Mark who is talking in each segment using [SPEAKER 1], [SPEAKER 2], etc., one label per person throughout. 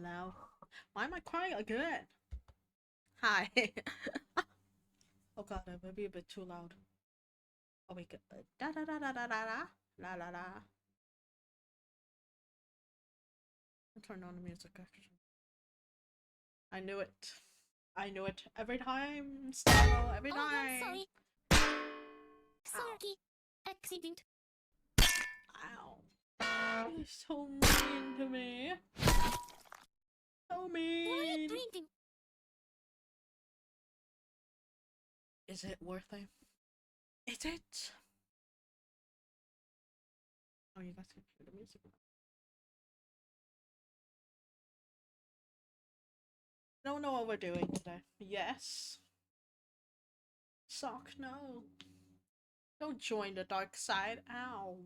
[SPEAKER 1] Hello. Why am I crying again? Hi. Oh god, I might be a bit too loud. Oh wait, da da da da da da da la la la. I'll turn on the music actually. I knew it. I knew it every time. Style every time.
[SPEAKER 2] Sorry.
[SPEAKER 1] Ow.
[SPEAKER 2] Sorry. Accident.
[SPEAKER 1] Ow. You're so mean to me. So
[SPEAKER 2] Why are you
[SPEAKER 1] mean.
[SPEAKER 2] drinking?
[SPEAKER 1] Is it worth it? Is it? Oh, you guys can hear the music. I don't know what we're doing today. Yes. Sock, no. Don't join the dark side. Ow.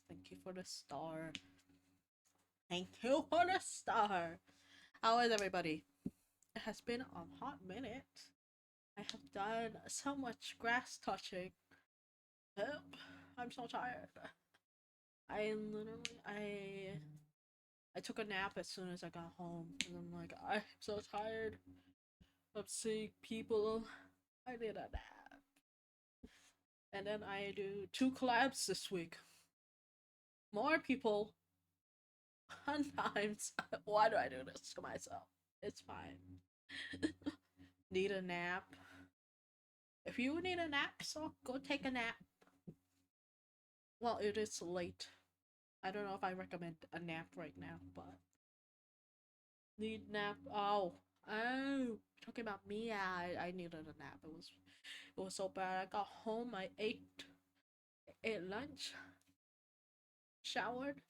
[SPEAKER 1] Thank you for the star. Thank you for the star. How is everybody? It has been a hot minute. I have done so much grass touching. Help. I'm so tired. I took a nap as soon as I got home. And I'm like, I'm so tired of seeing people. I need a nap. And then I do 2 collabs this week. More people. Sometimes. Why do I do this to myself? It's fine. Need a nap. If you need a nap, so go take a nap. Well, it is late. I don't know if I recommend a nap right now, but need nap. Oh, talking about me. Yeah, I needed a nap. It was so bad. I got home. I ate lunch, showered,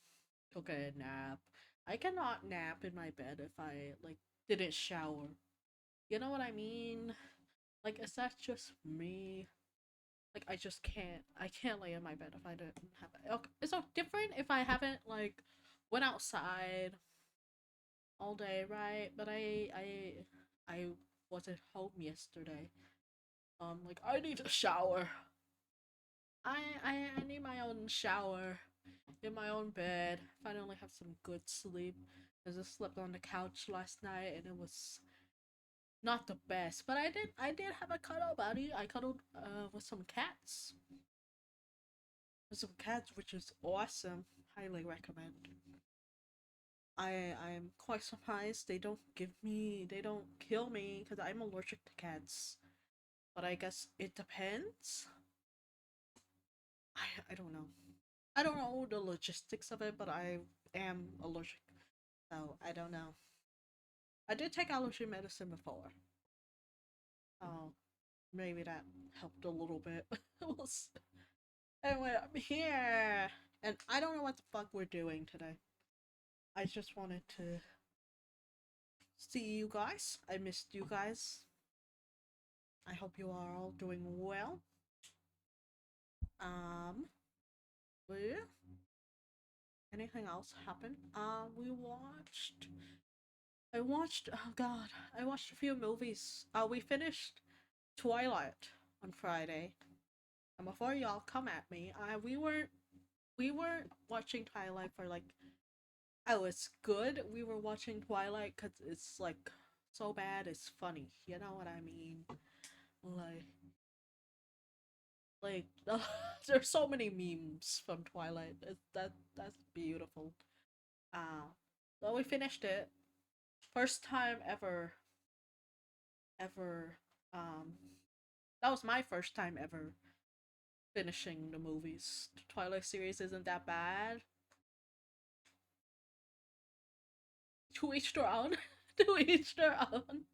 [SPEAKER 1] took a nap. I cannot nap in my bed if I like didn't shower. You know what I mean? Like, is that just me? Like, I just can't. I can't lay in my bed if I didn't have it. Okay, it's so different if I haven't like went outside all day, right? But I was at home yesterday. Like I need a shower. I need my own shower in my own bed. Finally have some good sleep. Cause I slept on the couch last night and it was not the best. But I did have a cuddle buddy. I cuddled with some cats. With some cats, which is awesome. Highly recommend. I'm quite surprised they don't kill me because I'm allergic to cats. But I guess it depends. I don't know. I don't know the logistics of it, but I am allergic. So I don't know. I did take allergy medicine before. Oh, maybe that helped a little bit. Anyway, I'm here. And I don't know what the fuck we're doing today. I just wanted to see you guys. I missed you guys. I hope you are all doing well. Um, yeah. Anything else happen? We watched. I watched. Oh God, I watched a few movies. We finished Twilight on Friday. And before y'all come at me, we weren't watching Twilight for like. Oh, it's good. We were watching Twilight because it's like so bad. It's funny. You know what I mean? Like like there's so many memes from Twilight. That's beautiful. Uh, well, we finished it. First time ever. Um, that was my first time ever finishing the movies. The Twilight series isn't that bad. To each their own. To each their own.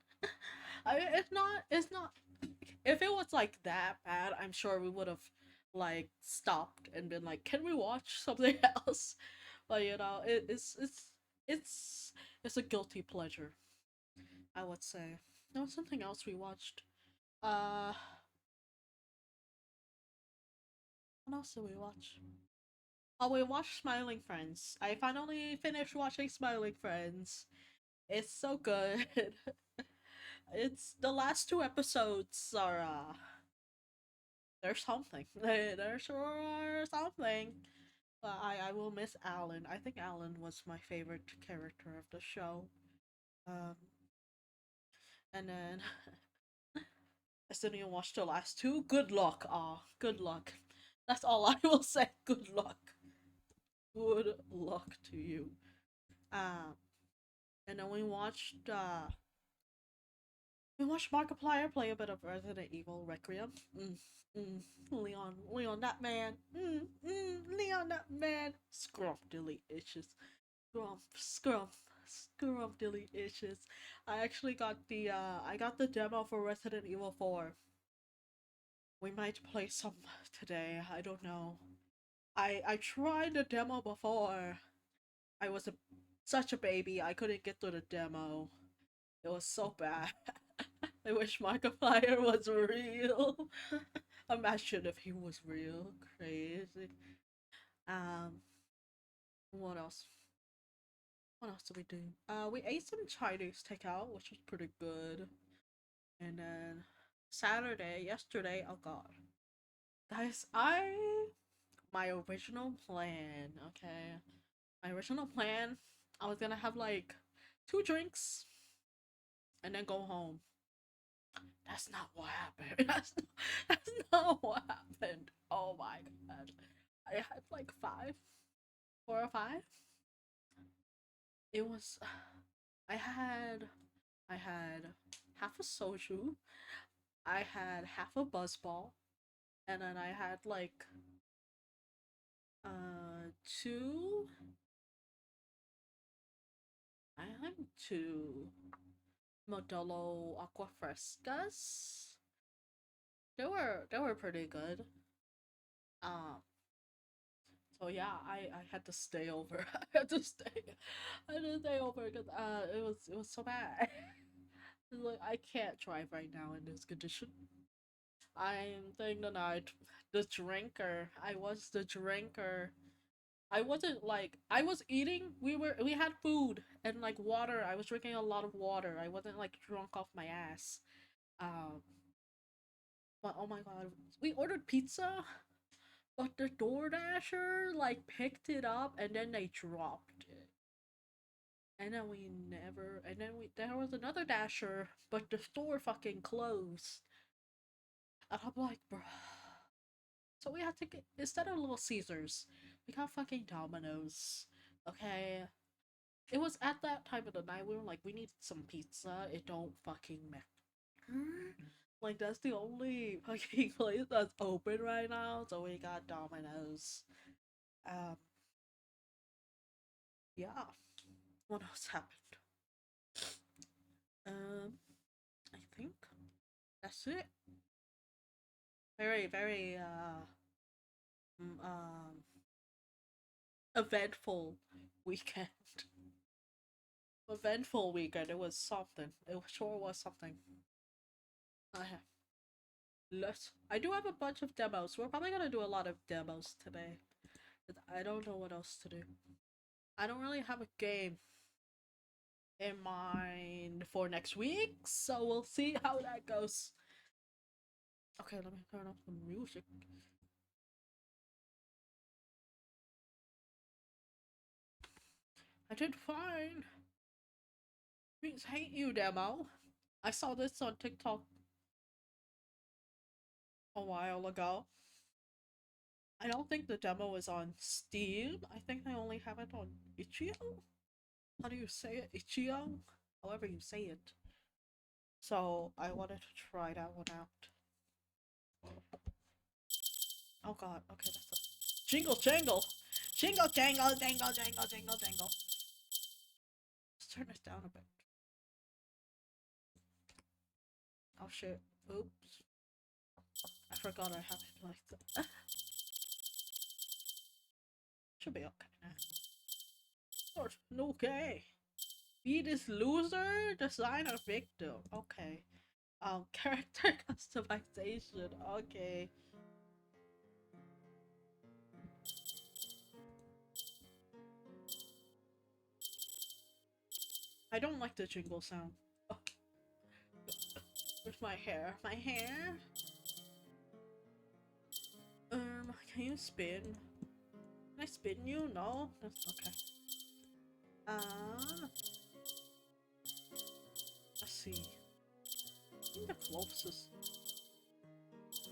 [SPEAKER 1] I mean, it's not. It's not. If it was like that bad, I'm sure we would have like stopped and been like, "Can we watch something else?" But it's it's a guilty pleasure, I would say. There was something else we watched. Uh, what else did we watch? Oh, we watched Smiling Friends. I finally finished watching Smiling Friends. It's so good. It's the last 2 episodes are there's something. There sure are something. But I will miss Alan. I think Alan was my favorite character of the show. Um, and then I still didn't watch the last two. Good luck. Good luck. That's all I will say. Good luck. Good luck to you. Um, and then we watched Markiplier play a bit of Resident Evil Requiem. Leon, that man. Leon, that man. Scrumph delicious. Scrumph delicious. I actually got I got the demo for Resident Evil 4. We might play some today. I don't know. I tried the demo before. I was such a baby. I couldn't get through the demo. It was so bad. I wish Markiplier was real. Imagine if he was real. Crazy. Um, what else? What else did we do? We ate some Chinese takeout, which was pretty good. And then yesterday, oh god. Guys, my original plan, okay? My original plan, I was gonna have like 2 drinks and then go home. That's not what happened. That's not what happened. Oh my god. I had like 4 or 5. It was I had half a soju, I had half a buzzball, and then I had like two I had 2 Modelo Aqua Frescas. They were pretty good. Um so I had to stay over. I had to stay over because it was so bad. Like I can't drive right now in this condition. I'm thinking the night the drinker. I was the drinker. I wasn't like I was eating. We had food and like water. I was drinking a lot of water. I wasn't like drunk off my ass. Um, but oh my god, we ordered pizza, but the DoorDasher like picked it up and then they dropped it. And then we never. And then there was another dasher, but the store fucking closed. And I'm like, bro. So we had to get instead of Little Caesars, we got fucking Domino's. Okay, it was at that time of the night we were like, we need some pizza. It don't fucking matter. Like that's the only fucking place that's open right now. So we got Domino's. Um, yeah. What else happened? Um, I think that's it. Very, very eventful weekend. Eventful weekend. It was something. It sure was something. I have I do have a bunch of demos. We're probably gonna do a lot of demos today. I don't know what else to do. I don't really have a game in mind for next week, so we'll see how that goes. Okay, let me turn off the music. I did fine. Please hate you, demo. I saw this on TikTok a while ago. I don't think the demo is on Steam. I think I only have it on Itch.io. How do you say it? Itch.io? However you say it. So I wanted to try that one out. Oh god, okay, that's a jingle jangle! Jingle jangle, jangle, jangle, jingle, jangle. Let's turn this down a bit. Oh shit. Oops. I forgot I have it like that. Should be okay now. Okay. Be this loser, designer victim. Okay. Character customization. Okay. I don't like the jingle sound. Oh. Where's my hair? My hair? Can you spin? Can I spin you? No? That's okay. see. I think the closest.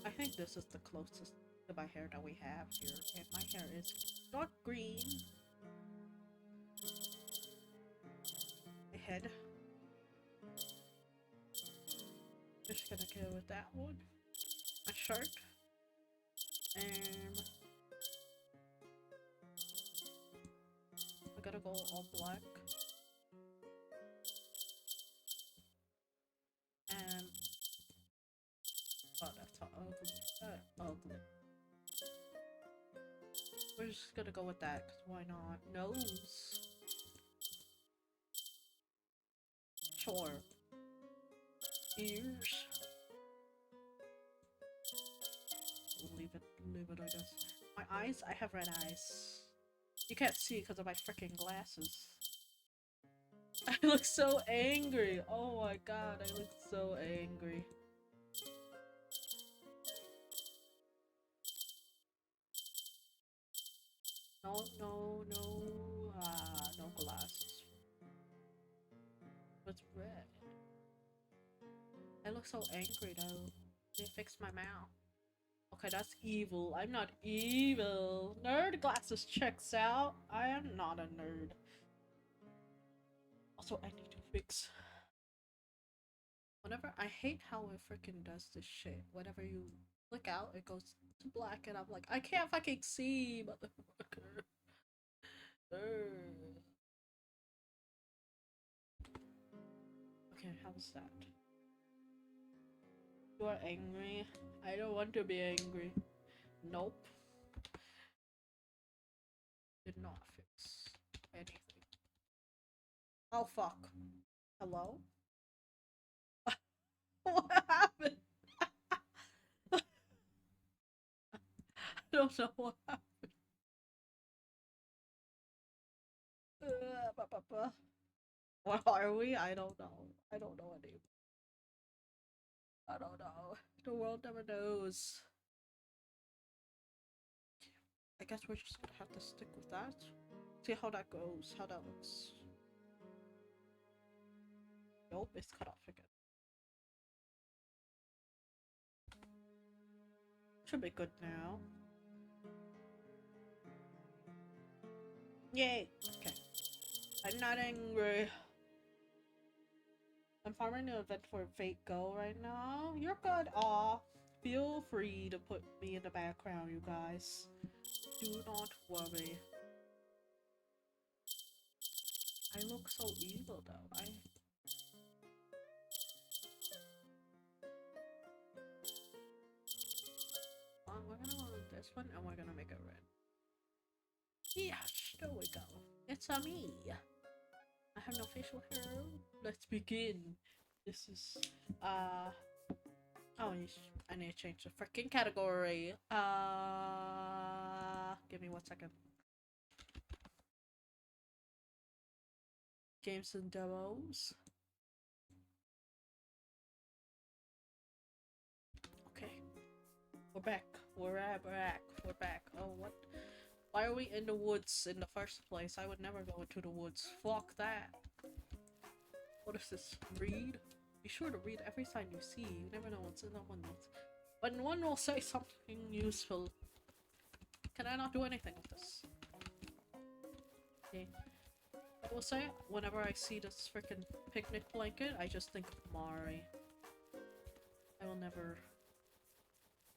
[SPEAKER 1] I think this is the closest to my hair that we have here, and my hair is dark green. My head. Just gonna go with that one. My shirt. And I gotta go all black. And oh, that's ugly. We're just gonna go with that, cause why not? Nose. Sure. Ears. We'll leave it, I guess. My eyes, I have red eyes. You can't see because of my freaking glasses. I look so angry. Oh my god, I look so angry. No glasses. What's red? I look so angry though. They fixed my mouth. Okay, that's evil. I'm not evil. Nerd glasses checks out. I am not a nerd. Also, I need to fix. Whenever I hate how it freaking does this shit. Whenever you click out, it goes to black, and I'm like, I can't fucking see, motherfucker. Okay, how's that? You are angry? I don't want to be angry. Nope. Did not fix anything. Oh fuck. Hello? What happened? I don't know what happened. Where are we? I don't know. I don't know anymore. I don't know. The world never knows. I guess we're just gonna have to stick with that. See how that goes, how that looks. Nope, it's cut off again. Should be good now. Yay! Okay. I'm not angry. I'm farming an event for Fate Go right now. You're good. Aw. Feel free to put me in the background, you guys. Do not worry. I look so evil though. We're gonna go with this one and we're gonna make it red. Yes, there we go. It's me. I have no facial hair. Let's begin. This is oh, I need to change the freaking category. Give me 1 second. Games and demos. Okay, we're back. We're back. Oh, what? Why are we in the woods in the first place? I would never go into the woods. Fuck that. What is this? Read? Be sure to read every sign you see. You never know what's in someone's notes. But one will say something useful. Can I not do anything with this? Okay. I will say, whenever I see this freaking picnic blanket, I just think of Mari. I will never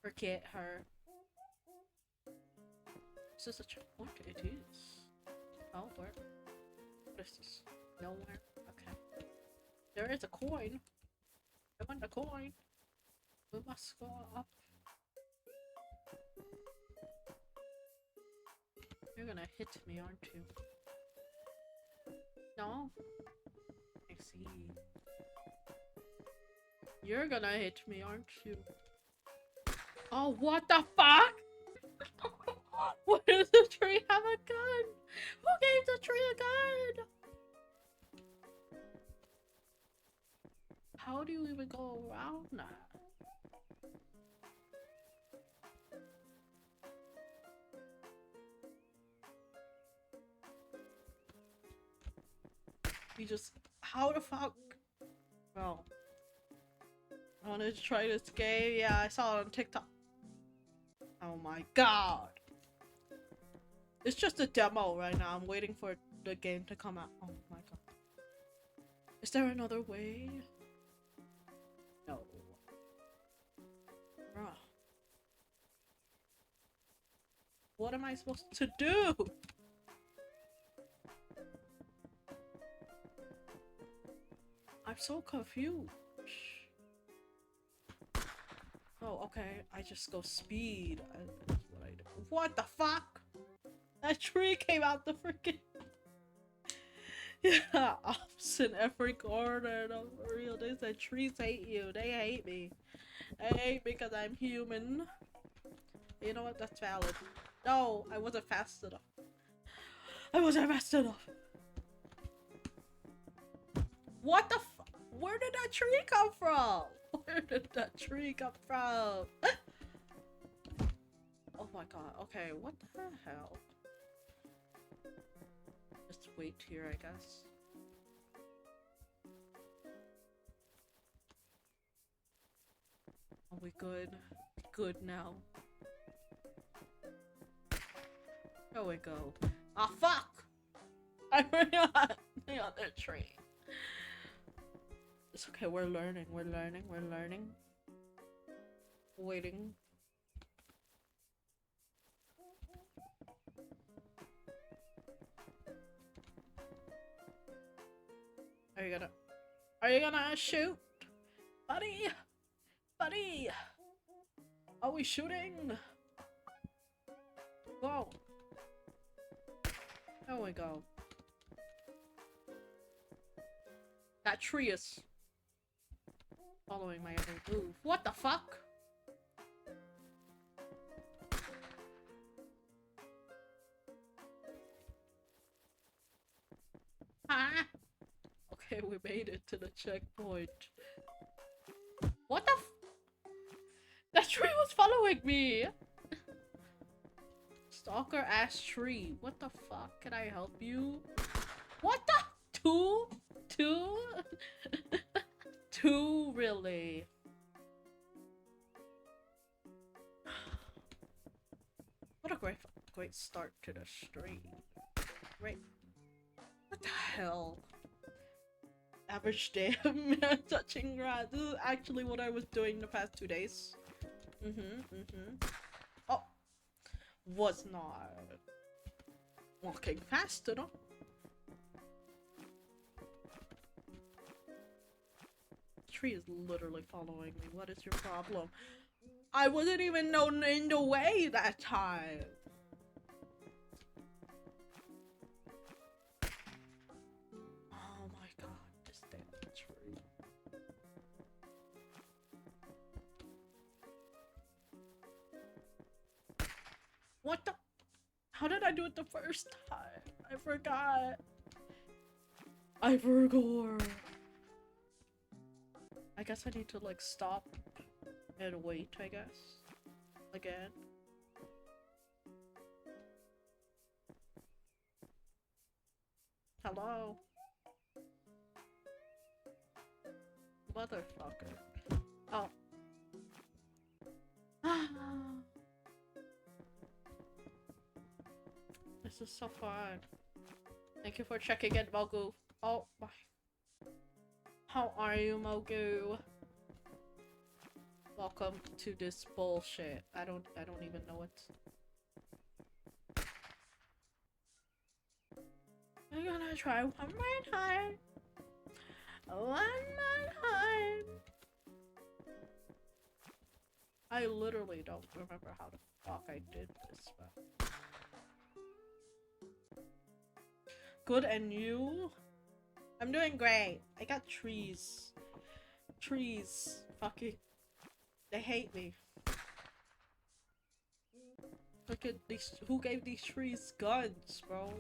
[SPEAKER 1] forget her. Is this a checkpoint? It is. Oh, where? What is this? Nowhere? Okay. There is a coin. I want the coin. We must go up. You're gonna hit me, aren't you? No? I see. You're gonna hit me, aren't you? Oh, what the fuck? What does the tree have a gun? Who gave the tree a gun? How do you even go around that? You just... How the fuck? Oh. I wanted to try this game. Yeah, I saw it on TikTok. Oh my god. It's just a demo right now. I'm waiting for the game to come out. Oh my god. Is there another way? No. Bruh. What am I supposed to do? I'm so confused. Oh, okay. I just go speed. That's what I do. What the fuck? That tree came out the freaking. Yeah, ops in every corner. No, for real. They said trees hate you. They hate me. They hate me because I'm human. You know what? That's valid. No, I wasn't fast enough. I wasn't fast enough. What the f- Where did that tree come from? Where did that tree come from? Oh my god. Okay, what the hell? Just wait here, I guess. Are we good? Good now. There we go. Ah, fuck! I forgot the other tree. It's okay, we're learning, we're learning, we're learning. Waiting. Are you gonna shoot? Buddy! Buddy! Are we shooting? Go! There we go. That tree is following my every move. What the fuck? Huh? Okay, we made it to the checkpoint. What the f- That tree was following me! Stalker ass tree. What the fuck? Can I help you? What the? Two? Two? Two, really? What a great start to the stream. Great. What the hell? Average day of touching grass. This is actually what I was doing the past 2 days. Oh. Was not walking fast enough. The tree is literally following me. What is your problem? I wasn't even in the way that time. Oh my god, this damn tree. What the? How did I do it the first time? I forgot. I forgot. I guess I need to like stop and wait, I guess. Again. Hello? Motherfucker. Oh. This is so fun. Thank you for checking in, Mogu. Oh my. How are you, Mogu? Welcome to this bullshit. I don't even know what. I'm gonna try one more time. One more time. I literally don't remember how the fuck I did this, but. Good, and you? I'm doing great. I got trees. Trees. Fucking. They hate me. Look at these. Who gave these trees guns, bro?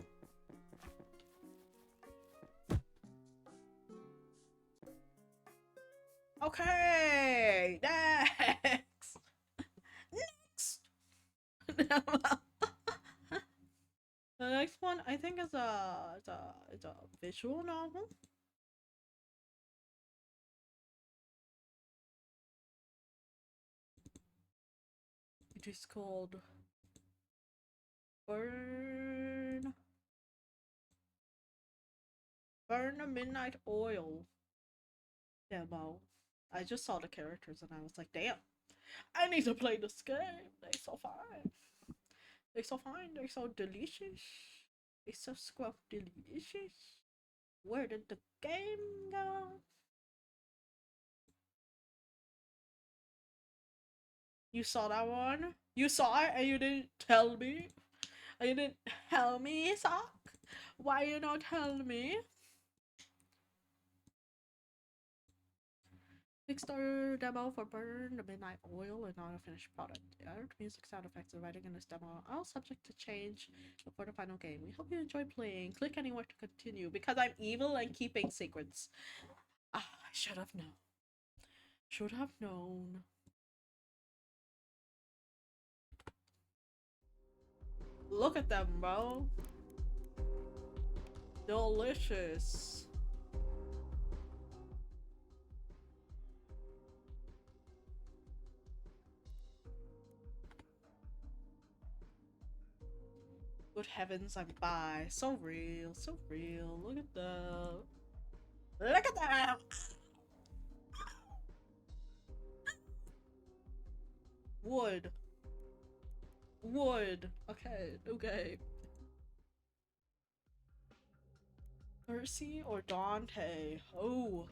[SPEAKER 1] Okay, next. Next. The next one, I think, is a visual novel. It is called Burn the Midnight Oil demo. I just saw the characters and I was like, damn, I need to play this game. They're so fine. They're so fine. They're so delicious. They're so scruff delicious. Where did the game go? You saw that one? You saw it and you didn't tell me? And you didn't tell me, Sock? Why you not telling me? Kickstarter demo for Burn the Midnight Oil and not a finished product. The other music, sound effects, and writing in this demo are all subject to change before the final game. We hope you enjoy playing. Click anywhere to continue because I'm evil and keeping secrets. Ah, I should have known. Should have known. Look at them, bro. Delicious. Good heavens, I'm bi. So real, so real. Look at them. Look at them! Wood. Wood. Okay, okay. Percy or Dante? Oh.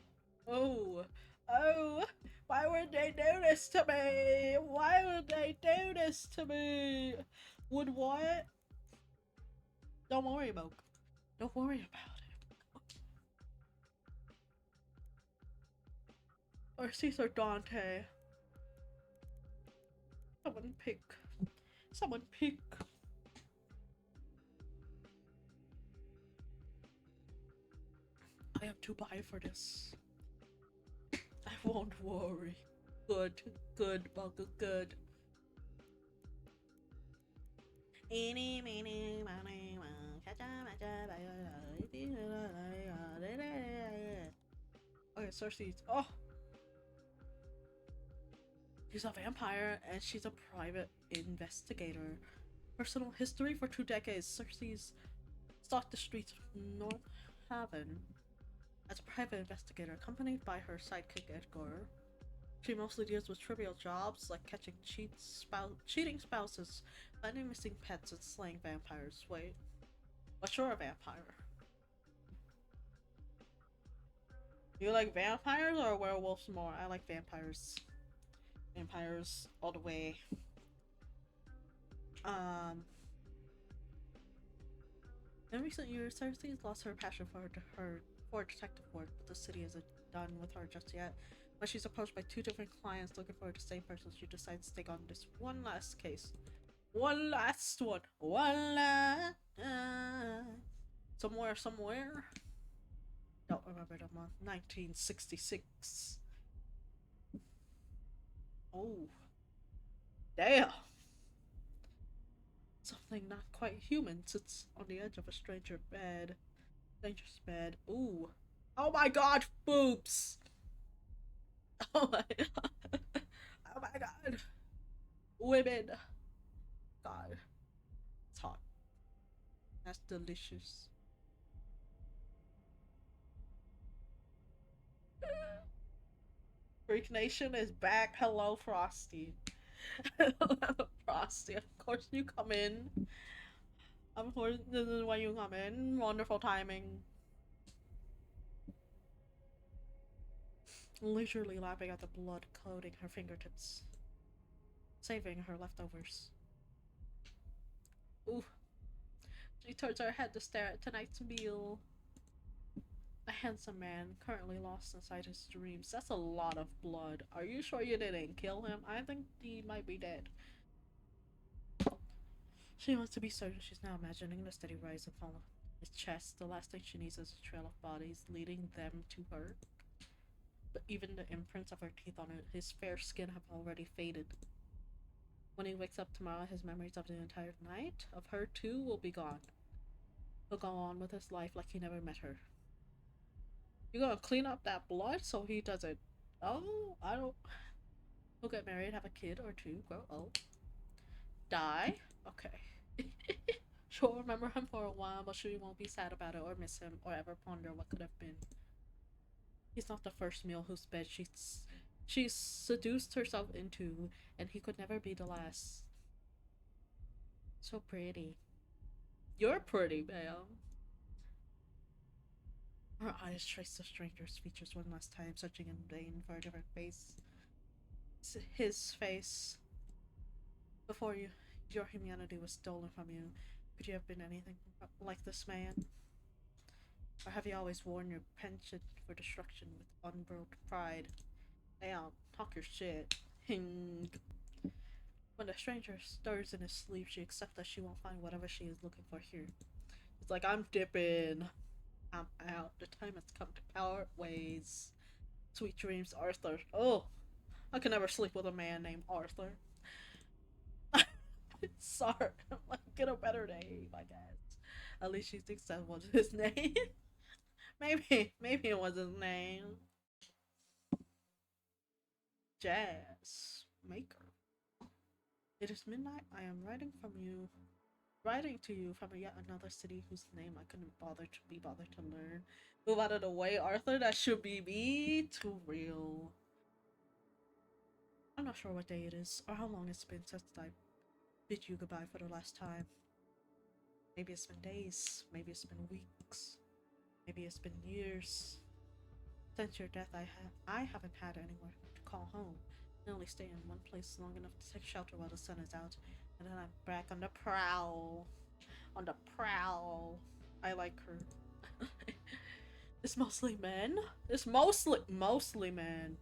[SPEAKER 1] Oh. Oh. Why would they do this to me? Why would they do this to me? Would what? Don't worry about it. Don't worry about it. Percy's or Dante? Someone pick. Someone pick. I have to buy for this. I won't worry. Good, good, Bunker, good. Okay, Cersei. Oh! She's a vampire and she's a private investigator. Personal history for 2 decades. Cersei's stalked the streets of North Haven as a private investigator, accompanied by her sidekick Edgar. She mostly deals with trivial jobs like catching cheating spouses, finding missing pets, and slaying vampires. Wait, but you're a vampire. You like vampires or werewolves more? I like vampires. Vampires all the way. In recent years, Cersei has lost her passion for detective work, but the city isn't done with her just yet. When she's approached by 2 different clients looking for the same person, she decides to take on this one last case. One last one. One last. Somewhere. Don't remember the month. 1966. Oh. Damn. Something not quite human sits on the edge of a stranger's bed. Ooh. Oh my god, boobs! Oh my god. Oh my god. Women. God. It's hot. That's delicious. Freak Nation is back. Hello, Frosty. Hello, Frosty. Of course you come in. Of course, this is when you come in. Wonderful timing. Leisurely lapping at the blood coating her fingertips, saving her leftovers. Ooh. She turns her head to stare at tonight's meal. A handsome man, currently lost inside his dreams. That's a lot of blood. Are you sure you didn't kill him? I think he might be dead. She wants to be certain she's now imagining the steady rise and fall of his chest. The last thing she needs is a trail of bodies leading them to her. But even the imprints of her teeth on his fair skin have already faded. When he wakes up tomorrow, his memories of the entire night, of her too, will be gone. He'll go on with his life like he never met her. You gonna clean up that blood so he doesn't... Oh, I don't... He'll get married, have a kid or two, grow old. Die? Okay. She'll remember him for a while, but she won't be sad about it or miss him or ever ponder what could have been. He's not the first male whose bed she's seduced herself into, and he could never be the last. So pretty. You're pretty, Belle. Her eyes traced the stranger's features one last time, searching in vain for a different face. His face. Before your humanity was stolen from you, could you have been anything like this man? Or have you always worn your penchant for destruction with unbridled pride? Damn, talk your shit. Hing. When the stranger stirs in his sleep, she accepts that she won't find whatever she is looking for here. It's like, I'm dipping. I'm out. The time has come to part ways. Sweet dreams, Arthur. Oh, I can never sleep with a man named Arthur. Sorry, like, get a better name, I guess. At least she thinks that was his name. maybe it was his name. Jazz Maker. It is midnight. I am writing to you from yet another city whose name I couldn't be bothered to learn. Move out of the way, Arthur. That should be me. Too real. I'm not sure what day it is or how long it's been since I bid you goodbye for the last time. Maybe it's been days. Maybe it's been weeks. Maybe it's been years. Since your death, I haven't had anywhere to call home. I only stay in one place long enough to take shelter while the sun is out, and then I'm back on the prowl. On the prowl. I like her. It's mostly men. It's mostly men.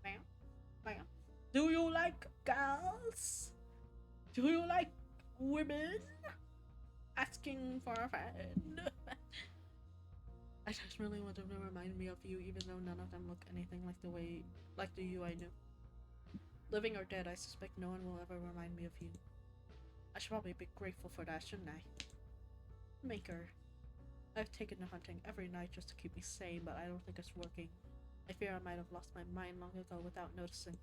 [SPEAKER 1] Ma'am, ma'am. Do you like girls? Do you like women? Asking for a friend. I just really want them to remind me of you, even though none of them look anything like the you I knew. Living or dead, I suspect no one will ever remind me of you. I should probably be grateful for that, shouldn't I? Maker. I've taken to hunting every night just to keep me sane, but I don't think it's working. I fear I might have lost my mind long ago without noticing.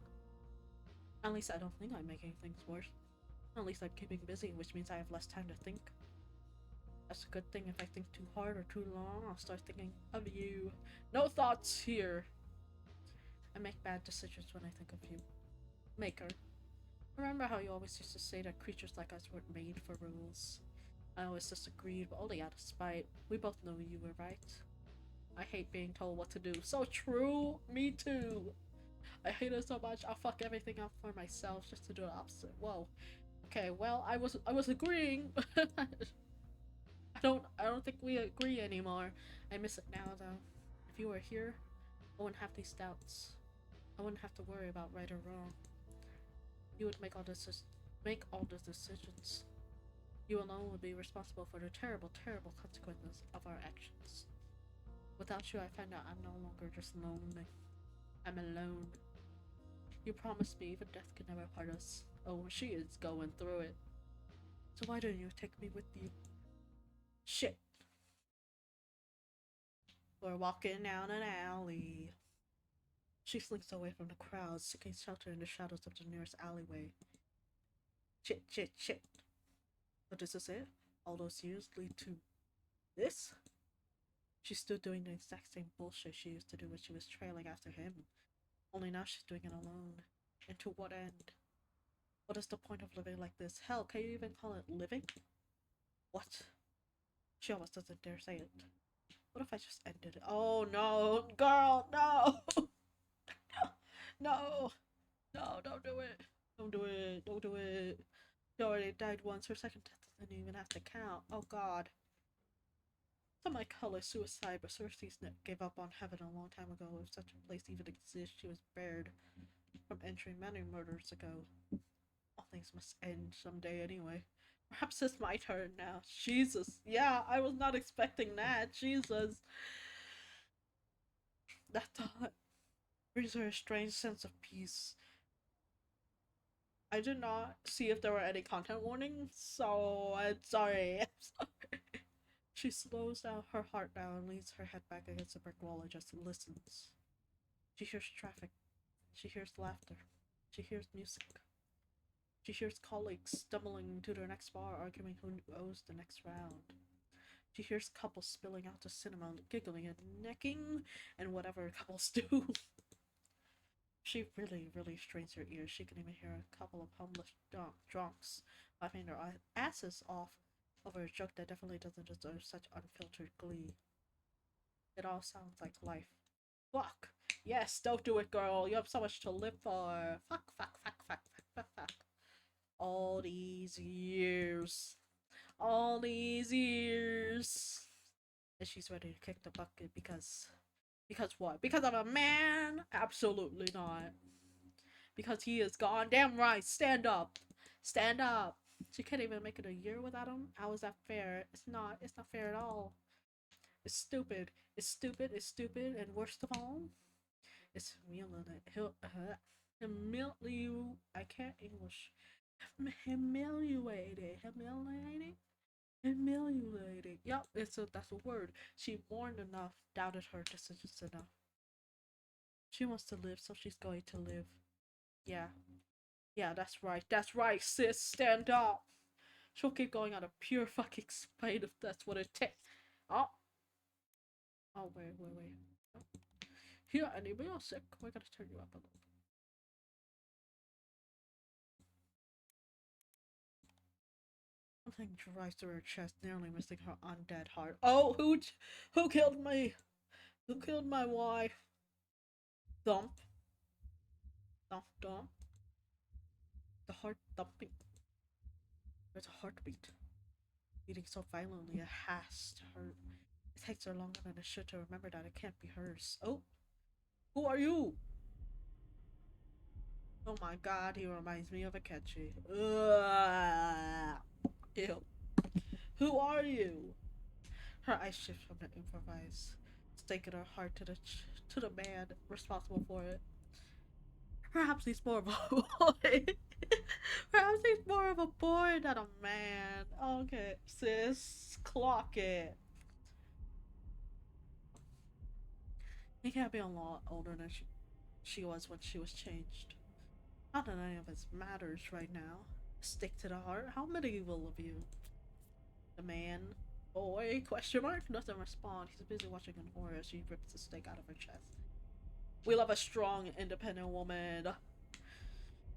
[SPEAKER 1] At least I don't think I'm making things worse. At least I'm keeping busy, which means I have less time to think. That's a good thing. If I think too hard or too long, I'll start thinking of you. No thoughts here. I make bad decisions when I think of you. Maker. Remember how you always used to say that creatures like us weren't made for rules? I always disagreed, but only out of spite. We both know you were right. I hate being told what to do. So true! Me too! I hate it so much, I'll fuck everything up for myself just to do the opposite. Whoa. Okay, well, I was agreeing. I don't think we agree anymore. I miss it now, though. If you were here, I wouldn't have these doubts. I wouldn't have to worry about right or wrong. You would make all the decisions. You alone would be responsible for the terrible, terrible consequences of our actions. Without you, I find out I'm no longer just lonely. I'm alone. You promised me even death could never part us. Oh, she is going through it. So why don't you take me with you? Shit. We're walking down an alley. She slinks away from the crowd, seeking shelter in the shadows of the nearest alleyway. Shit, shit, shit. But this is it? All those years lead to this? She's still doing the exact same bullshit she used to do when she was trailing after him. Only now she's doing it alone. And to what end? What is the point of living like this? Hell, can you even call it living? What? She almost doesn't dare say it. What if I just ended it? Oh no, girl, no! No! No, don't do it! Don't do it, don't do it. She already died once, her second death doesn't even have to count. Oh god. Some might call it suicide, but Cersei gave up on heaven a long time ago. If such a place even exists, she was barred from entering many murders ago. All things must end someday anyway. Perhaps it's my turn now. Jesus. Yeah, I was not expecting that. Jesus. That thought brings her a strange sense of peace. I did not see if there were any content warnings, so I'm sorry. I'm sorry. She slows down her heart down and leans her head back against the brick wall and just listens. She hears traffic She hears laughter. She hears music. She hears colleagues stumbling to their next bar, arguing who owes the next round. She hears couples spilling out to cinema, giggling and necking, and whatever couples do. She really, really strains her ears. She can even hear a couple of homeless drunks laughing their asses off over a joke that definitely doesn't deserve such unfiltered glee. It all sounds like life. Fuck! Yes, don't do it, girl. You have so much to live for. Fuck, fuck, fuck, fuck, fuck, fuck, fuck. All these years. All these years. And she's ready to kick the bucket because. Because what? Because I'm a man? Absolutely not. Because he is gone. Damn right. Stand up. Stand up. She can't even make it a year without him. How is that fair? It's not. It's not fair at all. It's stupid. It's stupid. It's stupid. And worst of all, it's humiliating. I can't English. Humiliating. Humiliating. Humiliating. Yep, that's a word. She mourned enough, doubted her decisions enough. She wants to live, so she's going to live. Yeah. Yeah, that's right. That's right, sis. Stand up. She'll keep going out of pure fucking spite if that's what it takes. Oh. Oh, wait. Oh. Here, anybody else sick? I gotta turn you up a little bit. Something drives through her chest, nearly missing her undead heart. Oh, who killed me? Who killed my wife? Thump. Thump, thump. The heart thumping. There's a heartbeat. Beating so violently it has to hurt. It takes her longer than it should to remember that it can't be hers. Oh, who are you? Oh my god, he reminds me of a catchy. Ew. Who are you? Her eyes shift from the improvised stake in her heart to the man responsible for it. Perhaps he's more of a boy. Perhaps he's more of a boy than a man. Okay, sis, clock it. He can't be a lot older than she was when she was changed. Not that any of this matters right now. Stick to the heart. How medieval of you. The man, boy, question mark, doesn't respond. He's busy watching an horror as she rips the steak out of her chest. We love a strong, independent woman.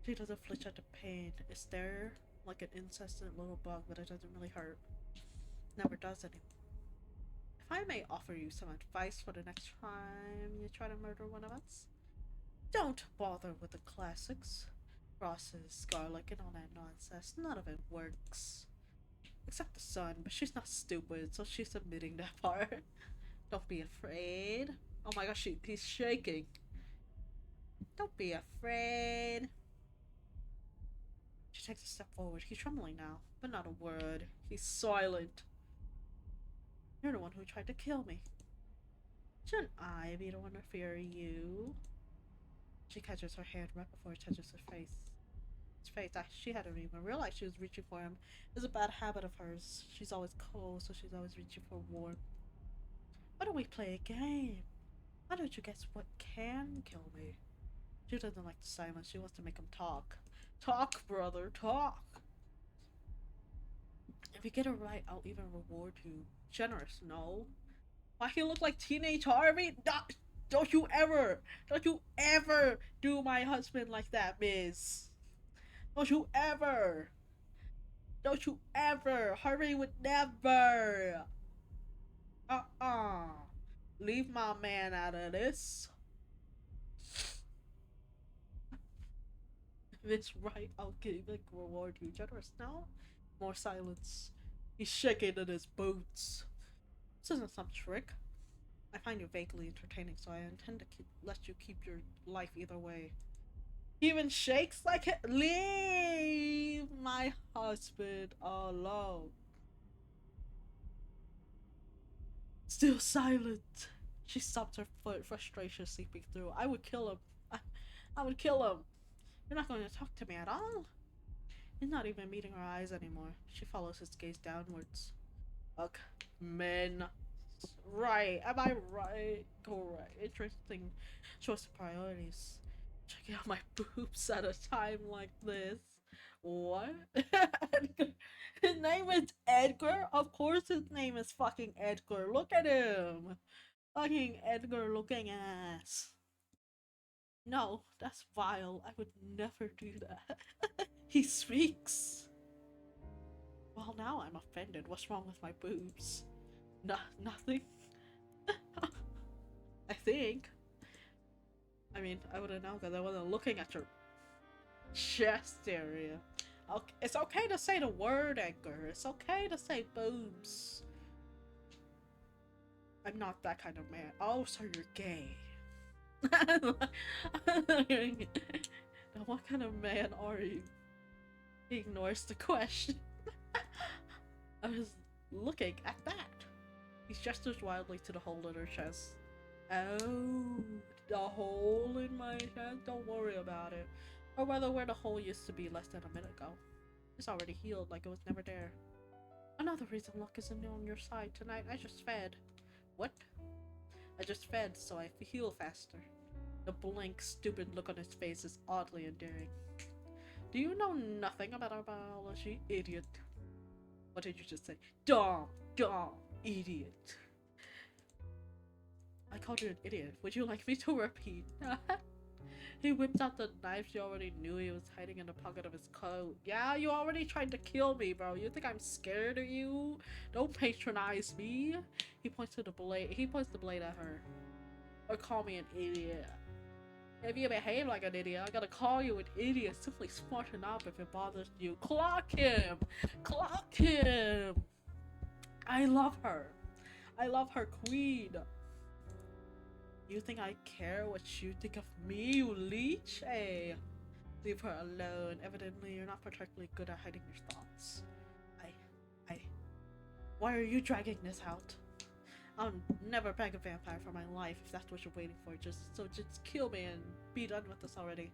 [SPEAKER 1] She doesn't flinch at the pain. It's there like an incessant little bug, but it doesn't really hurt. Never does anymore. If I may offer you some advice for the next time you try to murder one of us, don't bother with the classics. Crosses, garlic, and all that nonsense. None of it works. Except the sun, but she's not stupid, so she's admitting that part. Don't be afraid. Oh my gosh, he's shaking. Don't be afraid. She takes a step forward. He's trembling now, but not a word. He's silent. You're the one who tried to kill me. Shouldn't I be the one to fear you? She catches her hand right before it touches her face. His face, she hadn't even realized she was reaching for him. It's a bad habit of hers. She's always cold, so she's always reaching for warmth. Why don't we play a game? Why don't you guess what can kill me? She doesn't like the silence. She wants to make him talk. Talk, brother, talk. If you get it right, I'll even reward you. Generous, no. Why he look like teenage Harvey? Don't you ever do my husband like that, miss. Don't you ever. Don't you ever. Harvey would never. Uh-uh. Leave my man out of this. If it's right, I'll give it reward you. Generous, no? More silence. He's shaking in his boots. This isn't some trick. I find you vaguely entertaining, so I intend to let you keep your life either way. He even shakes like it. Leave my husband alone. Still silent. She stopped her foot, frustration seeping through. I would kill him. I would kill him. You're not going to talk to me at all? He's not even meeting her eyes anymore. She follows his gaze downwards. Ugh, men. Right, am I right? Correct. Interesting choice of priorities. Checking out my boobs at a time like this. What? His name is Edgar? Of course his name is fucking Edgar. Look at him. Fucking Edgar looking ass. No, that's vile. I would never do that. He speaks. Well, now I'm offended. What's wrong with my boobs? Nothing. I think. I mean, I wouldn't know because I wasn't looking at your chest area. Okay, it's okay to say the word, Edgar. It's okay to say boobs. I'm not that kind of man. Oh, so you're gay. Now, what kind of man are you? He ignores the question. I was looking at that. He gestures wildly to the hole in her chest. Oh, the hole in my chest? Don't worry about it. Or whether where the hole used to be less than a minute ago. It's already healed like it was never there. Another reason luck isn't on your side tonight. I just fed. What? I just fed, so I heal faster. The blank, stupid look on his face is oddly endearing. Do you know nothing about our biology, idiot? What did you just say? Dumb, idiot. I called you an idiot. Would you like me to repeat? He whipped out the knife you already knew he was hiding in the pocket of his coat. Yeah, you already tried to kill me, bro. You think I'm scared of you? Don't patronize me. He points to the blade. He points the blade at her. Or call me an idiot. If you behave like an idiot, I gotta call you an idiot. Simply smarten up if it bothers you. Clock him! Clock him! I love her. I love her queen. You think I care what you think of me, you leech? Hey, leave her alone. Evidently, you're not particularly good at hiding your thoughts. Why are you dragging this out? I'll never beg a vampire for my life if that's what you're waiting for. Just kill me and be done with this already.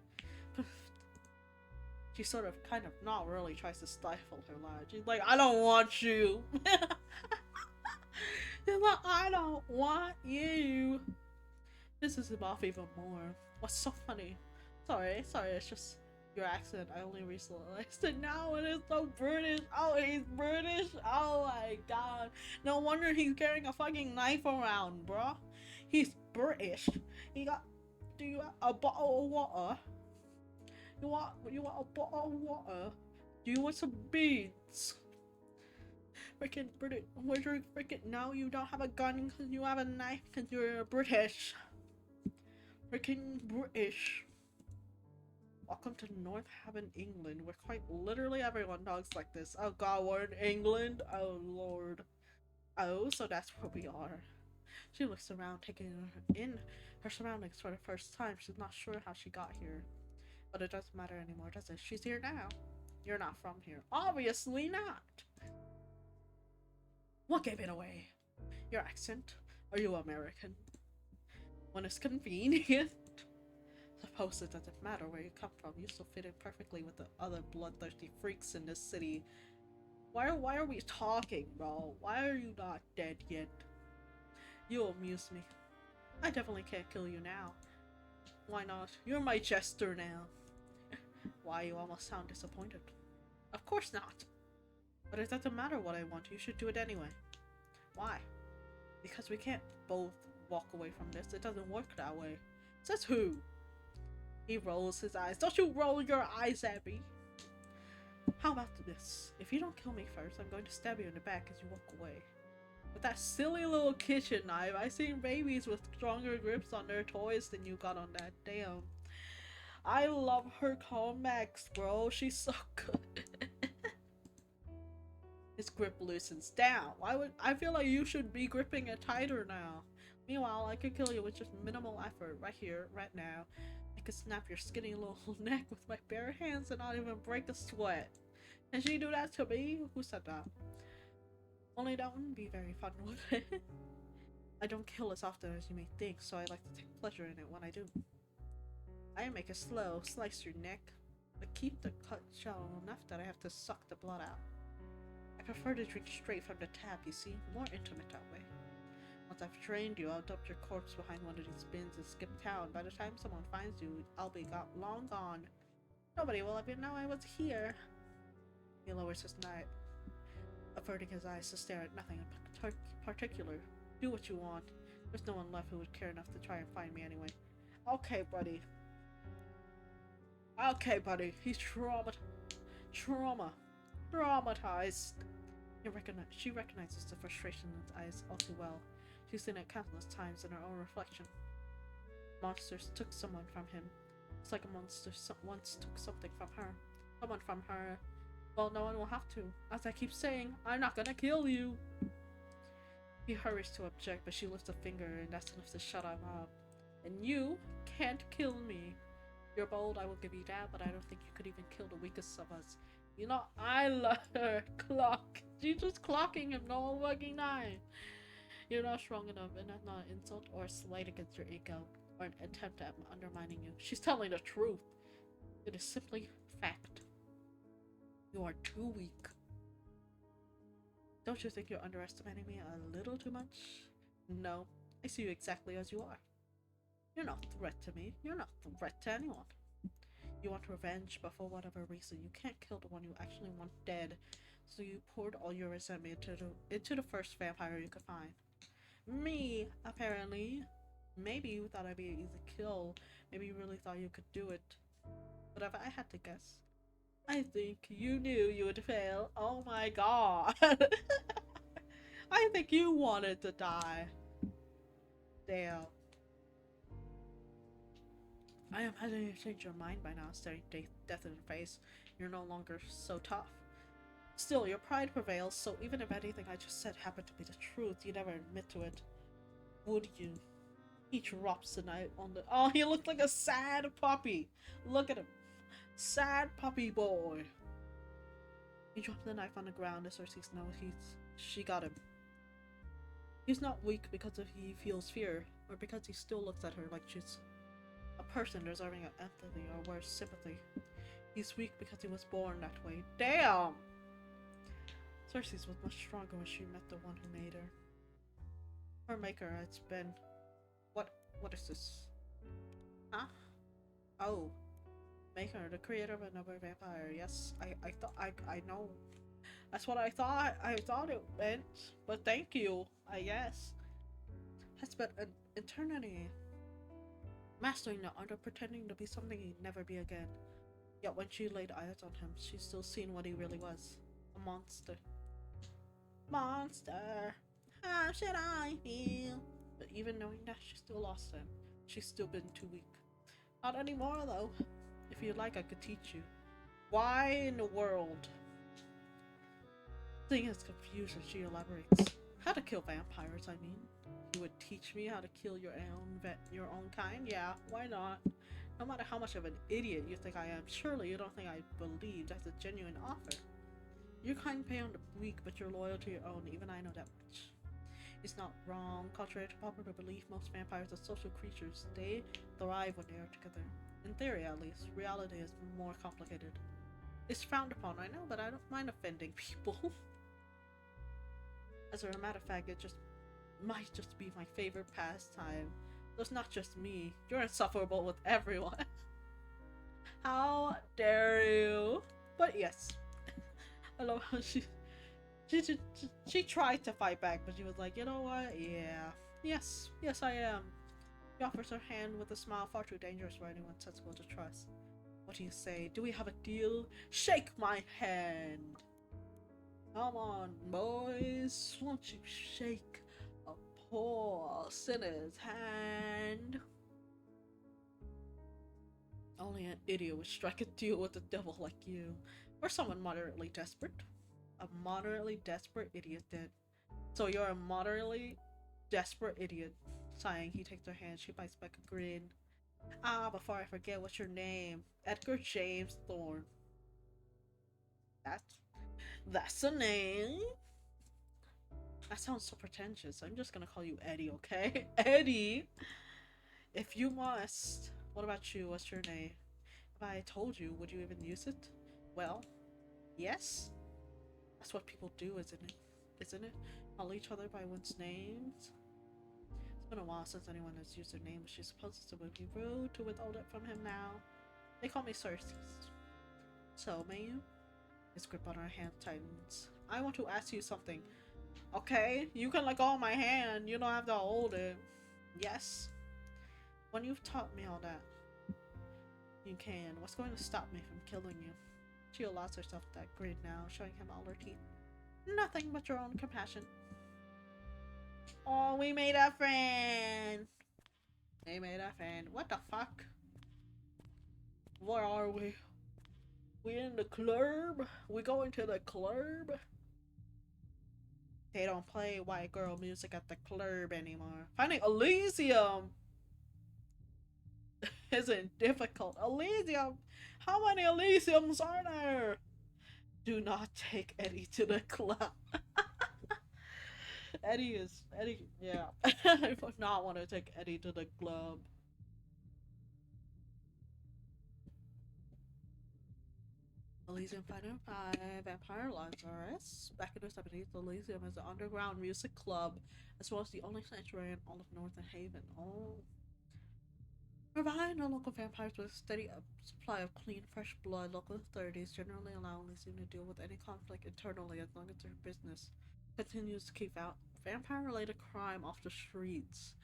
[SPEAKER 1] She sort of, kind of, not really tries to stifle her lie. She's like, I don't want you. She's like, I don't want you. This is off even more. What's so funny? Sorry, it's just your accent. I only recently realized it now. It is so British. Oh, he's British. Oh my god. No wonder he's carrying a fucking knife around, bro. He's British. He got. Do you want a bottle of water? You want a bottle of water? Do you want some beads? Freaking British. Where's your freaking? No, you don't have a gun because you have a knife because you're British. Freaking British. Welcome to North Haven, England, where quite literally everyone talks like this. Oh god, we're in England? Oh lord. Oh, so that's where we are. She looks around, taking in her surroundings for the first time. She's not sure how she got here. But it doesn't matter anymore, does it? She's here now. You're not from here. Obviously not. What gave it away? Your accent? Are you American? When it's convenient. Suppose it doesn't matter where you come from. You still fit in perfectly with the other bloodthirsty freaks in this city. Why are we talking, bro? Why are you not dead yet? You amuse me. I definitely can't kill you now. Why not? You're my jester now. Why, you almost sound disappointed. Of course not. But it doesn't matter what I want. You should do it anyway. Why? Because we can't both walk away from this. It doesn't work that way. Says who? He rolls his eyes. Don't you roll your eyes at me. How about this? If you don't kill me first, I'm going to stab you in the back as you walk away. With that silly little kitchen knife, I've seen babies with stronger grips on their toys than you got on that. Damn. I love her comebacks, bro. She's so good. His grip loosens down. I feel like you should be gripping it tighter now. Meanwhile, I could kill you with just minimal effort right here, right now. I could snap your skinny little neck with my bare hands and not even break a sweat. Can she do that to me? Who said that? Only that wouldn't be very fun, would it? I don't kill as often as you may think, so I like to take pleasure in it when I do. I make it slow, slice your neck, but keep the cut shallow enough that I have to suck the blood out. I prefer to drink straight from the tap, you see, more intimate that way. Once I've trained you, I'll dump your corpse behind one of these bins and skip town. By the time someone finds you, I'll be long gone. Nobody will even know I was here. He lowers his knife, averting his eyes to stare at nothing in particular. Do what you want. There's no one left who would care enough to try and find me anyway. Okay, buddy. Okay, buddy. He's traumatized. She recognizes the frustration in his eyes all too well. She's seen it countless times in her own reflection. Monsters took someone from him. It's like a monster once took something from her. Someone from her. Well, no one will have to. As I keep saying, I'm not gonna kill you. He hurries to object, but she lifts a finger, and that's enough to shut him up. And you can't kill me. You're bold, I will give you that, but I don't think you could even kill the weakest of us. You know, I let her clock. She's just clocking him the whole fucking night. You're not strong enough, and that's not an insult or a slight against your ego, or an attempt at undermining you. She's telling the truth. It is simply fact. You are too weak. Don't you think you're underestimating me a little too much? No, I see you exactly as you are. You're not a threat to me. You're not a threat to anyone. You want revenge, but for whatever reason, you can't kill the one you actually want dead. So you poured all your resentment into the first vampire you could find. Me, apparently. Maybe you thought I'd be an easy kill. Maybe you really thought you could do it. But if I had to guess, I think you knew you would fail. Oh my god. I think you wanted to die. Damn. I imagine you changed your mind by now, staring death in the face. You're no longer so tough. Still, your pride prevails, so even if anything I just said happened to be the truth, you never admit to it. Would you? He drops the knife on the— oh, he looked like a sad puppy. Look at him. Sad puppy boy. He dropped the knife on the ground as Cersei knows she got him. He's not weak because he feels fear, or because he still looks at her like she's a person deserving of empathy or worse, sympathy. He's weak because he was born that way. Damn! Cersei's was much stronger when she met the one who made her. Her maker has been— what is this? Huh? Oh. Maker, the creator of another vampire. Yes, I know. That's what I thought it meant. But thank you, I guess. Has spent an eternity mastering the art of pretending to be something he'd never be again. Yet when she laid eyes on him, she still seen what he really was. A monster. Monster! How should I feel? But even knowing that, she still lost him. She's still been too weak. Not anymore, though. If you'd like, I could teach you. Why in the world? Seeing his confusion, she elaborates. How to kill vampires, I mean. You would teach me how to kill your own kind? Yeah, why not? No matter how much of an idiot you think I am, surely you don't think I believe that's a genuine offer. Your kind pay on the weak, but you're loyal to your own, even I know that much. It's not wrong. Contrary to popular belief, most vampires are social creatures. They thrive when they are together. In theory, at least. Reality is more complicated. It's frowned upon, I know, but I don't mind offending people. As a matter of fact, it might just be my favorite pastime. It's not just me. You're insufferable with everyone. How dare you? But yes. I love how she tried to fight back, but she was like, you know what? Yeah. Yes, I am. She offers her hand with a smile far too dangerous for anyone sensible to trust. What do you say? Do we have a deal? Shake my hand! Come on, boys. Won't you shake a poor sinner's hand? Only an idiot would strike a deal with the devil like you. Or someone moderately desperate. A moderately desperate idiot did. So you're a moderately desperate idiot. Sighing, he takes her hand. She bites back a grin. Ah, before I forget, what's your name? Edgar James Thorne. That's a name? That sounds so pretentious. I'm just gonna call you Eddie, okay? Eddie! If you must. What about you? What's your name? If I told you, would you even use it? Well, yes. That's what people do, isn't it? Call each other by one's names. It's been a while since anyone has used their name. She's supposed to would be rude to withhold it from him now. They call me Cersei. So, may you? His grip on her hand tightens. I want to ask you something. Okay, you can let go of my hand. You don't have to hold it. Yes. When you've taught me all that, you can. What's going to stop me from killing you? She allows herself that grin now, showing him all her teeth. Nothing but your own compassion. Oh, we made a friend. They made a friend. What the fuck? Where are we? We in the club? We going to the club? They don't play white girl music at the club anymore. Finding Elysium isn't difficult. Elysium? How many Elysiums are there? Do not take Eddie to the club. Eddie, yeah. I would not want to take Eddie to the club. Elysium Fighter 5, Vampire Lazarus. Back in the 70s, Elysium is an underground music club, as well as the only sanctuary in all of Northern Haven. Oh. Providing the local vampires with a steady supply of clean, fresh blood, local authorities generally allow Elysium to deal with any conflict internally as long as their business continues to keep out vampire-related crime off the streets.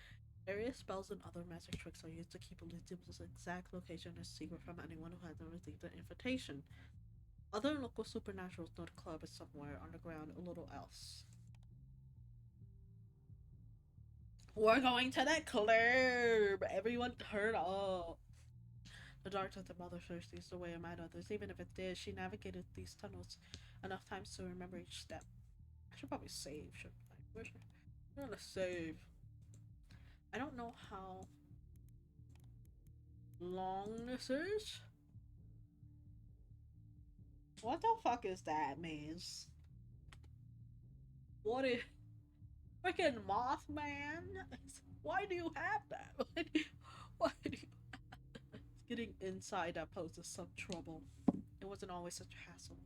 [SPEAKER 1] Various spells and other magic tricks are used to keep Elysium's exact location a secret from anyone who hasn't received an invitation. Other local supernaturals know the club is somewhere underground a little else. We're going to the club! Everyone turn up! The dark of the mother thirsties the way of my others. Even if it did, she navigated these tunnels enough times to remember each step. I should probably save, shouldn't I? I'm gonna save. I don't know how long this is. What the fuck is that, Maze? What is... Freaking Mothman? Why do you have that? Why do you... Getting inside that poses some trouble. It wasn't always such a hassle.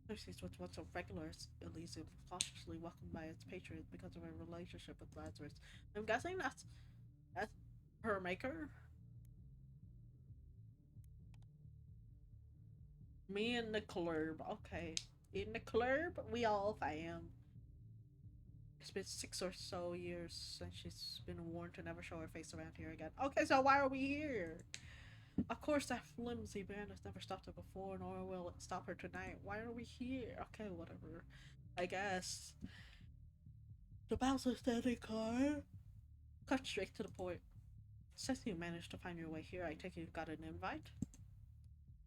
[SPEAKER 1] Cersei's was once a regular Elysium, cautiously welcomed by its patrons because of her relationship with Lazarus. I'm guessing that's her maker? Me in the club. Okay. In the club, we all fam. It's been 6 or so years since she's been warned to never show her face around here again. Okay, so why are we here? Of course, that flimsy band has never stopped her before, nor will it stop her tonight. Why are we here? Okay, whatever. I guess. The Bowser standing car. Cut straight to the point. Since you managed to find your way here, I take it you've got an invite?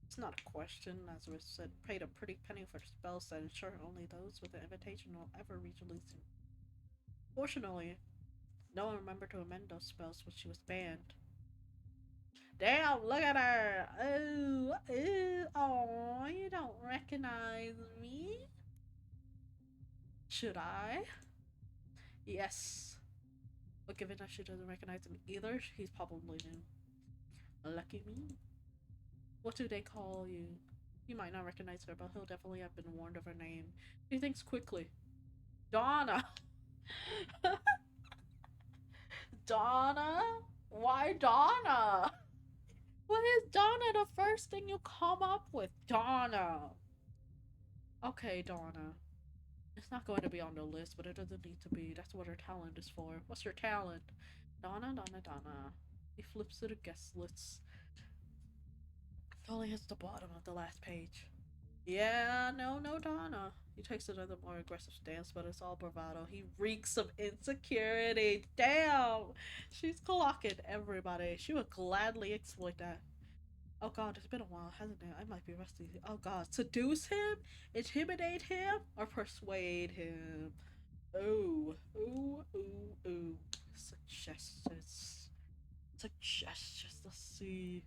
[SPEAKER 1] It's not a question, Lazarus said. Paid a pretty penny for spells that ensure only those with an invitation will ever reach Elysium. Fortunately, no one remembered to amend those spells when she was banned. Damn, look at her! Oh, oh, you don't recognize me? Should I? Yes. But given that she doesn't recognize him either, he's probably new. Lucky me. What do they call you? You might not recognize her, but he'll definitely have been warned of her name. He thinks quickly. Donna! Donna? Why Donna? What is Donna the first thing you come up with? Donna! Okay, Donna. It's not going to be on the list, but it doesn't need to be. That's what her talent is for. What's your talent? Donna, Donna, Donna. He flips to the guest list. It only hits the bottom of the last page. Yeah, no, Donna. He takes another more aggressive stance, but it's all bravado. He reeks of insecurity. Damn! She's clocking everybody. She would gladly exploit that. Oh god, it's been a while, hasn't it? I might be rusty. Oh god, seduce him? Intimidate him? Or persuade him? Ooh, ooh, ooh, ooh. Suggestions. Suggestions, let's see.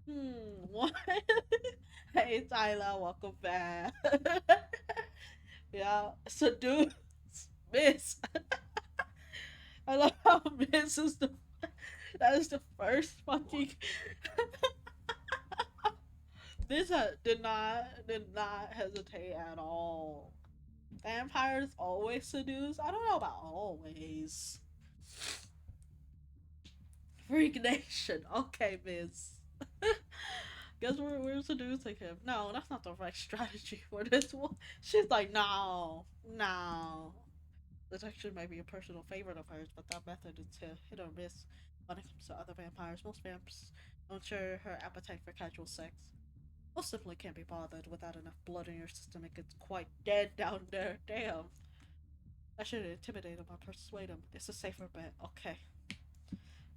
[SPEAKER 1] What? Hey Tyler, welcome back. Yeah, seduce Miss. I love how Miss is that is the first fucking This did not hesitate at all. Vampires always seduce. I don't know about always. Freak Nation. Okay, Miss. Guess we're seducing him. No, that's not the right strategy for this one. She's like, no, no. This actually might be a personal favorite of hers, but that method is hit or miss when it comes to other vampires. Most vamps don't share her appetite for casual sex. Most simply can't be bothered without enough blood in your system. It gets quite dead down there. Damn. I should intimidate him or persuade him. It's a safer bet. Okay.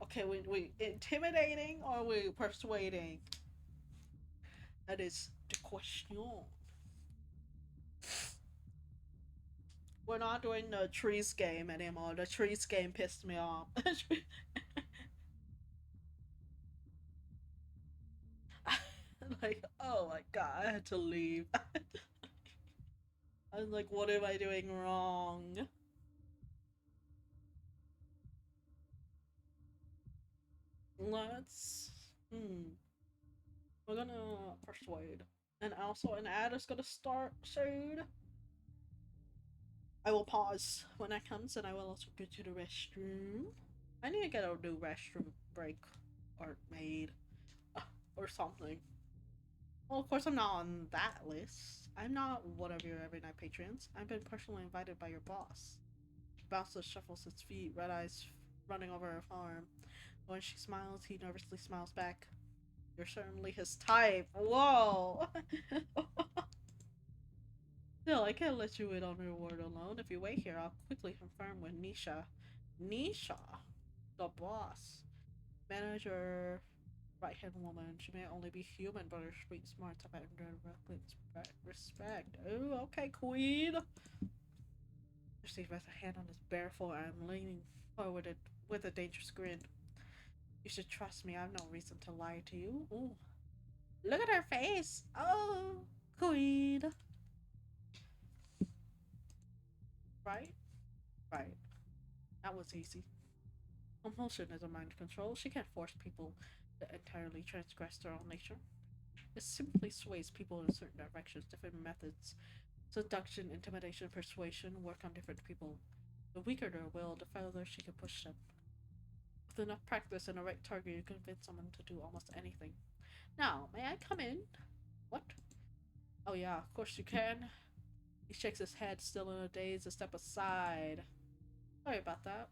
[SPEAKER 1] Okay, we intimidating or we persuading? That is the question. We're not doing the trees game anymore. The trees game pissed me off. Like, oh my god, I had to leave. I was like, what am I doing wrong? Let's. We're gonna persuade. And also, an ad is gonna start soon. I will pause when that comes, and I will also go to the restroom. I need to get a new restroom break or made or something. Well, of course, I'm not on that list. I'm not one of your every night patrons. I've been personally invited by your boss. Bowser shuffles his feet, red eyes running over her arm. When she smiles, he nervously smiles back. You're certainly his type. Whoa! Still, I can't let you in on your word alone. If you wait here, I'll quickly confirm with Nisha. Nisha? The boss. Manager, right hand woman. She may only be human, but her street smarts have earned her respect. Oh, okay, queen. Steve has a hand on his bare forearm, leaning forward with a dangerous grin. You should trust me. I have no reason to lie to you. Ooh. Look at her face. Oh, queen. Right? Right. That was easy. Compulsion is a mind control. She can't force people to entirely transgress their own nature. It simply sways people in certain directions. Different methods, seduction, intimidation, persuasion, work on different people. The weaker their will, the further she can push them. With enough practice and a right target, you can convince someone to do almost anything. Now, may I come in? What? Oh yeah, of course you can. He shakes his head, still in a daze, to step aside. Sorry about that.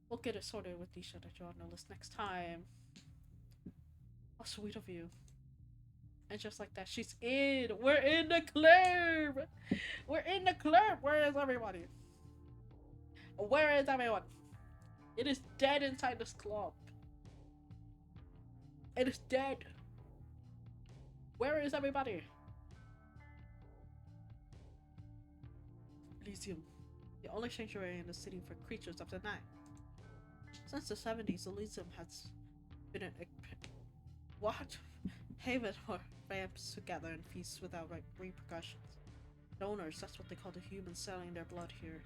[SPEAKER 1] We'll get it sorted with Disha that you're on the list next time. How sweet of you. And just like that, she's in. We're in the club. We're in the club. Where is everybody? Where is everyone? It is dead inside this club. It is dead. Where is everybody? Elysium, the only sanctuary in the city for creatures of the night. Since the 70s, Elysium has been an what? Haven for vamps who gather and feast without repercussions. Donors, that's what they call the humans selling their blood here.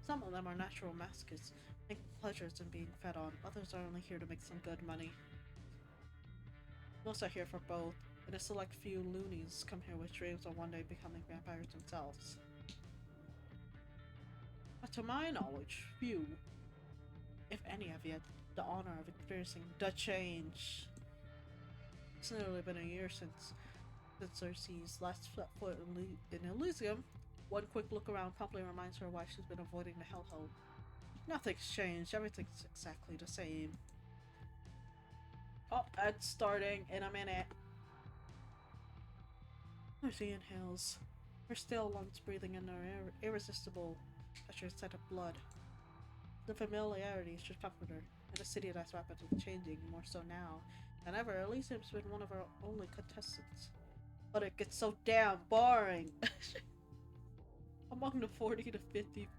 [SPEAKER 1] Some of them are natural masochists, taking pleasures in being fed on. Others are only here to make some good money. Most are here for both, and a select few loonies come here with dreams of one day becoming vampires themselves. But to my knowledge, few, if any, have yet the honor of experiencing the change. It's nearly been a year since Cersei's last set foot in Elysium. One quick look around promptly reminds her why she's been avoiding the hellhole. Nothing's changed, everything's exactly the same. Oh, it's starting in a minute. Mercy inhales, her still lungs breathing in her irresistible pressure set of blood. The familiarity should comfort her. In a city that's rapidly changing, more so now than ever, Elysium's been one of our only contestants. But it gets so damn boring. Among the 40 to 50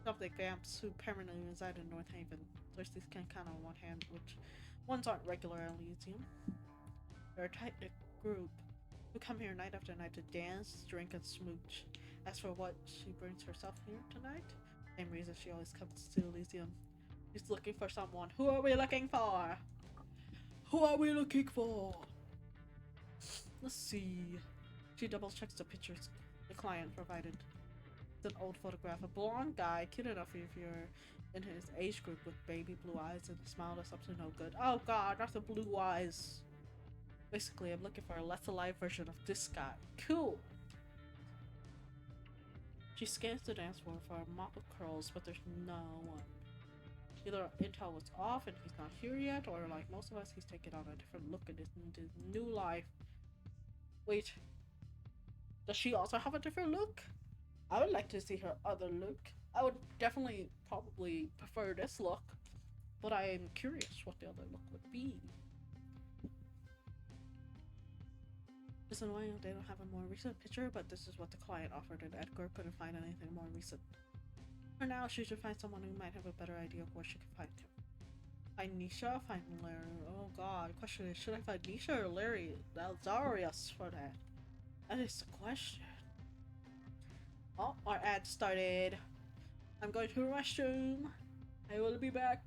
[SPEAKER 1] something vamps who permanently reside in North Haven, Cersei can count on one hand which ones aren't regular at Elysium. They're a tight-knit group who come here night after night to dance, drink, and smooch. As for what she brings herself here tonight, same reason she always comes to Elysium. She's looking for someone. Who are we looking for? Who are we looking for? Let's see. She double checks the pictures the client provided. It's an old photograph. A blonde guy, cute enough if you're in his age group with baby blue eyes and a smile that's up to no good. Oh god, not the blue eyes. Basically, I'm looking for a less alive version of this guy. Cool. She scans the dance floor for a mop of curls, but there's no one. Either Intel was off and he's not here yet, or like most of us, he's taking on a different look in his new life. Wait, does she also have a different look? I would like to see her other look. I would definitely probably prefer this look, but I am curious what the other look would be. It's annoying they don't have a more recent picture, but this is what the client offered, and Edgar couldn't find anything more recent. For now, she should find someone who might have a better idea of where she can find him. Find Nisha? Find Larry? Oh god, question is, should I find Nisha or Larry Lazarius for that? That is the question. Oh, our ad started. I'm going to the restroom. I will be back.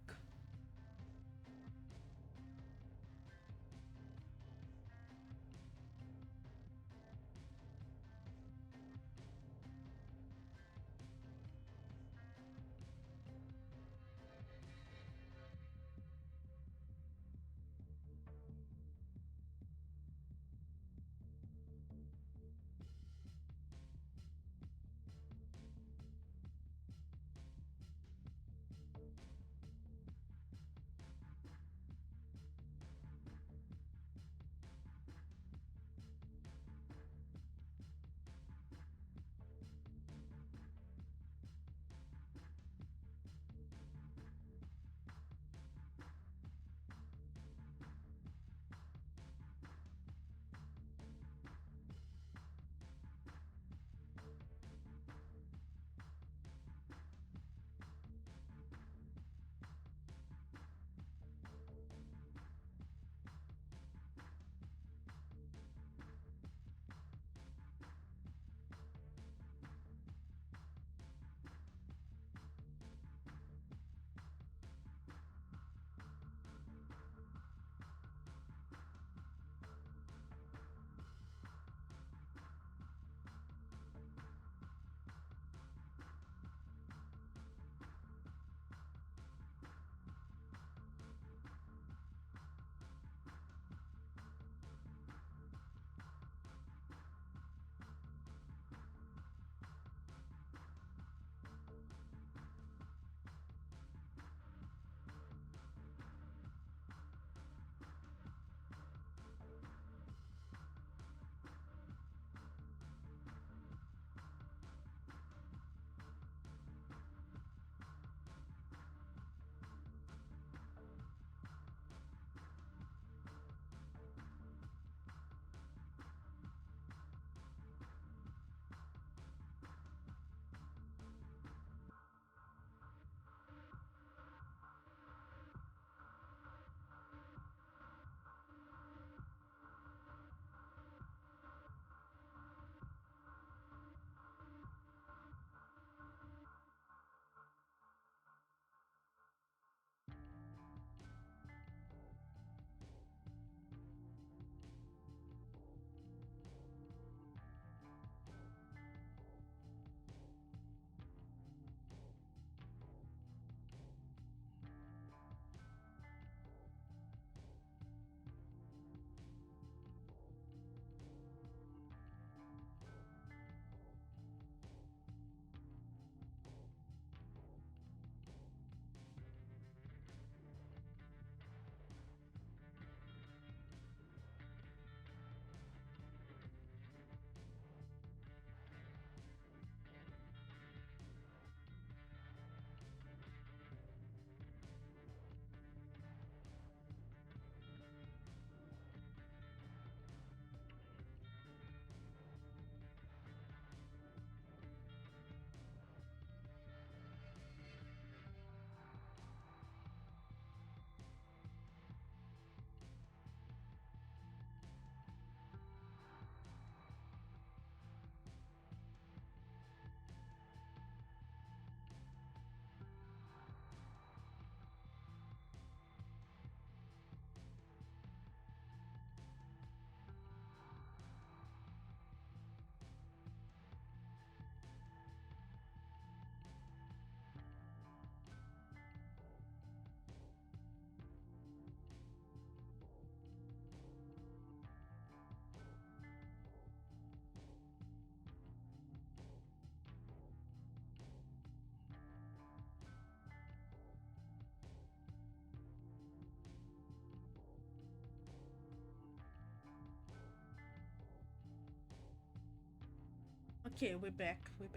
[SPEAKER 1] Okay, we're back. We're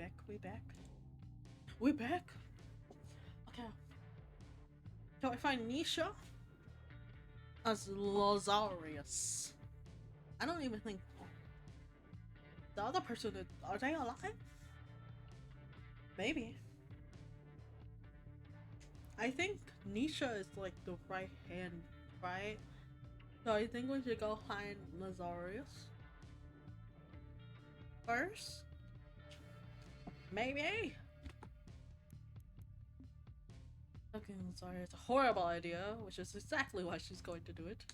[SPEAKER 1] back. Okay. So I find Nisha as Lazarus. I don't even think the other person are they alive? Maybe. I think Nisha is like the right hand, right? So I think we should go find Lazarus first. Maybe. Okay, Lazarus is a horrible idea, which is exactly why she's going to do it.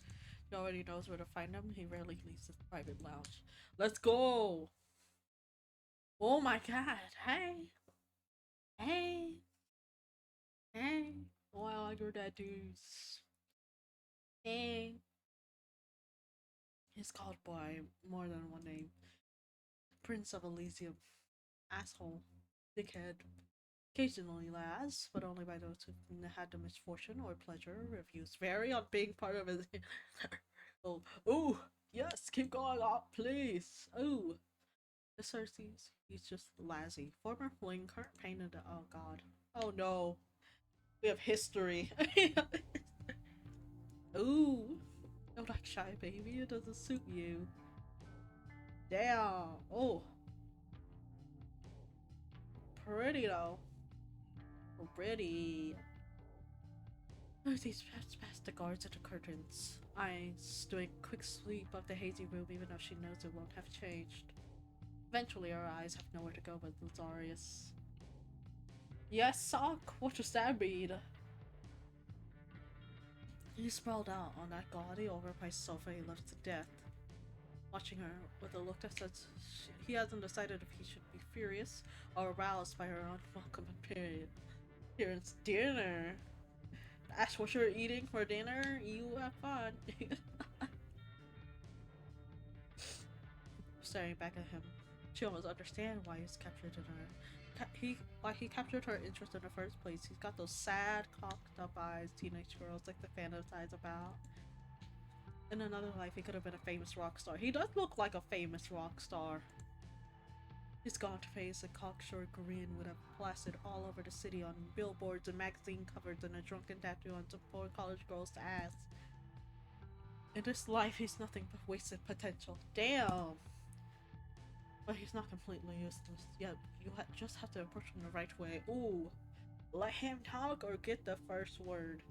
[SPEAKER 1] She already knows where to find him. He rarely leaves his private lounge. Let's go! Oh my god! Hey! Hey! Hey! Wow, you're that dudes. Hey! He's called by more than one name. Prince of Elysium. Asshole. Dickhead. Occasionally lads, but only by those who had the misfortune or pleasure. Reviews vary on being part of it. Oh, ooh, yes, keep going up, please. Ooh. The Cersei's, he's just lazy. Former fling, current pain in the. Oh god. Oh no. We have history. Ooh. Don't act shy, baby. It doesn't suit you. Damn. Oh. Pretty though. Pretty. These past the guards at the curtains. Eyes doing quick sweep of the hazy room even though she knows it won't have changed. Eventually her eyes have nowhere to go but Lazarus. Yes, Sock, what does that mean? He sprawled out on that gaudy overpriced sofa he loves to death, watching her with a look that says he hasn't decided if he should be furious or aroused by her unwelcome appearance. Dinner! Ask what you're eating for dinner? You have fun. Staring back at him, she almost understands why he's captured in her. Why he captured her interest in the first place. He's got those sad, cocked up eyes teenage girls like to fantasize about. In another life, he could have been a famous rock star. He does look like a famous rock star. His gaunt face and cocksure grin would have plastered all over the city on billboards and magazine covers and a drunken tattoo on some poor college girl's ass. In this life, he's nothing but wasted potential. Damn! But he's not completely useless. Yet, you just have to approach him the right way. Ooh! Let him talk or get the first word.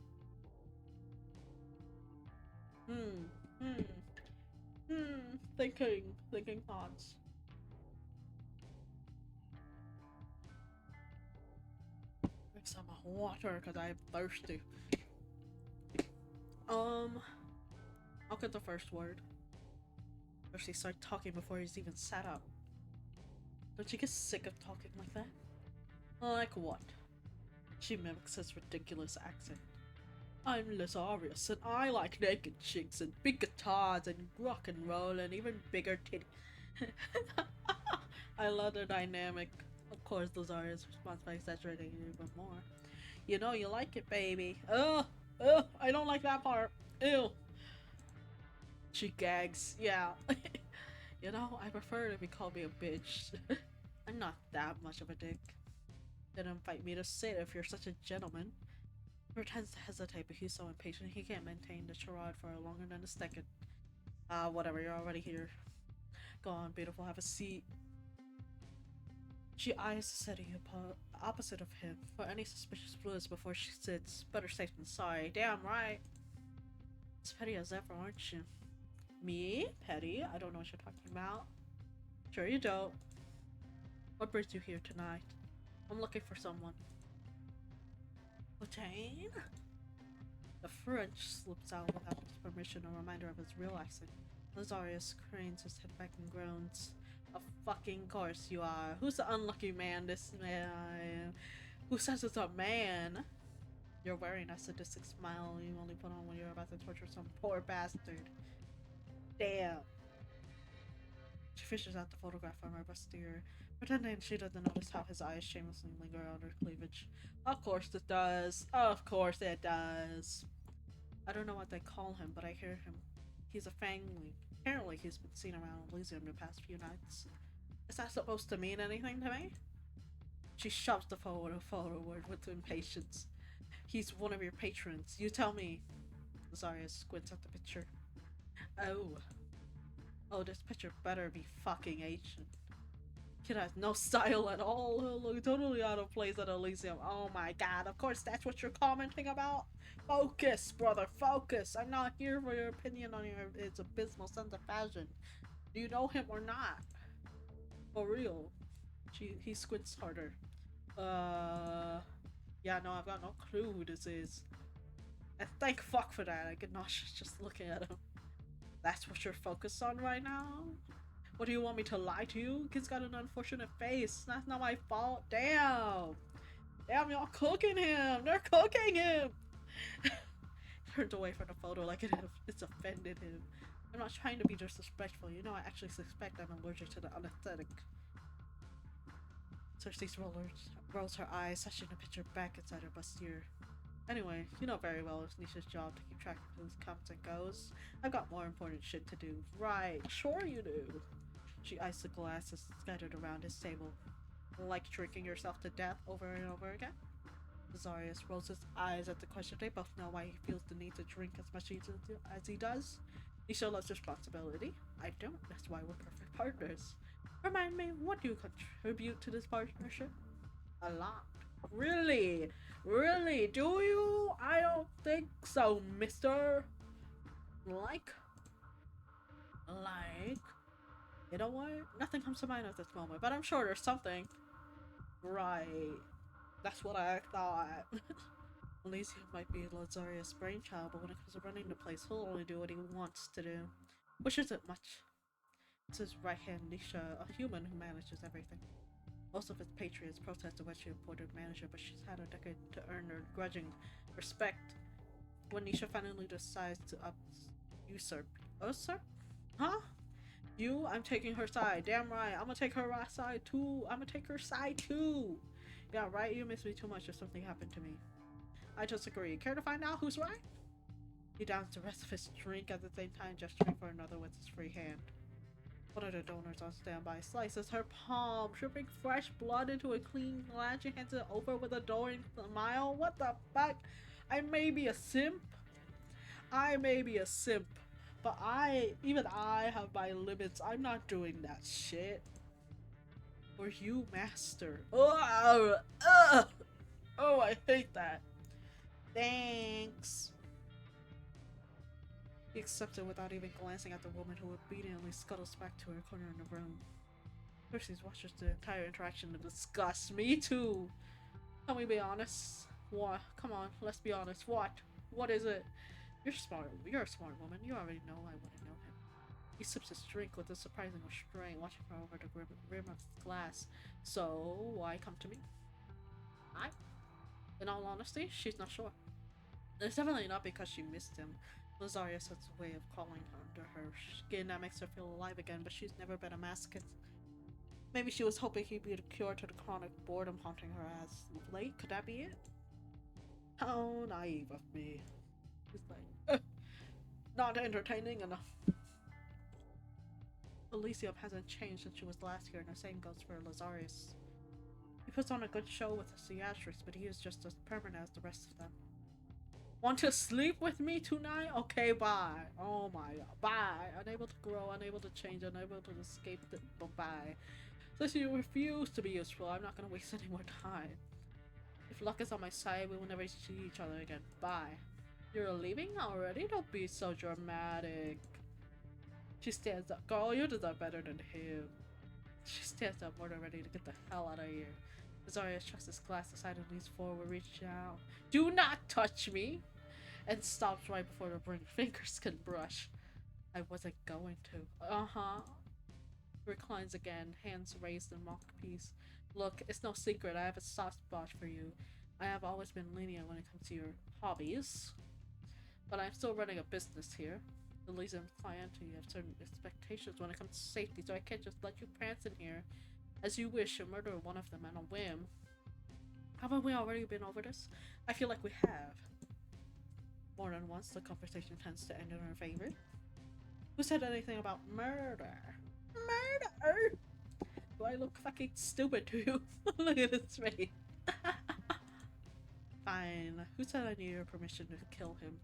[SPEAKER 1] Thinking thoughts. Drink some water because I'm thirsty. I'll get the first word. Or she start talking before he's even sat up. Don't you get sick of talking like that? Like what? She mimics his ridiculous accent. I'm Lazarus, and I like naked chicks and big guitars and rock and roll and even bigger titties. I love the dynamic. Of course, Lazarus responds by exaggerating it even more. You know you like it, baby. Ugh, I don't like that part. Ew. She gags. Yeah. You know, I prefer to be called me a bitch. I'm not that much of a dick. Didn't invite me to sit if you're such a gentleman. He pretends to hesitate, but he's so impatient he can't maintain the charade for longer than a second. Whatever, you're already here. Go on, beautiful, have a seat. She eyes the city opposite of him for any suspicious blues before she sits. Better safe than sorry. Damn right. As petty as ever, aren't you? Me? Petty? I don't know what you're talking about. Sure you don't. What brings you here tonight? I'm looking for someone. Jane? The French slips out without his permission, a reminder of his real accent. Lazarus cranes his head back and groans. Of fucking course you are. Who's the unlucky man? This man. Who says it's a man? You're wearing a sadistic smile you only put on when you're about to torture some poor bastard. Damn. She fishes out the photograph from her bustier, pretending she doesn't notice how his eyes shamelessly linger on her cleavage. Of course it does. Of course it does. I don't know what they call him, but I hear him. He's a fangling. Apparently he's been seen around Elysium the past few nights. Is that supposed to mean anything to me? She shoves the photo forward with impatience. He's one of your patrons. You tell me. Zarya squints at the picture. Oh. Oh, this picture better be fucking Asian. Kid has no style at all. He'll look totally out of place at Elysium. Oh my god, of course that's what you're commenting about? Focus, brother, focus. I'm not here for your opinion on its abysmal sense of fashion. Do you know him or not? For real. He squints harder. Yeah, no, I've got no clue who this is. And thank fuck for that. I get nauseous just looking at him. That's what you're focused on right now? What do you want me to lie to you? Kid's got an unfortunate face. That's not my fault. Damn. Damn, y'all cooking him. They're cooking him. Turns away from the photo like it's offended him. I'm not trying to be disrespectful. You know, I actually suspect I'm allergic to the anesthetic. Cersei rolls her eyes, touching the picture back inside her bustier. Anyway, you know very well it's Nisha's job to keep track of who comes and goes. I've got more important shit to do. Right, sure you do. She eyes the glasses scattered around his table. Like drinking yourself to death over and over again? Zarius rolls his eyes at the question. They both know why he feels the need to drink as much as he does. Nisha loves responsibility. I don't. That's why we're perfect partners. Remind me, what do you contribute to this partnership? A lot. Really? Really? Do you? I don't think so, mister. Like? You know what? Nothing comes to mind at this moment, but I'm sure there's something. Right. That's what I thought. Elysium might be Lazarius' brainchild, but when it comes to running the place, he'll only do what he wants to do. Which isn't much. It's his right-hand Nisha, a human who manages everything. Most of his patriots protested when she appointed manager, but she's had a decade to earn their grudging respect. When Nisha finally decides to usurp. Usurp? Huh? You? I'm taking her side. Damn right. I'm gonna take her side too. I'm gonna take her side too. Yeah, right? You miss me too much if something happened to me. I disagree. Care to find out who's right? He downs the rest of his drink at the same time, gesturing for another with his free hand. One of the donors on standby slices her palm, dripping fresh blood into a clean glass. She hands it over with a adoring smile. What the fuck? I may be a simp. But even I have my limits. I'm not doing that shit. Or you, master. Oh, I hate that. Thanks. He accepts it without even glancing at the woman who obediently scuttles back to her corner in the room. Perseus watches the entire interaction in disgust. Me too. Can we be honest? What? Come on, let's be honest. What? What is it? You're smart. You're a smart woman. You already know I wouldn't know him. He sips his drink with a surprising restraint, watching her over the rim of his glass. So, why come to me? In all honesty, she's not sure. It's definitely not because she missed him. Lazarius has a way of crawling under her skin that makes her feel alive again, but she's never been a masochist. Maybe she was hoping he'd be the cure to the chronic boredom haunting her as of late. Could that be it? How naive of me. He's like, not entertaining enough. Elysium hasn't changed since she was last here, and the same goes for Lazarius. He puts on a good show with the theatrics, but he is just as permanent as the rest of them. Want to sleep with me tonight? Okay, bye. Oh my god, bye. Unable to grow, unable to change, unable to escape the bye. Since you refuse to be useful, I'm not gonna waste any more time. If luck is on my side, we will never see each other again. Bye. You're leaving already? Don't be so dramatic. She stands up. Girl, you deserve better than him. She stands up more than ready to get the hell out of here. Zarya chucks his glass aside and leans forward, reaching out. Do not touch me! And stops right before the fingers can brush. I wasn't going to. Uh-huh. Reclines again, hands raised in mock peace. Look, it's no secret, I have a soft spot for you. I have always been lenient when it comes to your hobbies. But I'm still running a business here. Elysium's client, you have certain expectations when it comes to safety, so I can't just let you prance in here as you wish and murder one of them on a whim. Haven't we already been over this? I feel like we have. More than once, the conversation tends to end in our favor. Who said anything about murder? Murder! Do I look fucking stupid to you? Look at his face. Fine. Who said I need your permission to kill him?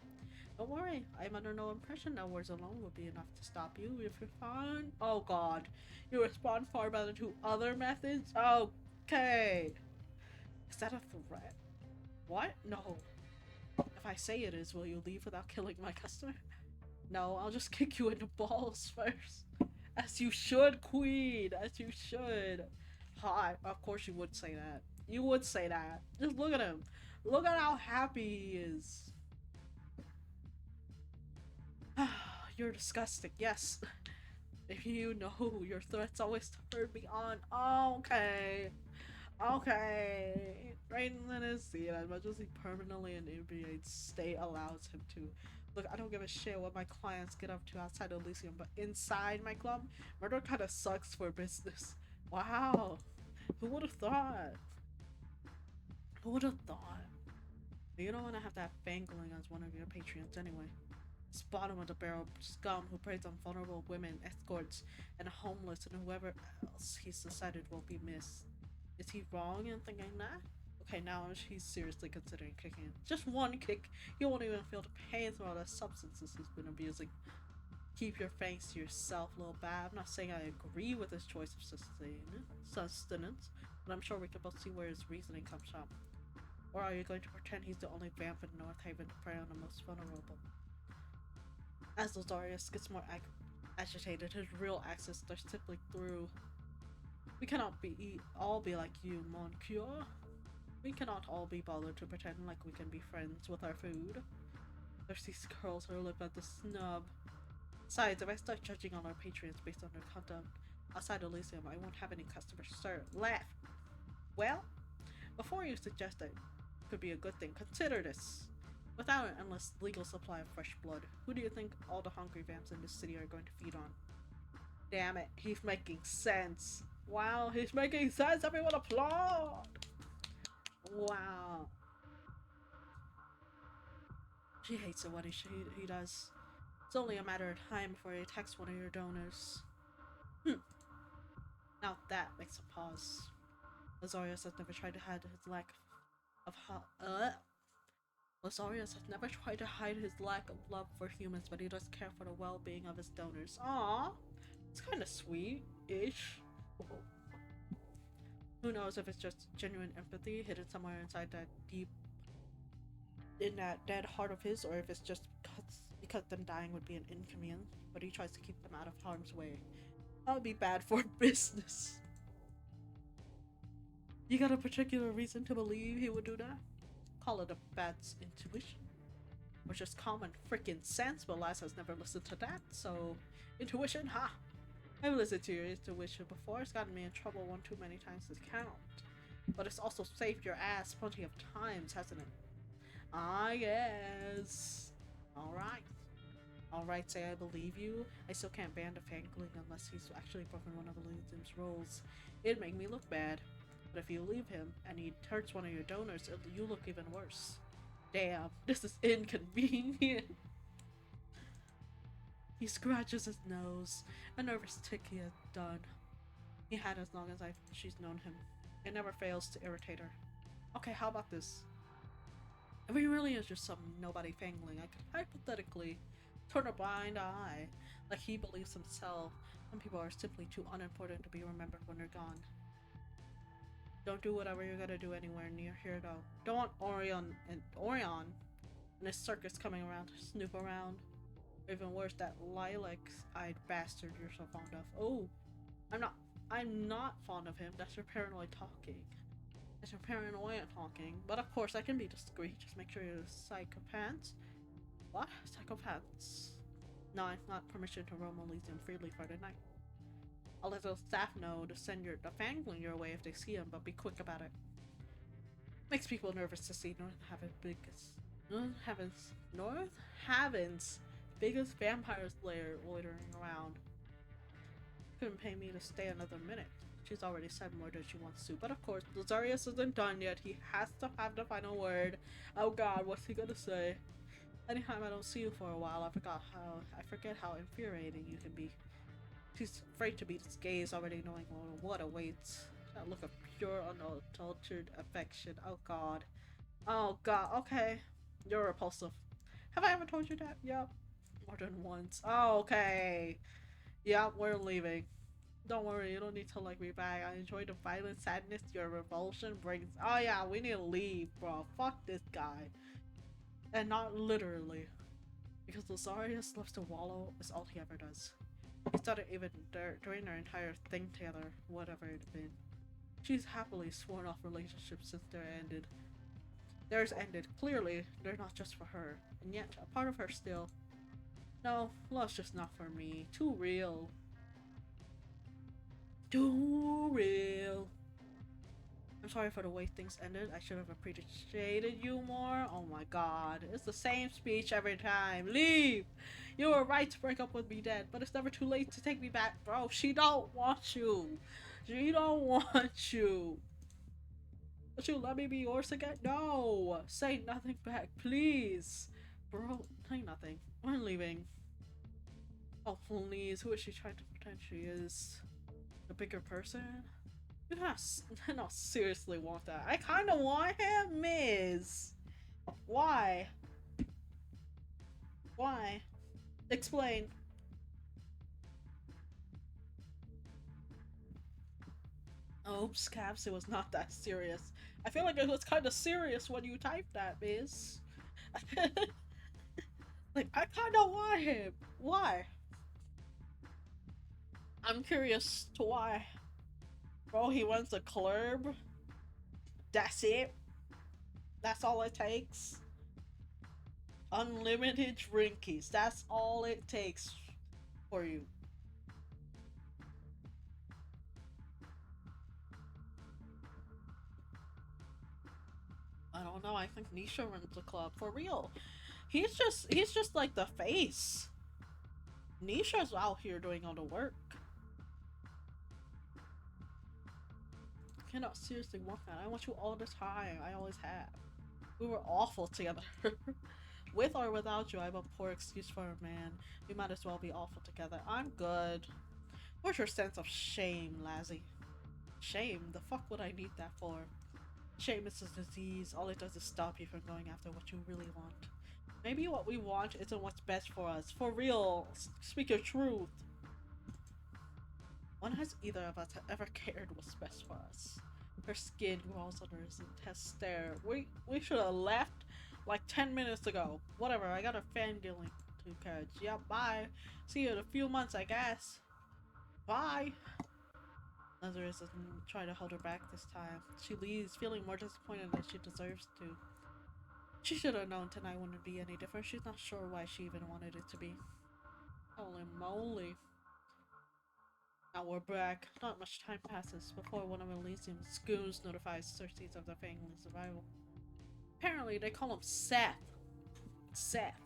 [SPEAKER 1] Don't worry, I'm under no impression that words alone would be enough to stop you. If you're fine. Oh god. You respond far better to other methods? Okay. Is that a threat? What? No. If I say it is, will you leave without killing my customer? No, I'll just kick you in the balls first. As you should, queen. As you should. Hi. Of course you would say that. You would say that. Just look at him. Look at how happy he is. You're disgusting. Yes. If you know your threats always turn me on. Okay. Okay. Right in his seat, as much as he permanently inebriates, state allows him to. Look, I don't give a shit what my clients get up to outside Elysium, but inside my club, murder kinda sucks for business. Wow. Who would've thought? Who would've thought? You don't wanna have that fangling as one of your patrons anyway. This bottom of the barrel scum who preys on vulnerable women, escorts, and homeless, and whoever else he's decided will be missed. Is he wrong in thinking that? Okay, now he's seriously considering kicking him. Just one kick, he won't even feel the pain through all the substances he's been abusing. Keep your thanks to yourself, little bad. I'm not saying I agree with his choice of sustenance, but I'm sure we can both see where his reasoning comes from. Or are you going to pretend he's the only vamp in North Haven to prey on the most vulnerable? As Lazarius gets more agitated, his real access starts tipping through. We cannot all be like you, Monsieur. We cannot all be bothered to pretend like we can be friends with our food. Thirsty curls her lip at the snub. Besides, if I start judging all our patrons based on their conduct outside Elysium, I won't have any customers served. Laugh. Well, before you suggest that it could be a good thing, consider this. Without an endless legal supply of fresh blood, who do you think all the hungry vamps in this city are going to feed on? Damn it, he's making sense. Wow, he's making sense. Everyone applaud. Wow. She hates it when he does. It's only a matter of time before he attacks one of your donors. Now that makes a pause. Lazarius has never tried to hide his lack of Lazarius has never tried to hide his lack of love for humans, but he does care for the well-being of his donors. Aww, it's kind of sweet-ish. Who knows if it's just genuine empathy hidden somewhere inside that in that dead heart of his, or if it's just because them dying would be an inconvenience, but he tries to keep them out of harm's way. That would be bad for business. You got a particular reason to believe he would do that? Call it a bat's intuition. Or just common freaking sense, but Laz has never listened to that, so... Intuition? Ha! I've listened to your intuition before. It's gotten me in trouble one too many times to count. But it's also saved your ass plenty of times, hasn't it? Ah, yes. Alright. Alright, say I believe you. I still can't ban the fangling unless he's actually broken one of Elysium's rules. It'd make me look bad. But if you leave him, and he hurts one of your donors, you look even worse. Damn, this is inconvenient. He scratches his nose, a nervous tick he has done. He had as long as she's known him. It never fails to irritate her. Okay, how about this? If he really is just some nobody fangling, I could hypothetically turn a blind eye, like he believes himself. Some people are simply too unimportant to be remembered when they're gone. Don't do whatever you're gonna do anywhere near here, though. Don't want Orion and his circus coming around to snoop around. Or even worse, that lilac-eyed bastard you're so fond of. Oh, I'm not fond of him. That's your paranoid talking. That's your paranoia talking. But of course, I can be discreet. Just make sure you're psychopaths. What? Psychopaths? No, it's not permission to roam Elysium freely for the night. I'll let the staff know to send the fangling your way if they see him, but be quick about it. Makes people nervous to see North Haven's biggest vampire slayer loitering around. Couldn't pay me to stay another minute. She's already said more than she wants to, but of course, Lazarius isn't done yet. He has to have the final word. Oh god, what's he gonna say? Anytime I don't see you for a while, I forget how infuriating you can be. She's afraid to meet his gaze, already knowing what awaits. That look of pure, unadulterated affection. Oh god. Oh god, okay. You're repulsive. Have I ever told you that? Yep. More than once. Oh, okay. Yep, we're leaving. Don't worry, you don't need to like me back. I enjoy the violent sadness your revulsion brings. Oh yeah, we need to leave, bro. Fuck this guy. And not literally. Because Lazarius loves to wallow is all he ever does. He started even during our entire thing together, whatever it had been. She's happily sworn off relationships since theirs ended. Clearly, they're not just for her. And yet, a part of her still. No, love's just not for me. Too real. Too real. I'm sorry for the way things ended. I should have appreciated you more. Oh my god. It's the same speech every time. Leave! You were right to break up with me then, but it's never too late to take me back, bro. She don't want you. She don't want you. Would you let me be yours again? No! Say nothing back, please. Bro, say nothing. We're leaving. Oh, please. Who is she trying to pretend she is? The bigger person? You cannot seriously want that. I kind of want him, Miss. Why? Why? Explain. Oops, Caps, it was not that serious. I feel like it was kind of serious when you typed that, Miss. Like, I kind of want him. Why? I'm curious to why. Bro, he wants a club. That's it. That's all it takes. Unlimited drinkies. That's all it takes for you. I don't know. I think Nisha runs the club for real. He's just like the face. Nisha's out here doing all the work. I cannot seriously want that. I want you all the time. I always have. We were awful together. With or without you, I have a poor excuse for a man. We might as well be awful together. I'm good. Where's your sense of shame, Lazzy? Shame? The fuck would I need that for? Shame is a disease. All it does is stop you from going after what you really want. Maybe what we want isn't what's best for us. For real. Speak your truth. When has either of us ever cared what's best for us? Her skin crawls under his intense stare. We should have left like 10 minutes ago. Whatever, I got a fan dealing to catch. Yep, bye. See you in a few months, I guess. Bye. Lazarus doesn't try to hold her back this time. She leaves, feeling more disappointed than she deserves to. She should have known tonight wouldn't be any different. She's not sure why she even wanted it to be. Holy moly. Now we're back. Not much time passes before one of Elysium's goons notifies Cersei of the family's arrival. Apparently, they call him Seth. Seth.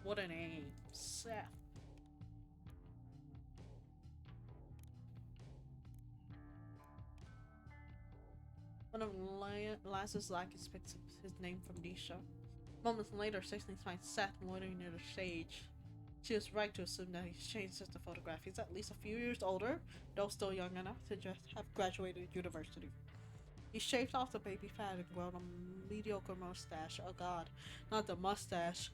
[SPEAKER 1] What a name. Seth. One of Laz's lackeys picks up his name from Nisha. Moments later, Cersei finds Seth loitering near the stage. She is right to assume that he's changed since the photograph. He's at least a few years older, though still young enough to just have graduated university. He shaved off the baby fat and grown a mediocre mustache. Oh god, not the mustache,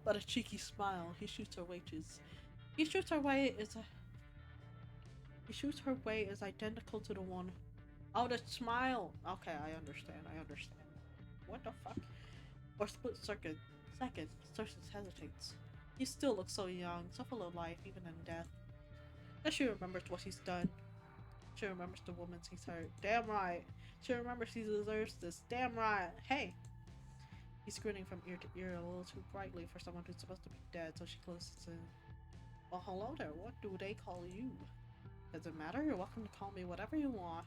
[SPEAKER 1] but a cheeky smile. He shoots her wages. He shoots her way is identical to the one. Oh, the smile. Okay, I understand. What the fuck? Or split circuit. Second, Cersei hesitates. He still looks so young, so full of life, even in death. Then she remembers what he's done. She remembers the woman he's hurt. Damn right. She remembers he deserves this. Damn right. Hey. He's grinning from ear to ear a little too brightly for someone who's supposed to be dead, so she closes in. Well, hello there. What do they call you? Does it matter? You're welcome to call me whatever you want.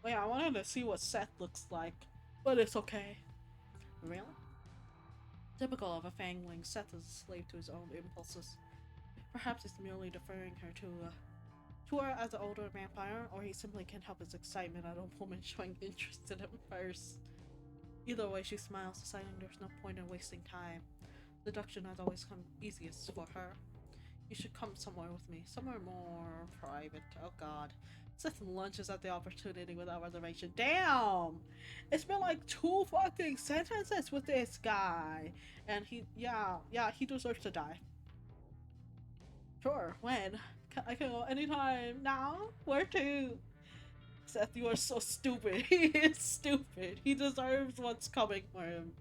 [SPEAKER 1] Wait, I wanted to see what Seth looks like, but it's okay. Really? Typical of a fangling, Seth is a slave to his own impulses. Perhaps he's merely deferring her to her as an older vampire, or he simply can't help his excitement at a woman showing interest in him first. Either way, she smiles, deciding there's no point in wasting time. Seduction has always come easiest for her. You should come somewhere with me. Somewhere more private. Oh god. Seth lunges at the opportunity without reservation. Damn! It's been like 2 fucking sentences with this guy. And yeah, he deserves to die. Sure, when? I can go anytime. Now? Where to? Seth, you are so stupid. He is stupid. He deserves what's coming for him.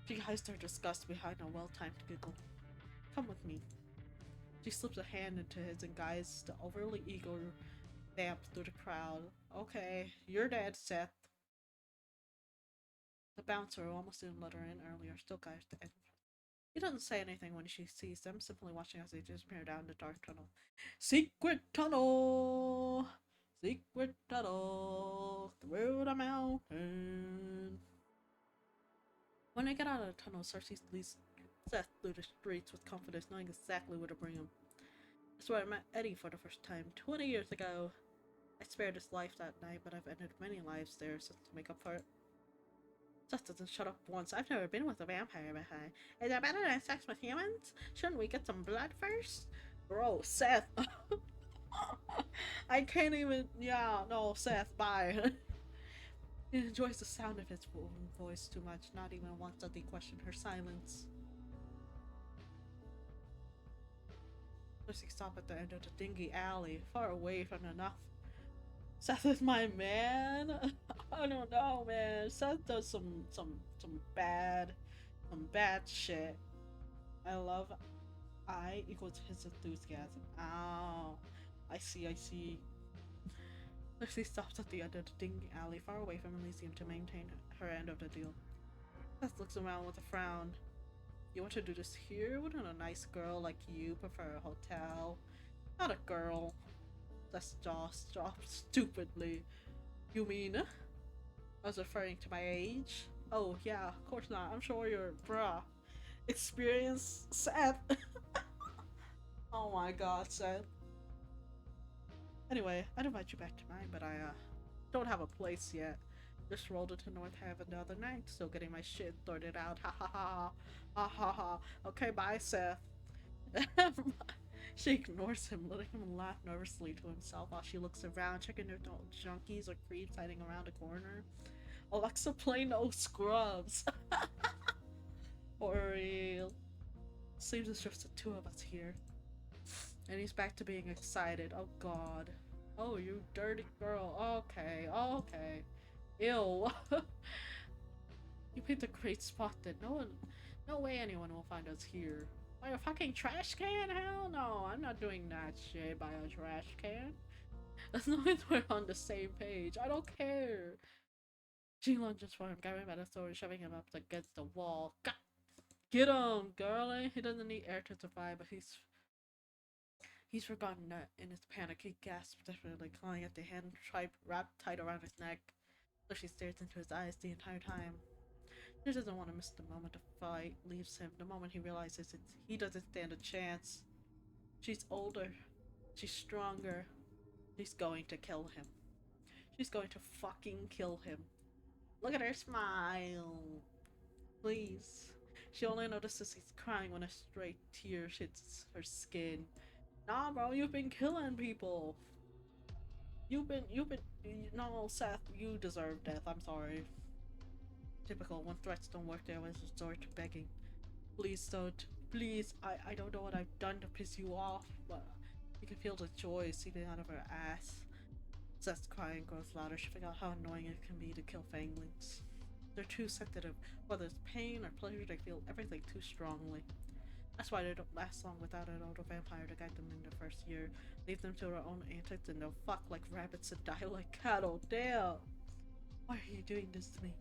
[SPEAKER 1] She hides her disgust behind a well-timed giggle. Come with me. She slips a hand into his and guides the overly eager vamp through the crowd. Okay, you're dead, Seth. The bouncer, who almost didn't let her in earlier, still guides the entrance. He doesn't say anything when she sees them, simply watching as they disappear down the dark tunnel. Secret tunnel! Secret tunnel! Through the mountain! When they get out of the tunnel, Cersei leads Seth through the streets with confidence, knowing exactly where to bring him. That's where I met Eddie for the first time, 20 years ago. I spared his life that night, but I've ended many lives there since to make up for it. Seth doesn't shut up once. I've never been with a vampire before. Is it better than sex with humans? Shouldn't we get some blood first? Bro, Seth. I can't even. Yeah, no, Seth, bye. He enjoys the sound of his voice too much, not even once does he question her silence. Lucy stopped at the end of the dingy alley, far away from enough. Seth is my man. I don't know, man. Seth does some bad shit. I love I equals his enthusiasm. Oh, I see. Lucy stops at the end of the dingy alley, far away from Elysium, to maintain her end of the deal. Seth looks around with a frown. You want to do this here? Wouldn't a nice girl like you prefer a hotel? Not a girl. Seth's jaw dropped stupidly. You mean? I was referring to my age. Oh yeah, of course not. I'm sure you're bruh. Experience, Seth. Oh my god, Seth. Anyway, I'd invite you back to mine, but I don't have a place yet. Just rolled into North Haven the other night, still getting my shit sorted out. Ha ha ha. Ha ha ha. Okay, bye, Seth. She ignores him, letting him laugh nervously to himself while she looks around, checking if no junkies or creeps hiding around a corner. Alexa, play No Scrubs. For real. Seems it's just the two of us here. And he's back to being excited. Oh god. Oh, you dirty girl. Okay. Ew. You picked a great spot then. No way anyone will find us here. By a fucking trash can? Hell no, I'm not doing that shit by a trash can. As long as we're on the same page, I don't care. She lunges for him, grabbing him by the throat and shoving him up against the wall. God. Get him, girlie. He doesn't need air to survive, but he's forgotten that in his panic. He gasps desperately, clawing at the hand wrapped tight around his neck. So she stares into his eyes the entire time. He doesn't want to miss the moment the fight leaves him. The moment he realizes he doesn't stand a chance. She's older. She's stronger. She's going to kill him. She's going to fucking kill him. Look at her smile. Please. She only notices he's crying when a stray tear hits her skin. Nah, bro, you've been killing people. No, Seth, you deserve death. I'm sorry. Typical. When threats don't work, they always resort to begging. Please don't. Please. I don't know what I've done to piss you off, but you can feel the joy seeping out of her ass. Seth's crying grows louder. She figures out how annoying it can be to kill fanglings. They're too sensitive. Whether it's pain or pleasure, they feel everything too strongly. That's why they don't last long without an older vampire to guide them in their first year. Leave them to their own antics and they'll fuck like rabbits and die like cattle. Damn! Why are you doing this to me?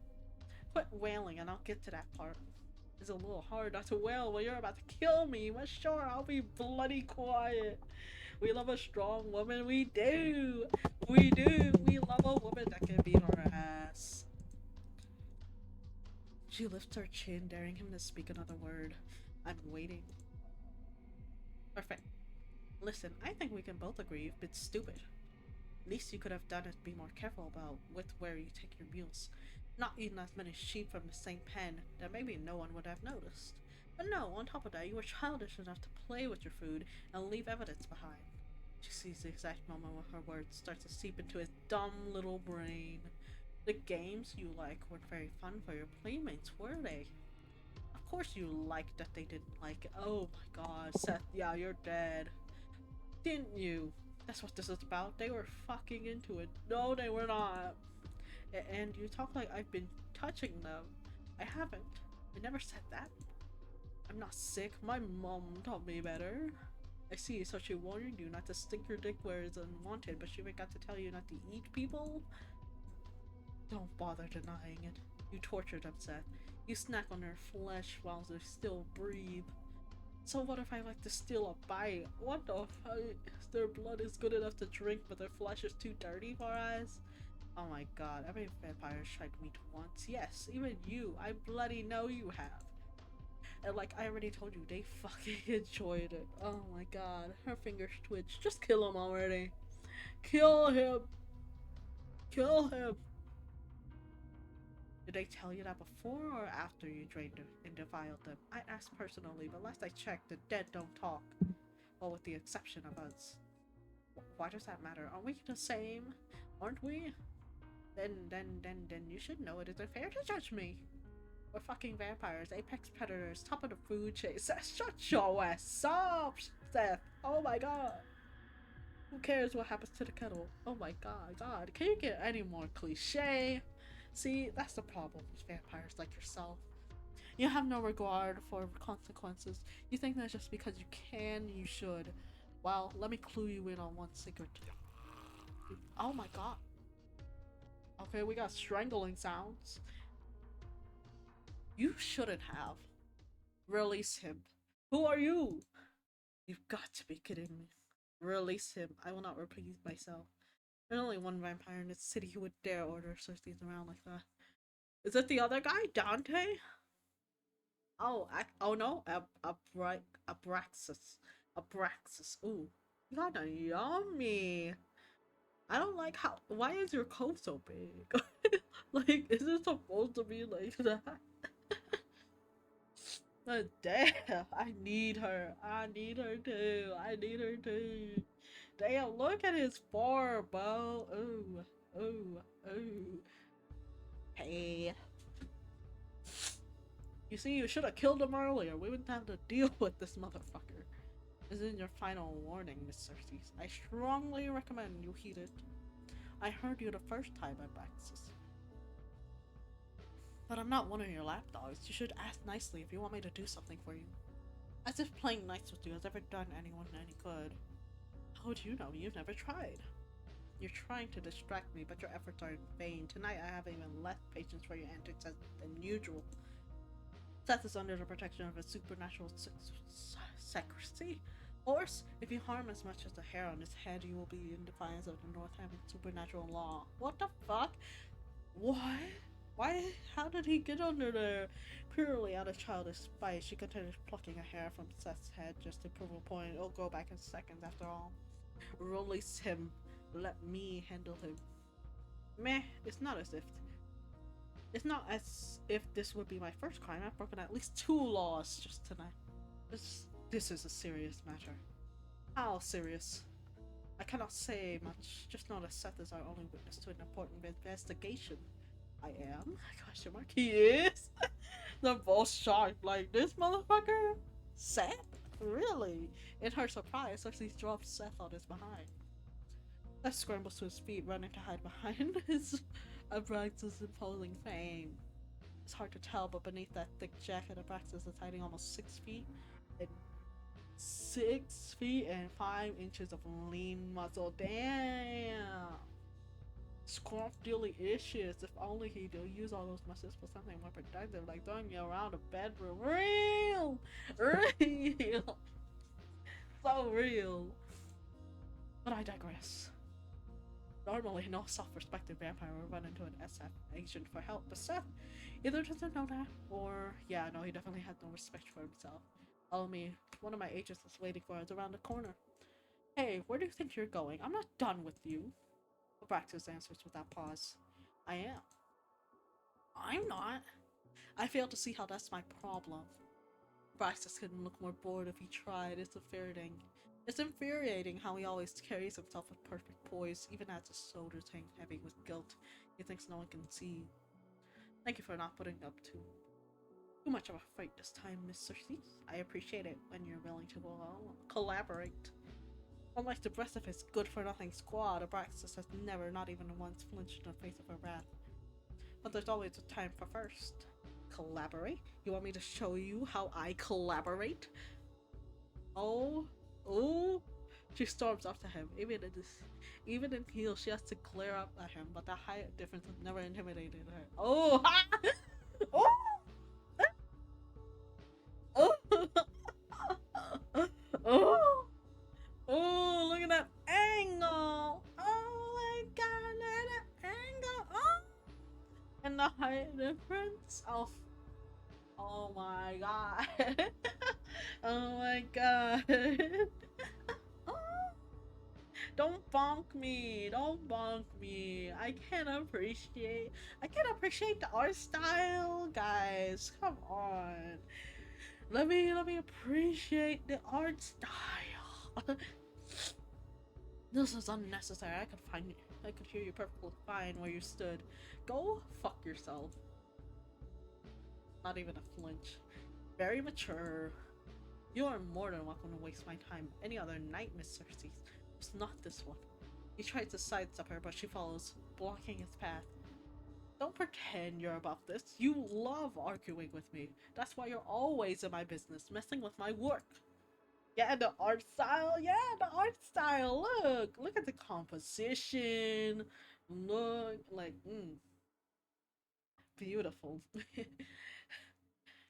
[SPEAKER 1] Quit wailing and I'll get to that part. It's a little hard not to wail when you're about to kill me, but sure, I'll be bloody quiet. We love a strong woman, we do! We do! We love a woman that can beat our ass. She lifts her chin, daring him to speak another word. I'm waiting. Perfect. Listen, I think we can both agree you've been stupid. Least you could have done is be more careful about where you take your meals. Not eating as many sheep from the same pen, then maybe no one would have noticed. But no, on top of that, you were childish enough to play with your food and leave evidence behind. She sees the exact moment when her words start to seep into his dumb little brain. The games you like weren't very fun for your playmates, were they? Of course you liked that they didn't like it. Oh my god, Seth, yeah, you're dead. Didn't you? That's what this is about. They were fucking into it. No, they were not. And you talk like I've been touching them. I haven't. I never said that. I'm not sick. My mom taught me better. I see, so she warned you not to stick your dick where it's unwanted, but she forgot to tell you not to eat people? Don't bother denying it. You torture them, Seth. You snack on their flesh while they still breathe. So what if I like to steal a bite? What the fuck? Their blood is good enough to drink, but their flesh is too dirty for us? Oh my god, every vampire tried meat once. Yes, even you. I bloody know you have. And like I already told you, they fucking enjoyed it. Oh my god, her fingers twitch. Just kill him already. Kill him. Kill him. Did they tell you that before or after you drained and defiled them? I asked personally, but last I checked, the dead don't talk. Well, with the exception of us. Why does that matter? Aren't we the same? Aren't we? Then you should know it isn't fair to judge me. We're fucking vampires, apex predators, top of the food chain. Shut your ass up, Seth. Oh my god. Who cares what happens to the kettle? Oh my god. Can you get any more cliche? See, that's the problem with vampires like yourself. You have no regard for consequences. You think that just because you can, you should. Well, let me clue you in on one secret. Oh my god. Okay, we got strangling sounds. You shouldn't have. Release him. Who are you? You've got to be kidding me. Release him. I will not repeat myself. There's only one vampire in this city who would dare order such things around like that. Is it the other guy, Dante? Oh no, Abraxas. Abraxas. Ooh, kinda yummy. I don't like how. Why is your coat so big? Like, is it supposed to be like that? Damn, I need her. I need her too. I need her too. Damn, look at his form, bro. Ooh, ooh, ooh. Hey. You see, you should have killed him earlier. We wouldn't have to deal with this motherfucker. This is your final warning, Miss Cersei. I strongly recommend you heed it. I heard you the first time at Baxis. But I'm not one of your lapdogs. You should ask nicely if you want me to do something for you. As if playing nice with you has ever done anyone any good. How would you know? You've never tried. You're trying to distract me, but your efforts are in vain. Tonight I have even less patience for your antics than usual. Seth is under the protection of a supernatural secrecy. Horse, if you harm as much as the hair on his head, you will be in defiance of the Northampton supernatural law. What the fuck? What? Why? How did he get under there? Purely out of childish spite, she continued plucking a hair from Seth's head just to prove a point. It'll go back in seconds after all. Release him. Let me handle him. Meh, it's not as if this would be my first crime. I've broken at least 2 laws just tonight. This is a serious matter. How serious? I cannot say much. Just know that Seth is our only witness to an important investigation. I am? Question mark. He is? They're both shocked. Like, this motherfucker? Seth? Really? In her surprise, Cersei drops Seth on his behind. Seth scrambles to his feet, running to hide behind his Abraxas' imposing frame. It's hard to tell, but beneath that thick jacket, Abraxas is hiding almost 6 feet and 6 feet and 5 inches of lean muscle. Damn! Scrumptious issues. If only he'd use all those muscles for something more productive, like throwing you around the bedroom. Real! Real! So real. But I digress. Normally, no self-respecting vampire would run into an SF agent for help, but Seth either doesn't know that, or, yeah, no, he definitely has no respect for himself. Follow me. One of my agents is waiting for us around the corner. Hey, where do you think you're going? I'm not done with you. Abraxas answers without pause. I am. I'm not. I fail to see how that's my problem. Braxis couldn't look more bored if he tried. It's infuriating. It's infuriating how he always carries himself with perfect poise, even as his shoulders hang heavy with guilt he thinks no one can see. Thank you for not putting up too much of a fight this time, Miss Cersei. I appreciate it when you're willing to collaborate. Unlike the rest of his good-for-nothing squad, Abraxas has never, not even once, flinched in the face of her wrath. But there's always a time for first. Collaborate? You want me to show you how I collaborate? Oh, she storms up to him. Even in heels, she has to glare up at him, but the height difference has never intimidated her. Oh, oh, oh, oh, oh! Look at that angle! Oh my god, look at that angle! Oh, and the height difference of. Oh my god! Oh my god! Don't bonk me! Don't bonk me! I can't appreciate the art style, guys. Come on. Let me appreciate the art style. This is unnecessary. I could hear you perfectly fine where you stood. Go fuck yourself. Not even a flinch. Very mature. You are more than welcome to waste my time any other night, Miss Cersei. It's not this one. He tries to sidestep her, but she follows, blocking his path. Don't pretend you're above this. You love arguing with me. That's why you're always in my business, messing with my work. Yeah, the art style. Yeah, the art style. Look at the composition. Look, like, beautiful.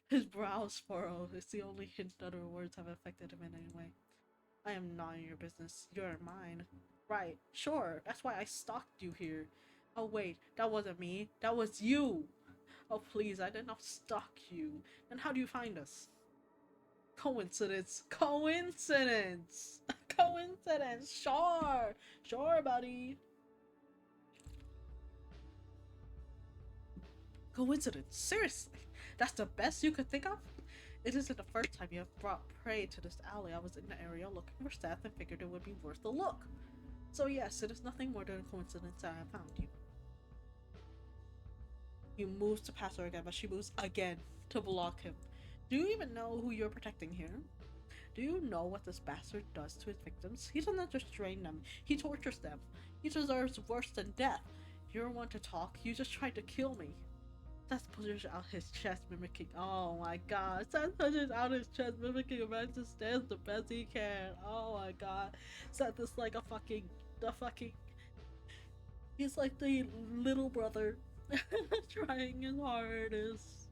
[SPEAKER 1] His brows furrowed. It's the only hint that her words have affected him in any way. I am not in your business. You're mine. Right, sure. That's why I stalked you here. Oh wait, that wasn't me. That was you. Oh please, I did not stalk you. Then how do you find us? Coincidence. Coincidence. Coincidence. Sure. Sure, buddy. Coincidence. Seriously. That's the best you could think of? It isn't the first time you have brought prey to this alley. I was in the area looking for staff and figured it would be worth a look. So yes, it is nothing more than a coincidence that I found you. He moves to pass her again, but she moves again to block him. Do you even know who you're protecting here? Do you know what this bastard does to his victims? He doesn't just train them, he tortures them. He deserves worse than death. You're one to talk, you just tried to kill me. Seth pushes out his chest, mimicking. Oh my god. Seth pushes out his chest, mimicking a man to stand the best he can. Oh my god. Seth is like he's like the little brother trying his hardest.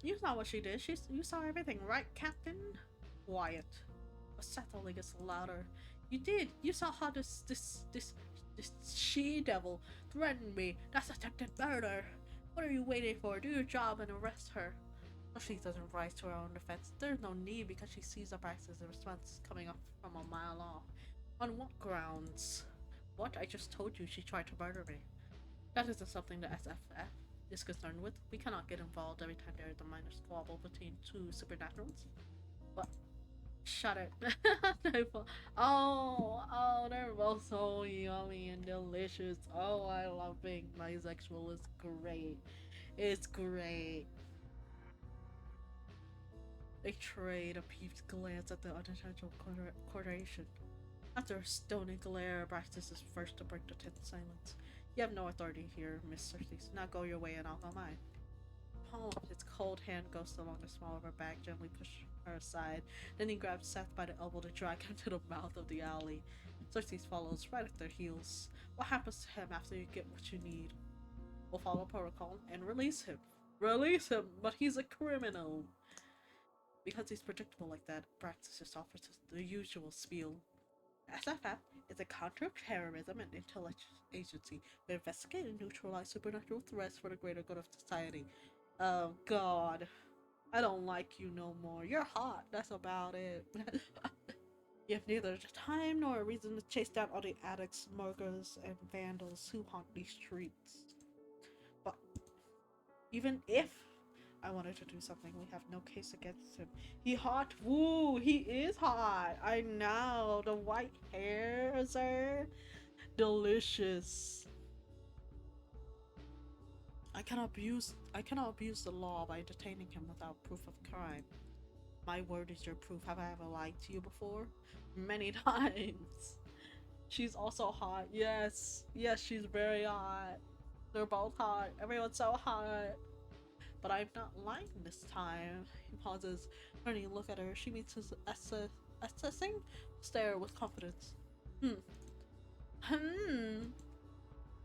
[SPEAKER 1] You saw what she did. You saw everything, right, Captain? Wyatt. But Seth only gets louder. You did. You saw how this she-devil threatened me. That's attempted murder. What are you waiting for? Do your job and arrest her. She doesn't rise to her own defense. There's no need because she sees the practice and response coming up from a mile off. On what grounds? What? I just told you she tried to murder me. That isn't something the SFF is concerned with. We cannot get involved every time there is a minor squabble between two supernaturals. What? Shut it. oh, they're both so yummy and delicious. Oh, I love being bisexual. It's great. It's great. They trade a peeved glance at the unintentional coordination. After a stony glare, Braxis is first to break the tense silence. You have no authority here, Miss Cersei. Now go your way and I'll go mine. His cold hand goes along the small of her back, gently pushing her aside. Then he grabs Seth by the elbow to drag him to the mouth of the alley. Cersei follows right at their heels. What happens to him after you get what you need? We'll follow protocol and release him. Release him! But he's a criminal! Because he's predictable like that, Braxis just offers the usual spiel. SFF is a counter-terrorism and intelligence agency. We investigate and neutralize supernatural threats for the greater good of society. Oh god. I don't like you no more. You're hot, that's about it. You have neither the time nor a reason to chase down all the addicts, murderers, and vandals who haunt these streets. But even if I wanted to do something. We have no case against him. He hot. Woo! He is hot. I know. The white hairs are delicious. I cannot abuse the law by detaining him without proof of crime. My word is your proof. Have I ever lied to you before? Many times. She's also hot. Yes. Yes, she's very hot. They're both hot. Everyone's so hot. But I'm not lying this time. He pauses, turning to look at her. She meets his assessing stare with confidence.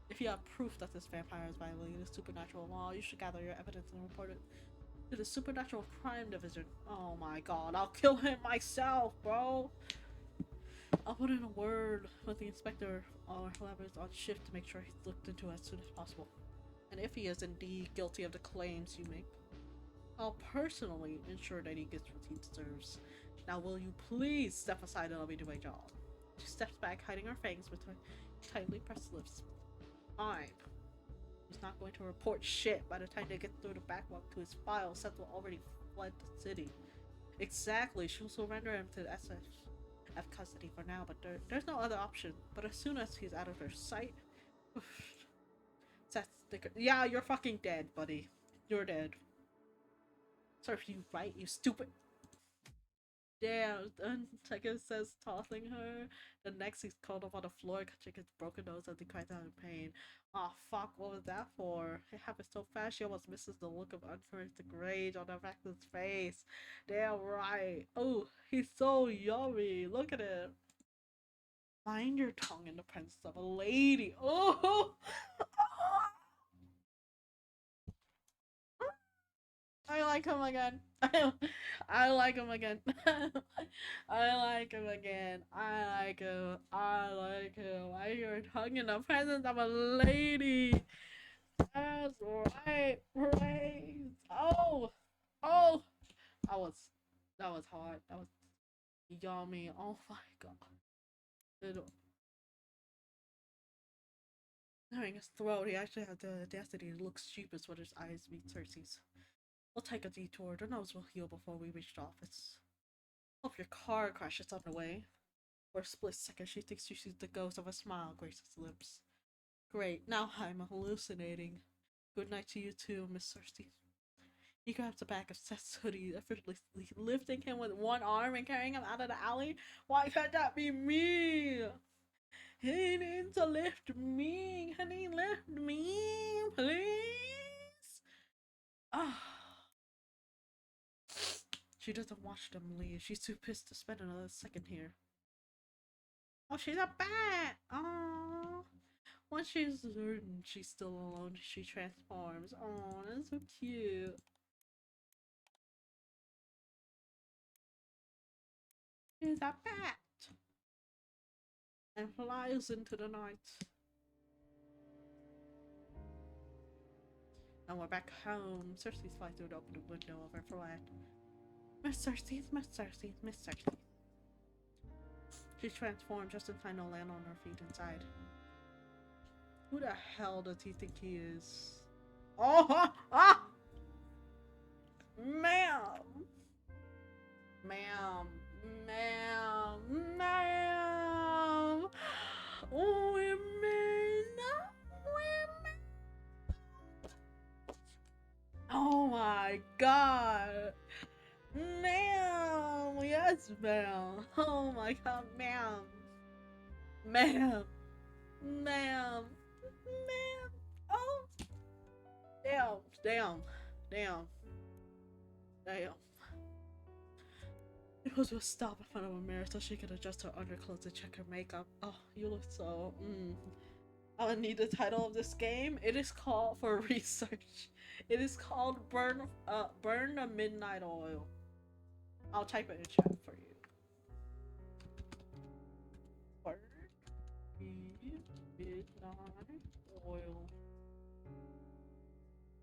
[SPEAKER 1] If you have proof that this vampire is violating the supernatural law, you should gather your evidence and report it to the Supernatural Crime Division. Oh my god, I'll kill him myself, bro! I'll put in a word with the inspector or whoever's on shift to make sure he's looked into as soon as possible. And if he is indeed guilty of the claims you make, I'll personally ensure that he gets what he deserves. Now will you please step aside and let me do my job? She steps back, hiding her fangs with her tightly pressed lips. Fine. He's not going to report shit by the time they get through the backlog to his file. Seth will already fled the city. Exactly, she'll surrender him to the SF custody for now, but there's no other option. But as soon as he's out of their sight... Seth, yeah, you're fucking dead, buddy. You're dead. Serves you right, you stupid. Damn, and Tekken says, tossing her. The next he's curled up on the floor, catching his broken nose as he cries out in pain. Oh fuck, what was that for? It happened so fast she almost misses the look of uncharacteristic rage on her Vex's face. Damn right. Oh, he's so yummy. Look at him. Mind your tongue in the presence of a lady. Oh! I like him again. I like him again. I like him again. I like him. I like him. I hear your tongue in the presence of a lady. That's right. Praise. Oh. Oh. That was hot. That was yummy. Oh my god. Knowing his throat, he actually had the audacity to look stupid when his eyes meet Cersei's. We'll take a detour. The nose will heal before we reach the office. Hope your car crashes on the way. For a split second, she thinks she sees the ghost of a smile grace his lips. Great, now I'm hallucinating. Good night to you too, Miss Cersei. He grabs the back of Seth's hoodie, effortlessly lifting him with one arm and carrying him out of the alley. Why can't that be me? He needs to lift me. Can he lift me, please? Ah. She doesn't watch them leave. She's too pissed to spend another second here. Oh, she's a bat! Oh, once she's certain she's still alone, she transforms. Oh, that's so cute. She's a bat! And flies into the night. And we're back home. Cersei's flies through the open window of her flat. Miss Cersei, Miss Cersei, Miss Cersei. She transformed just in time to land on her feet inside. Who the hell does he think he is? Oh! Ah! Ma'am! Ma'am! Ma'am! Ma'am! Women! Women! Oh my god! Ma'am! Yes, ma'am! Oh my god, ma'am! Ma'am! Ma'am! Ma'am! Oh! Damn! Damn! Damn! Damn! It was to stop in front of a mirror so she could adjust her underclothes and check her makeup. Oh, you look so... I would need the title of this game. It is called, for research, it is called Burn the Midnight Oil. I'll type it in chat for you. Burn the Midnight Oil.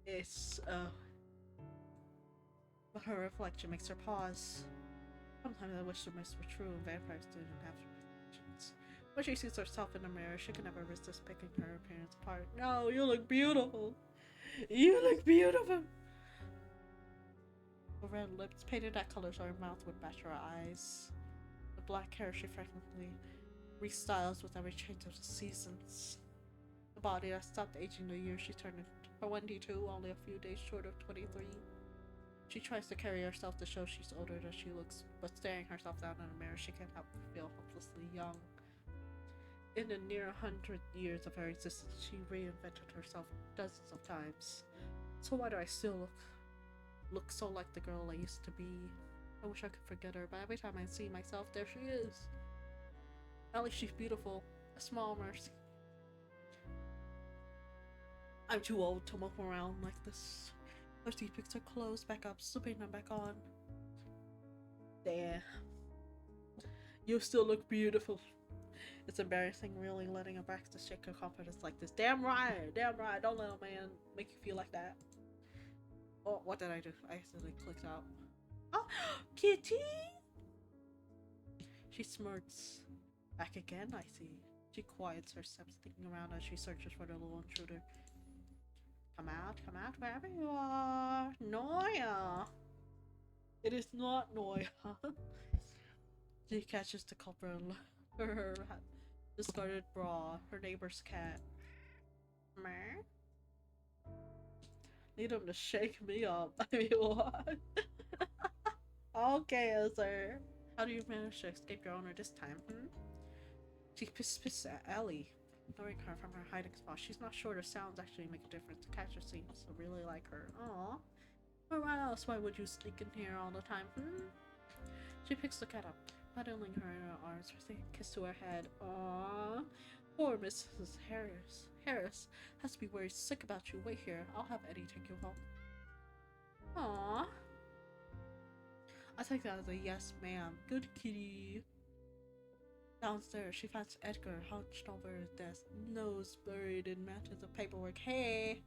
[SPEAKER 1] It's, but her reflection makes her pause. Sometimes I wish the myths were true and vampires didn't have reflections. When she sees herself in the mirror, she can never resist picking her appearance apart. No, you look beautiful! You look beautiful! Her red lips painted that color so her mouth would match her eyes. The black hair she frequently restyles with every change of the seasons. The body that stopped aging the year she turned her 22, only a few days short of 23. She tries to carry herself to show she's older than she looks, but staring herself down in the mirror, she can't help but feel hopelessly young. In the near 100 years of her existence, she reinvented herself dozens of times. So why do I still look so like the girl I used to be? I wish I could forget her, but every time I see myself, there she is. At least she's beautiful. A small mercy. I'm too old to mope around like this. Lucy picks her clothes back up, slipping them back on. Damn. You still look beautiful. It's embarrassing, really, letting her back to shake her confidence like this. Damn right, don't let a man make you feel like that. Oh, what did I do? I accidentally clicked out. Oh, Kitty! She smirks. Back again, I see. She quiets her steps, thinking around as she searches for the little intruder. Come out, wherever you are. Noya! It is not Noya. She catches the culprit. Her discarded bra. Her neighbor's cat. Meh? Need him to shake me up. I mean, what? Okay, sir. How do you manage to escape your owner this time, She pisses at Ellie, ignoring her from her hiding spot. She's not sure the sounds actually make a difference. The catcher seems to really like her. Aww. Or why else? Why would you sneak in here all the time, She picks the cat up, cuddling her in her arms, pressing a kiss to her head. Aww. Poor Mrs. Harris. Harris has to be worried sick about you. Wait here. I'll have Eddie take you home. Aww. I take that as a yes, ma'am. Good kitty. Downstairs, she finds Edgar hunched over his desk, nose buried in mountains of paperwork. Hey!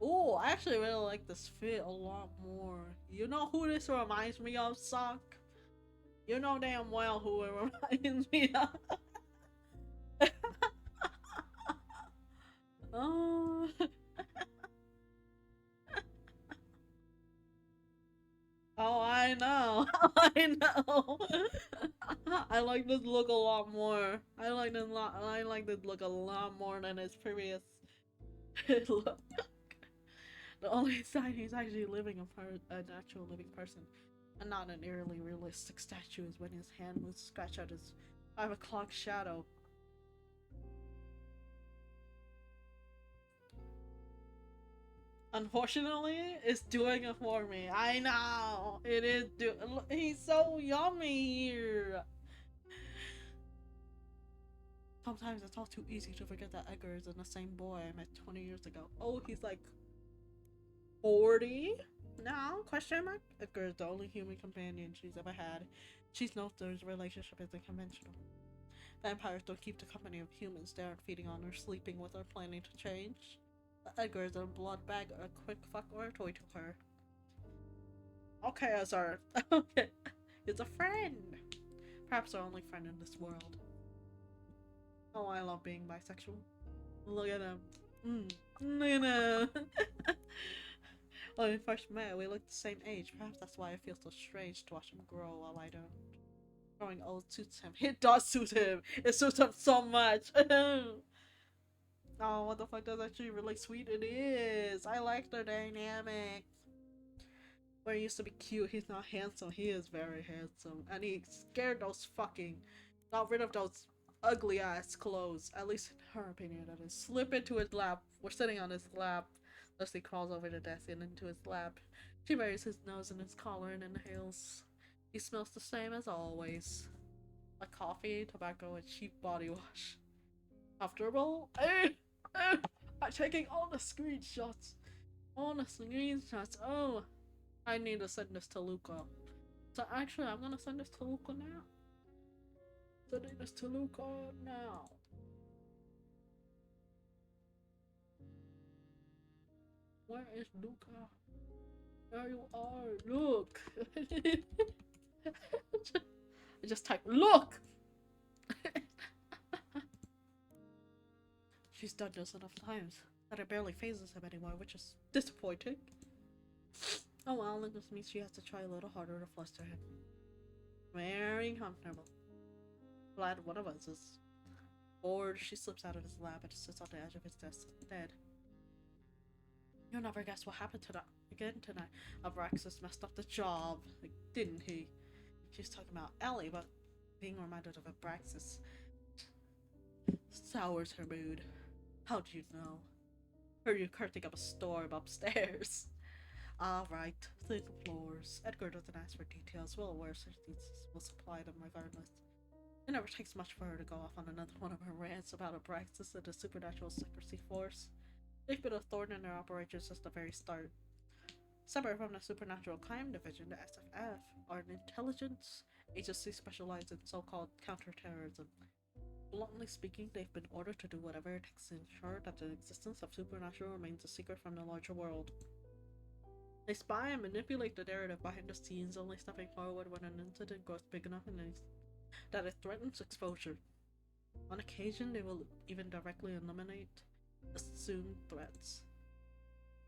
[SPEAKER 1] Oh, I actually really like this fit a lot more. You know who this reminds me of, Sock? You know damn well who it reminds me of. Oh. Oh, I know. I know. I like this look a lot more. I like this look a lot more than his previous look. The only sign he's actually living an actual living person, and not an eerily realistic statue, is when his hand moves to scratch out his 5 o'clock shadow. Unfortunately, it's doing it for me. I know it is. He's so yummy here. Sometimes it's all too easy to forget that Edgar is in the same boy I met 20 years ago. Oh, he's like 40 now? Question mark. Edgar is the only human companion she's ever had. She's known their relationship isn't conventional. Vampires don't keep the company of humans. They aren't feeding on or sleeping with or planning to change. Edgar is a blood bag, a quick fuck, or a toy to her. Okay, Azar. Okay. It's a friend. Perhaps our only friend in this world. Oh, I love being bisexual. Look at him. Look at him. When we first met, we looked the same age. Perhaps that's why it feels so strange to watch him grow while I don't. Growing old suits him. It does suit him. It suits him so much. Oh, what the fuck, that's actually really sweet. It is. I like their dynamic. Where he used to be cute, he's not handsome. He is very handsome. And he scared those fucking... got rid of those ugly ass clothes. At least in her opinion, that is. Slip into his lap. We're sitting on his lap. Leslie crawls over the desk and into his lap. She buries his nose in his collar and inhales. He smells the same as always. Like coffee, tobacco, and cheap body wash. Comfortable? I'm taking all the screenshots. Oh, I need to send this to Luca. So actually, I'm gonna send this to Luca now. Sending this to Luca now. Where is Luca? There you are. Look. I just typed look. She's done this enough times that it barely phases him anymore, which is disappointing. Oh well, it just means she has to try a little harder to fluster him. Very comfortable. Glad one of us is bored. She slips out of his lap and sits on the edge of his desk, dead. You'll never guess what happened again tonight. Abraxas messed up the job, like, didn't he? She's talking about Ellie, but being reminded of Abraxas sours her mood. How do you know? Heard you carting up a storm upstairs. Alright, thin floors. Edgar doesn't ask for details. Well aware certainties will supply them regardless. It never takes much for her to go off on another one of her rants about Abraxas and the supernatural secrecy force. They've been a thorn in their operations since the very start. Separate from the Supernatural Crime Division, the SFF are an intelligence agency specialized in so-called counterterrorism. Bluntly speaking, they've been ordered to do whatever it takes to ensure that the existence of supernatural remains a secret from the larger world. They spy and manipulate the narrative behind the scenes, only stepping forward when an incident grows big enough that it threatens exposure. On occasion, they will even directly eliminate assumed threats.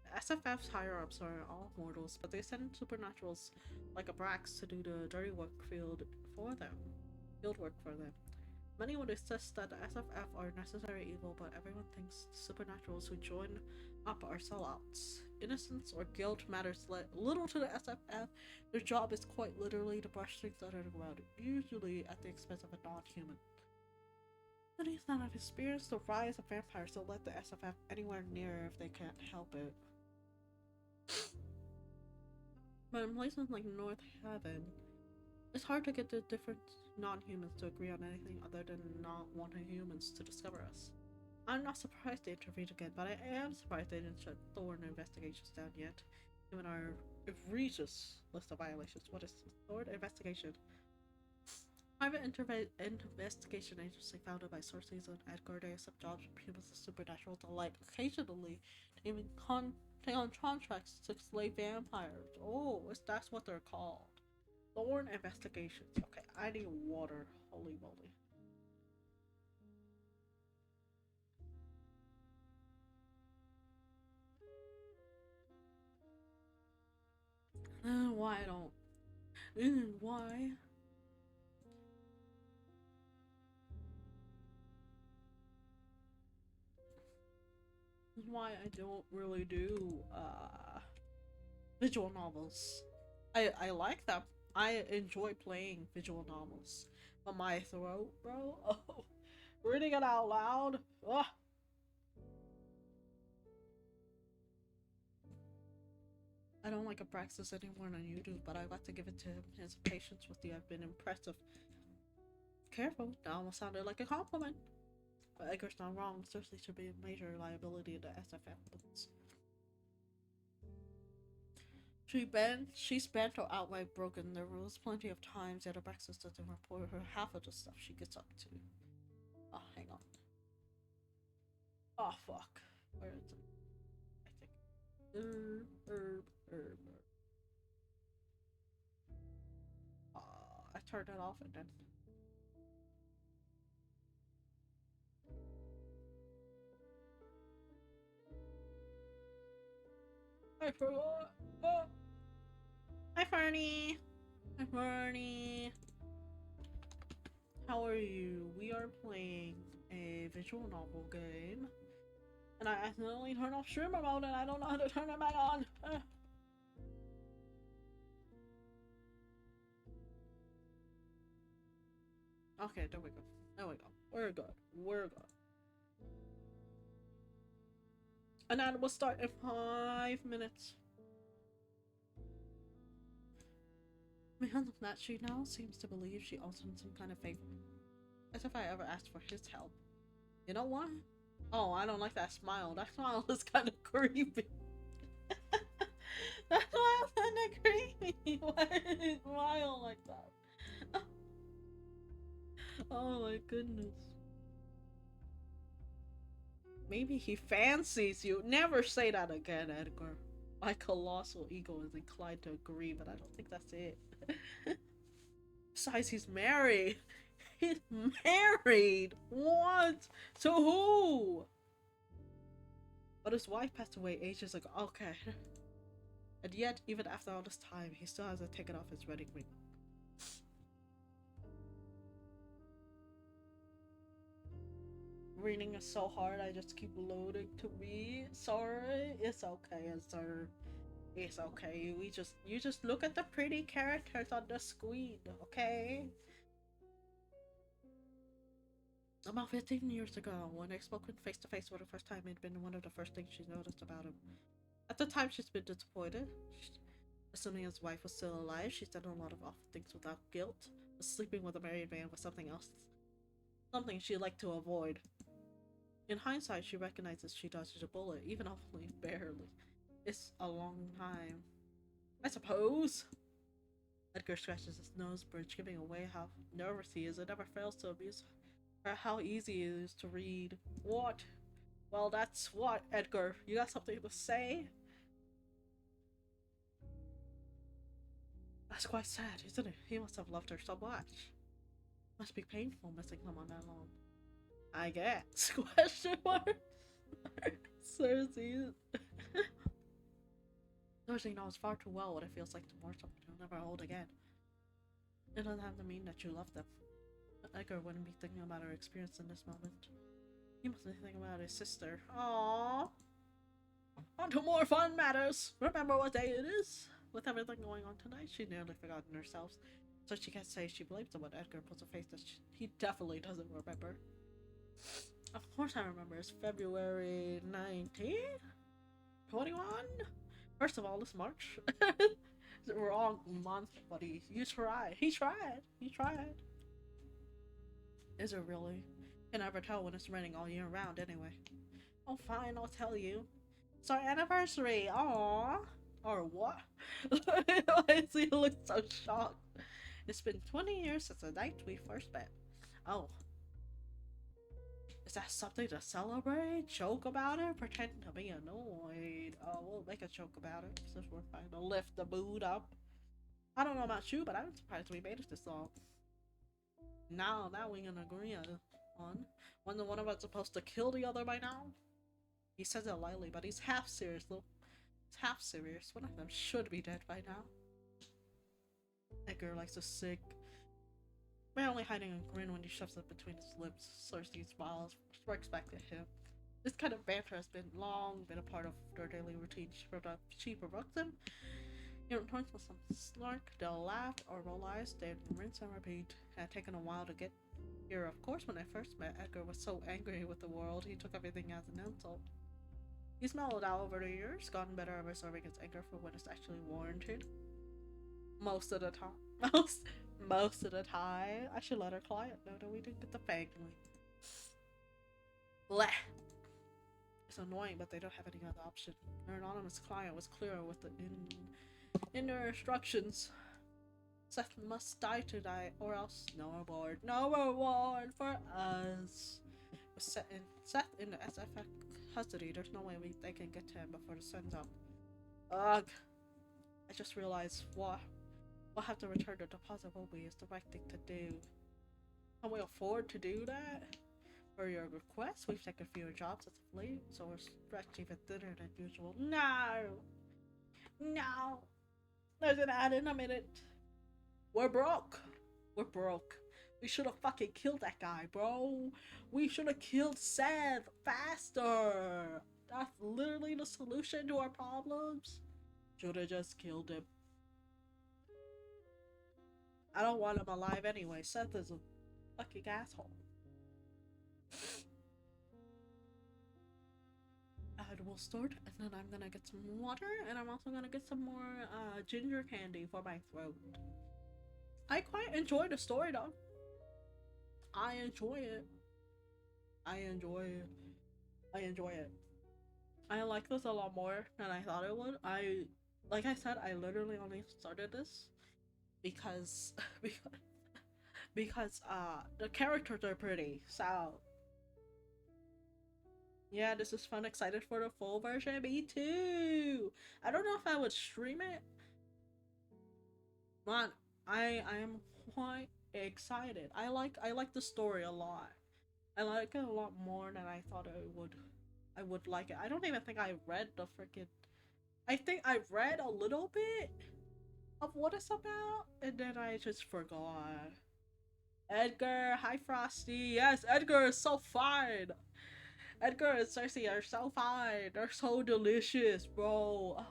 [SPEAKER 1] The SFF's higher-ups are all mortals, but they send supernaturals like Abrax to do the dirty field work for them. Many would insist that the SFF are necessary evil, but everyone thinks the supernaturals who join up are sellouts. Innocence or guilt matters little to the SFF. Their job is quite literally to brush things under the ground, usually at the expense of a non-human. Studies that have experienced the rise of vampires don't let the SFF anywhere near if they can't help it. But in places like North Haven, it's hard to get the different non-humans to agree on anything other than not wanting humans to discover us. I'm not surprised they intervened again, but I am surprised they didn't shut Thorn investigations down yet, given our egregious list of violations. What is Thorn investigation? Private investigation agency founded by sources on Edgar. They accept jobs from humans and supernatural alike. Occasionally, they even take on contracts to slay vampires. Oh, that's what they're called. Thorn investigations. Okay, I need water. Holy moly. Why I don't? Why? Why I don't really do visual novels. I like them. I enjoy playing visual novels. But my throat, bro, oh, reading it out loud, ugh. I don't like Abraxas anymore on YouTube, but I got to give it to him. His patience with you, I've been impressive. Careful, that almost sounded like a compliment. But Edgar's not wrong. Cersei should be a major liability to SFF books. She's bent or outright broken the rules plenty of times, yet Abraxas doesn't report her half of the stuff she gets up to. Oh, hang on. Oh, fuck. Where is it? I think. Herb. I turned it off and then. I forgot. Oh. Hi, Fernie. Hi, Fernie. How are you? We are playing a visual novel game. And I accidentally turned off streamer mode and I don't know how to turn it back on. Okay, there we go. There we go. We're good. We're good. And then we'll start in 5 minutes. Because of that, she now seems to believe she owes him some kind of favor. As if I ever asked for his help. You know what? Oh, I don't like that smile. That smile is kind of creepy. That smile is kind of creepy. Why did he smile like that? Oh my goodness. Maybe he fancies you. Never say that again, Edgar. My colossal ego is inclined to agree, but I don't think that's it. Besides, he's married. He's married. What? To who? But his wife passed away ages ago. Okay. And yet, even after all this time, he still hasn't taken off his wedding ring. Reading is so hard, I just keep loading to read. Sorry, it's okay, sir. It's okay. You just look at the pretty characters on the screen, okay? About 15 years ago, when they spoke face to face for the first time, it had been one of the first things she noticed about him. At the time, she's been disappointed. Assuming his wife was still alive, she's done a lot of awful things without guilt. But sleeping with a married man was something else. Something she'd like to avoid. In hindsight, she recognizes she dodged a bullet, even only barely. It's a long time. I suppose. Edgar scratches his nose bridge, giving away how nervous he is. It never fails to amuse her how easy it is to read. What? Well, that's what, Edgar. You got something to say? That's quite sad, isn't it? He must have loved her so much. Must be painful missing someone that long. I guess. Question mark. Cersei. Cersei knows far too well what it feels like to mourn someone you'll never hold again. It doesn't have to mean that you love them. Edgar wouldn't be thinking about her experience in this moment. He must be thinking about his sister. Aww. On to more fun matters. Remember what day it is? With everything going on tonight, she'd nearly forgotten herself, so she can't say she blames him when Edgar puts a face that he definitely doesn't remember. Of course I remember. It's February 19th? 21? First of all, it's March. It's the wrong month, buddy. You tried. He tried. He tried. Is it really? Can never tell when it's raining all year round anyway. Oh fine, I'll tell you. It's our anniversary. Aww. Or what? Why does he look so shocked? It's been 20 years since the night we first met. Oh. Is that something to celebrate? Joke about it? Pretend to be annoyed? Oh, we'll make a joke about it since we're trying to lift the mood up. I don't know about you, but I'm surprised we made it this long. Now we can agree on. Wasn't one of us supposed to kill the other by now? He says it lightly, but he's half serious, though. He's half serious. One of them should be dead by now. Edgar likes to sick. Barely hiding a grin when he shoves it between his lips. Cersei smiles, smirks back at him. This kind of banter has been a part of their daily routine. She provokes him. He returns with some snark. They'll laugh or roll eyes, then rinse and repeat. It had taken a while to get here. Of course, when I first met, Edgar was so angry with the world, he took everything as an insult. He's mellowed out over the years, gotten better at reserving his anger for when it's actually warranted. Most of the time. Most of the time. I should let our client know that we didn't get the family. Bleh. It's annoying, but they don't have any other option. Their anonymous client was clearer with the in their instructions. Seth must die to die, or else no reward. No reward for us. With Seth in the SFX custody, there's no way they can get to him before the sun's up. Ugh. I just realized we'll have to return the deposit, won't we? It's the right thing to do. Can we afford to do that? For your request, we've taken fewer jobs as of late, so we're stretched even thinner than usual. No! No! There's an ad in a minute. We're broke. We're broke. We should have fucking killed that guy, bro. We should have killed Seth faster. That's literally the solution to our problems. Should have just killed him. I don't want him alive anyway. Seth is a fucking asshole. And we'll start, and then I'm gonna get some water, and I'm also gonna get some more ginger candy for my throat. I quite enjoy the story though. I enjoy it. I enjoy it. I enjoy it. I like this a lot more than I thought it would. Like I said, I literally only started this because the characters are pretty. So yeah, this is fun. Excited for the full version. Me too. I don't know if I would stream it, but I am quite excited. I like the story a lot. I like it a lot more than I thought I would like it. I don't even think I read the freaking. I think I read a little bit of what it's about, and then I just forgot. Edgar, hi Frosty. Yes, Edgar is so fine. Edgar and Cersei are so fine. They're so delicious, bro.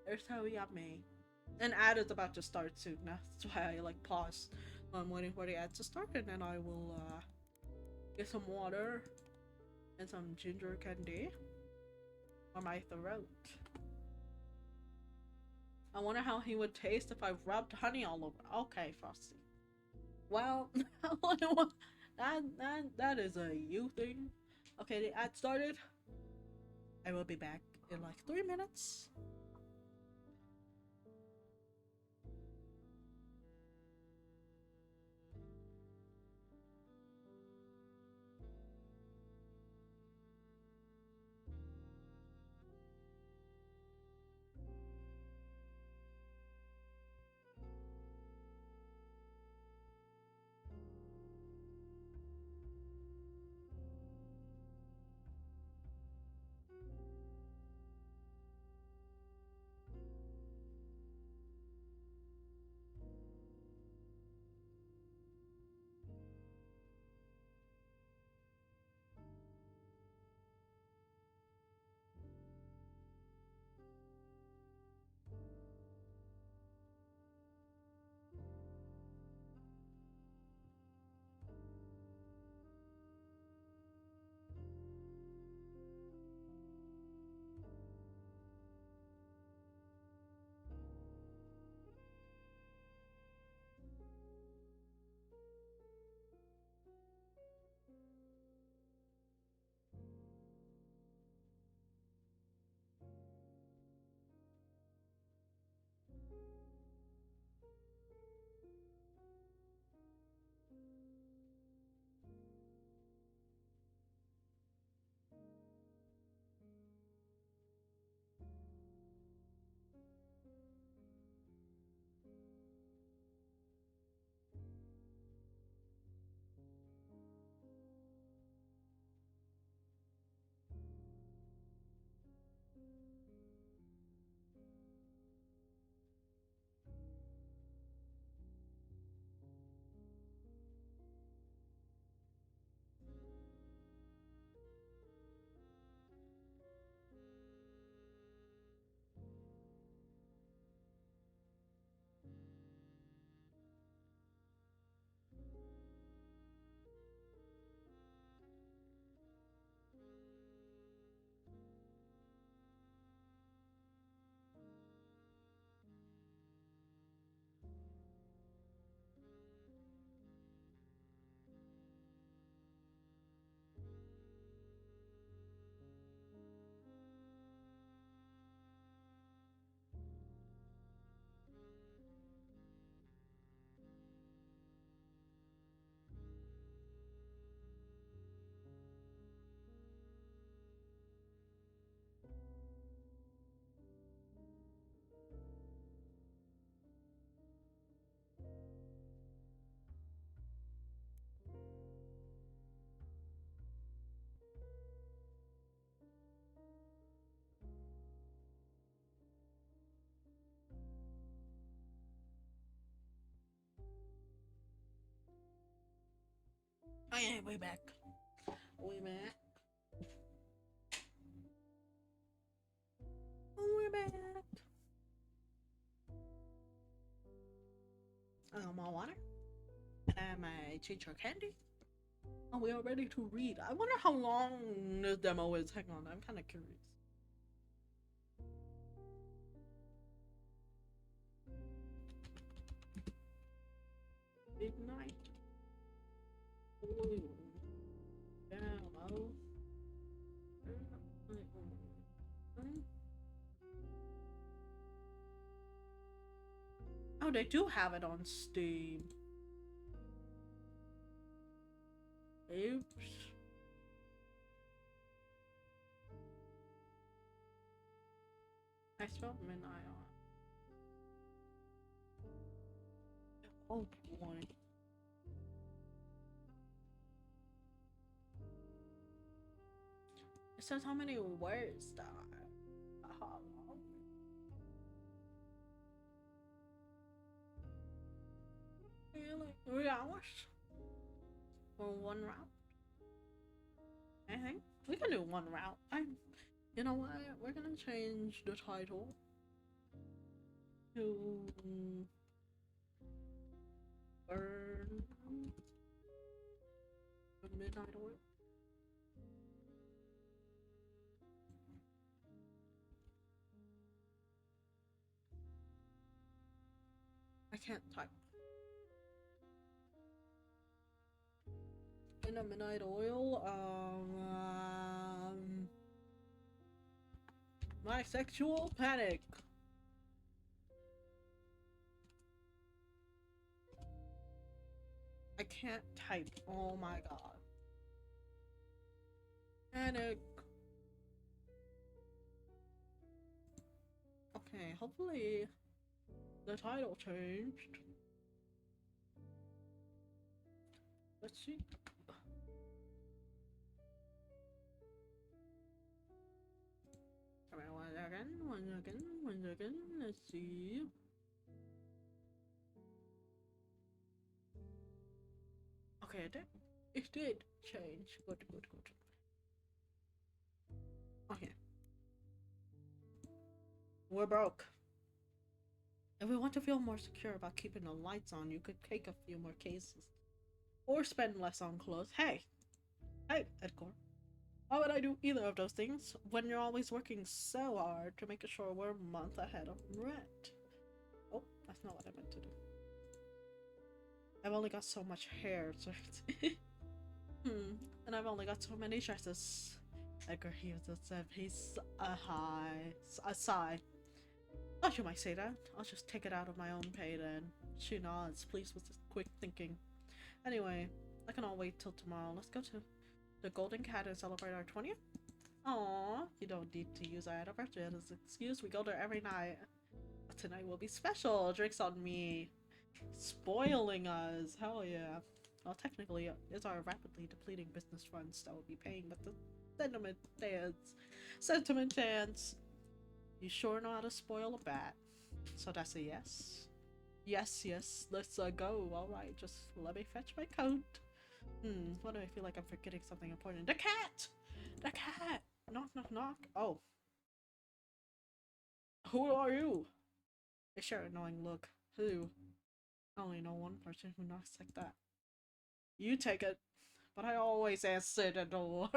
[SPEAKER 1] They're so yummy. And ad is about to start soon. That's why I like pause. I'm waiting for the ad to start, and then I will get some water and some ginger candy for my throat. I wonder how he would taste if I rubbed honey all over. Okay, Frosty. Well, that is a you thing. Okay, the ad started. I will be back in like 3 minutes. Oh yeah, way back. Way back. We're back. My water. And my ginger candy. And we are ready to read. I wonder how long this demo is. Hang on, I'm kind of curious. Midnight. Ooh. Demo. Oh, they do have it on Steam. Oops. I spelled midnight on. Oh boy. It says how many words there are. Like 3 hours for one route. I think we can do one route. You know what? We're gonna change the title to Burn the Midnight Oil. I can't type. In the Midnight Oil, my sexual panic. I can't type. Oh my god. Panic. Okay, hopefully the title changed. Let's see. Alright, one second. Let's see. Okay, it did change. Good. Okay. We're broke. If we want to feel more secure about keeping the lights on, you could take a few more cases. Or spend less on clothes. Hey, Edgar. Why would I do either of those things when you're always working so hard to make sure we're a month ahead of rent? Oh, that's not what I meant to do. I've only got so much hair, so and I've only got so many dresses. Edgar heaves a sigh. Oh, you might say that. I'll just take it out of my own pay then. She nods, pleased with this quick thinking. Anyway, I can all wait till tomorrow. Let's go to the Golden Cat and celebrate our 20th? Aww, you don't need to use our anniversary as an excuse. We go there every night. But tonight will be special. Drinks on me. Spoiling us. Hell yeah. Well, technically, it's our rapidly depleting business funds that will be paying, but the sentiment dance. You sure know how to spoil a bat. So that's a yes. Yes, let's go. Alright, just let me fetch my coat. Why do I feel like I'm forgetting something important? The cat! The cat! Knock. Oh. Who are you? They share an annoying look. Who? I only know one person who knocks like that. You take it. But I always answer the door.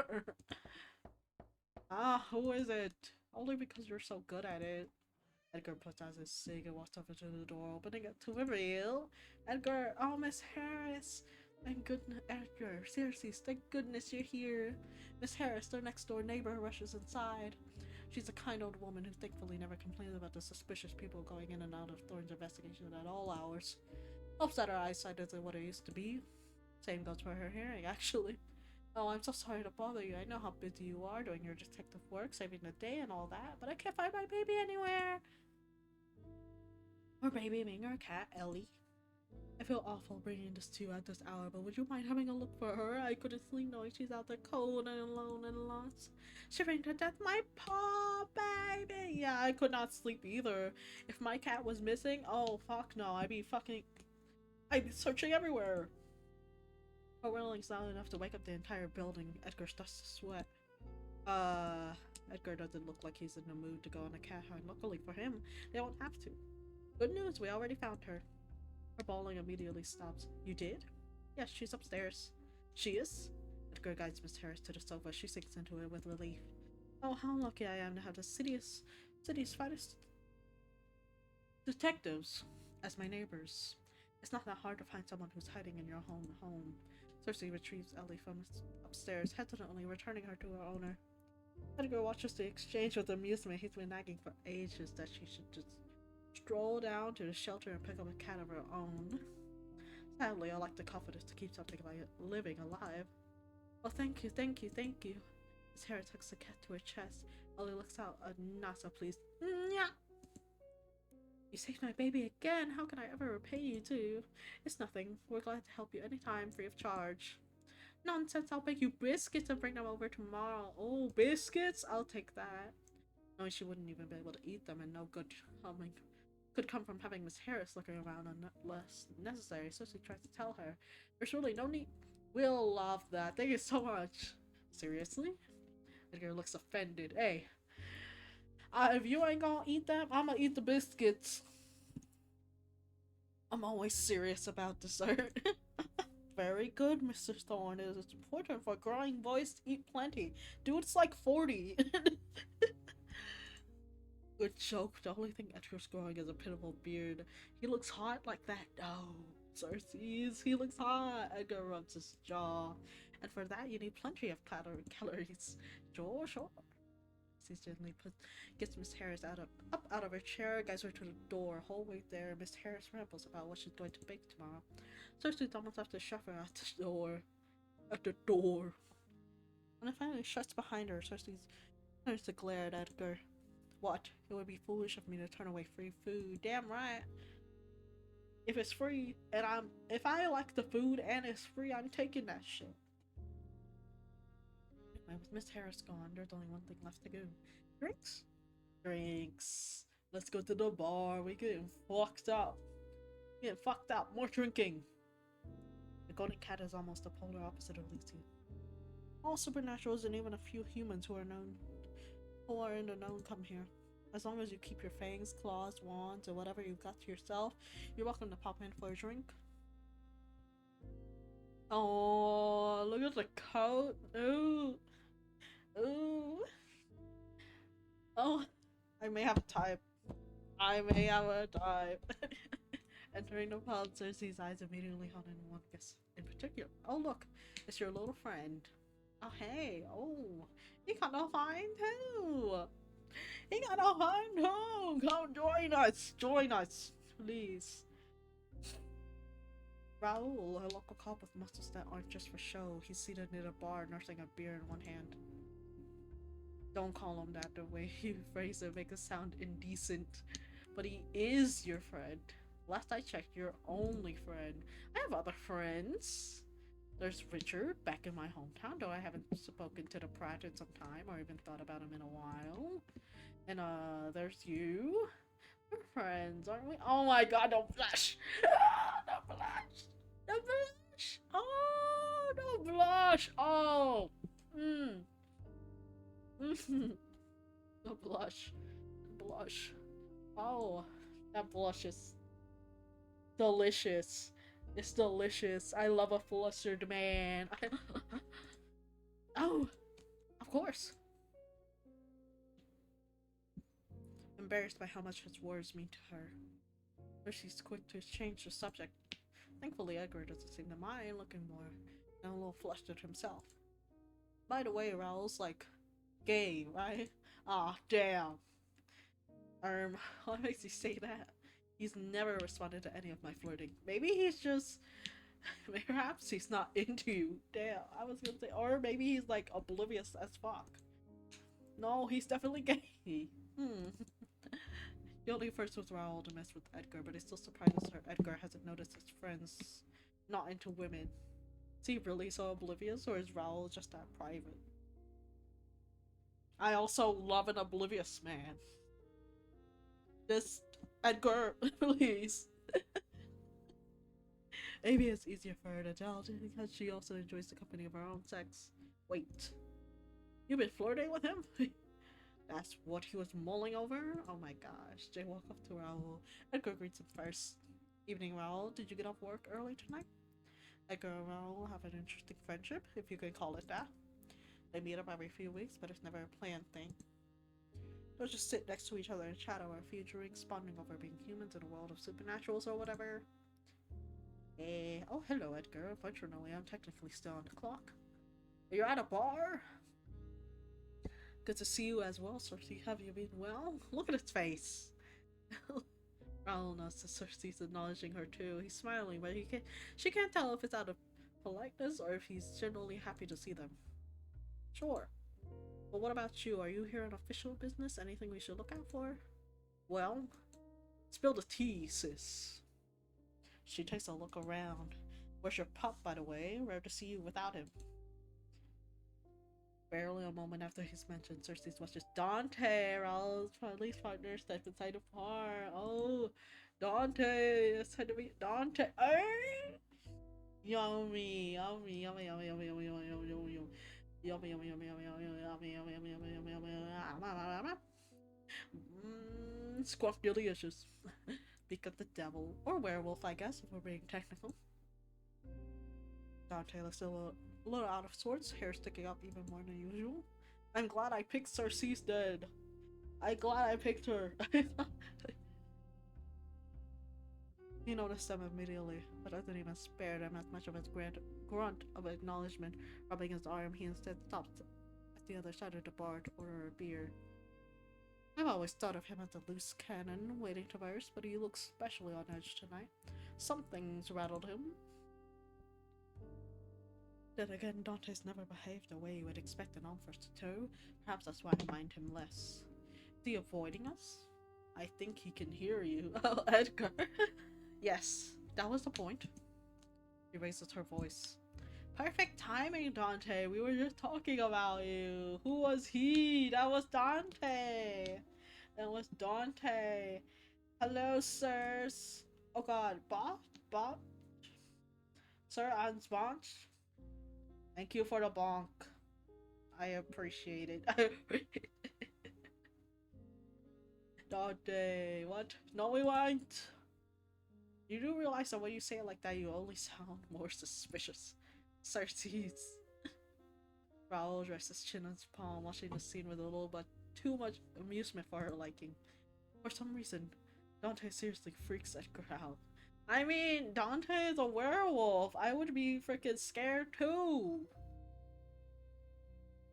[SPEAKER 1] Who is it? Only because you're so good at it. Edgar puts out his cig and walks over to the door, opening it to reveal Edgar. Oh, Miss Harris. Thank goodness, Edgar. Seriously, thank goodness you're here. Miss Harris, their next door neighbor, rushes inside. She's a kind old woman who thankfully never complains about the suspicious people going in and out of Thorne's investigation at all hours. Hopes that her eyesight isn't what it used to be. Same goes for her hearing, actually. Oh, I'm so sorry to bother you. I know how busy you are doing your detective work, saving the day and all that, but I can't find my baby anywhere. Or baby being our cat, Ellie. I feel awful bringing this to you at this hour, but would you mind having a look for her? I couldn't sleep knowing she's out there cold and alone and lost. Shivering to death, my poor baby! Yeah, I could not sleep either. If my cat was missing, oh fuck no, I'd be searching everywhere. Her wailing's loud enough to wake up the entire building. Edgar starts to sweat. Edgar doesn't look like he's in the mood to go on a cat hunt. Luckily for him, they don't have to. Good news, we already found her. Her bawling immediately stops. You did? Yes, she's upstairs. She is? Edgar guides Miss Harris to the sofa. She sinks into it with relief. Oh, how lucky I am to have the city's finest detectives as my neighbors. It's not that hard to find someone who's hiding in your home. Cersei retrieves Ellie from upstairs, hesitantly returning her to her owner. Edgar watches the exchange with amusement. He's been nagging for ages that she should just stroll down to the shelter and pick up a cat of her own. Sadly, I lack the confidence to keep something like living alive. Oh, thank you. Miss Harris tucks the cat to her chest. Ellie looks out, not so pleased. Nya! You saved my baby again. How can I ever repay you too? It's nothing. We're glad to help you anytime, free of charge. Nonsense, I'll bake you biscuits and bring them over tomorrow. Oh, biscuits? I'll take that. Knowing she wouldn't even be able to eat them and no good coming could come from having Miss Harris looking around unless necessary, so she tries to tell her. There's really no need. We'll love that. Thank you so much. Seriously? Edgar looks offended. Hey, if you ain't gonna eat them, I'm gonna eat the biscuits. I'm always serious about dessert. Very good, Mr. Thorne. It is important for a growing voice to eat plenty. Dude's like 40. Good joke. The only thing Edgar's growing is a pitiful beard. He looks hot like that. No. Cersei's. He looks hot. Edgar rubs his jaw. And for that, you need plenty of calories. Sure, sure. He gently gets Miss Harris up out of her chair, guides her to the door. Hallway there, Miss Harris rambles about what she's going to bake tomorrow. Cersei almost have to shove her out the door. At the door. When it finally shuts behind her, Cersei turns to glare at Edgar. What? It would be foolish of me to turn away free food. Damn right. If it's free and if I like the food and it's free, I'm taking that shit. With Miss Harris gone, there's only one thing left to do. Drinks? Drinks. Let's go to the bar. We're getting fucked up. Getting fucked up. More drinking. The golden cat is almost the polar opposite of these two. All supernaturals and even a few humans who are in the known come here. As long as you keep your fangs, claws, wands, or whatever you've got to yourself, you're welcome to pop in for a drink. Oh, look at the coat. Ooh. Ooh. Oh, I may have a type. Entering the pub, Cersei's eyes immediately hung on one guest in particular. Oh, look, it's your little friend. Oh, hey. Oh, he kinda fine too. Come join us, please. Raoul, a local cop with muscles that aren't just for show. He's seated near a bar, nursing a beer in one hand. Don't call him that. The way you phrase it makes it sound indecent. But he is your friend. Last I checked, your only friend. I have other friends. There's Richard, back in my hometown, though I haven't spoken to the Pratt in some time, or even thought about him in a while. And there's you. We're friends, aren't we? Oh my god, don't blush! Don't blush! Don't blush! Oh, don't blush! Oh! Don't blush. Blush. Oh, that blush is delicious. It's delicious. I love a flustered man. Oh, of course. Embarrassed by how much his words mean to her, Percy's quick to change the subject. Thankfully, Edgar doesn't seem to mind, looking more and a little flustered himself. By the way, Raoul's like gay, right? Ah, damn. What makes you say that? He's never responded to any of my flirting. Maybe he's just... Perhaps he's not into you. Damn, I was gonna say... Or maybe he's, like, oblivious as fuck. No, he's definitely gay. The only first was Raoul to mess with Edgar, but it still surprises her Edgar hasn't noticed his friends not into women. Is he really so oblivious, or is Raoul just that private? I also love an oblivious man. Just Edgar, please. Maybe it's easier for her to tell because she also enjoys the company of her own sex. Wait, you've been flirting with him? That's what he was mulling over? Oh my gosh. Jay walked up to Raoul. Edgar greets him first. Evening, Raoul. Did you get off work early tonight? Edgar and Raoul have an interesting friendship, if you can call it that. They meet up every few weeks, but it's never a planned thing. They'll just sit next to each other and chat over a few drinks, bonding over being humans in a world of supernaturals or whatever. Oh, hello, Edgar. Unfortunately, I'm technically still on the clock. You're at a bar? Good to see you as well, Cersei. Have you been well? Look at his face. Raoul knows that Cersei's acknowledging her too. He's smiling, but she can't tell if it's out of politeness or if he's genuinely happy to see them. Sure. But what about you? Are you here on official business? Anything we should look out for? Well, spill the tea, sis. She takes a look around. Where's your pup, by the way? Rare to see you without him. Barely a moment after his mention, Cersei's was just Dante, Raul's police partner, stepped inside the bar. Oh, Dante, it's time to meet Dante. Yummy, yummy, yummy, yummy, yummy, yummy, yummy, yummy, yummy, yummy, yummy, yummy, yummy, yummy, yummy, yummy, yummy, yummy, yummy. Squawk delicious. Speak of the devil or werewolf, I guess, if we're being technical. Dante looks a little out of sorts, hair sticking up even more than usual. I'm glad I picked Cersei's dead. I'm glad I picked her. He noticed them immediately, but I didn't even spare them as much of his grunt of acknowledgement. Rubbing his arm, he instead stopped at the other side of the bar to order a beer. I've always thought of him as a loose cannon, waiting to burst, but he looks especially on edge tonight. Something's rattled him. Then again, Dante's never behaved the way you would expect an officer to. Perhaps that's why I mind him less. Is he avoiding us? I think he can hear you. Oh, Edgar. Yes, that was the point. She raises her voice. Perfect timing, Dante. We were just talking about you. Who was he? That was Dante. That was Dante. Hello, sirs. Oh god, Bot? Sir Ansbonch? Thank you for the bonk. I appreciate it. Dante, what? No, we won't. You do realize that when you say it like that, you only sound more suspicious. Cersei's. Raoul rests his chin on his palm, watching the scene with a little but too much amusement for her liking. For some reason, Dante seriously freaks Edgar out. I mean, Dante is a werewolf. I would be freaking scared too.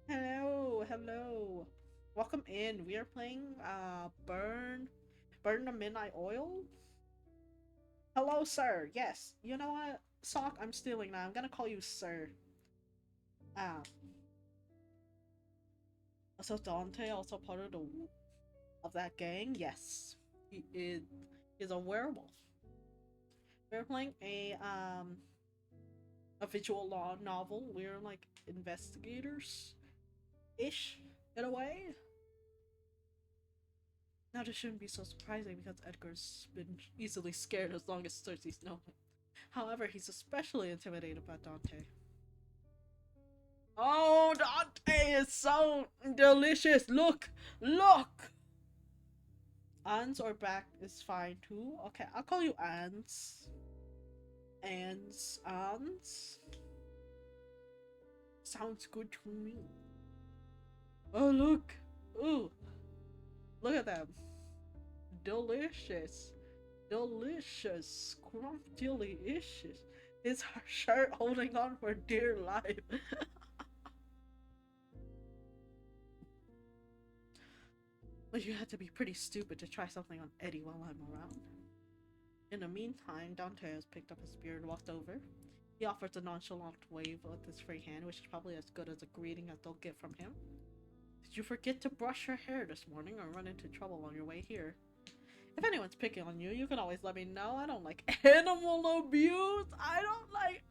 [SPEAKER 1] Hello. Welcome in. We are playing Burn the Midnight Oil. Hello, sir. Yes. You know what? Sock, I'm stealing now. I'm gonna call you sir. So Dante also part of that gang? Yes. He is a werewolf. We're playing a visual law novel. We're like investigators ish in a way. Now this shouldn't be so surprising because Edgar's been easily scared as long as Cersei's known him. However, he's especially intimidated by Dante. Oh, Dante is so delicious! Look! Ans or back is fine too. Okay, I'll call you Ans. Ans. Sounds good to me. Oh, look! Ooh! Look at them. Delicious. Delicious. His shirt holding on for dear life. But you had to be pretty stupid to try something on Eddie while I'm around. In the meantime, Dante has picked up his spear and walked over. He offers a nonchalant wave with his free hand, which is probably as good as a greeting as they'll get from him. Did you forget to brush your hair this morning or run into trouble on your way here? If anyone's picking on you, you can always let me know. I don't like animal abuse.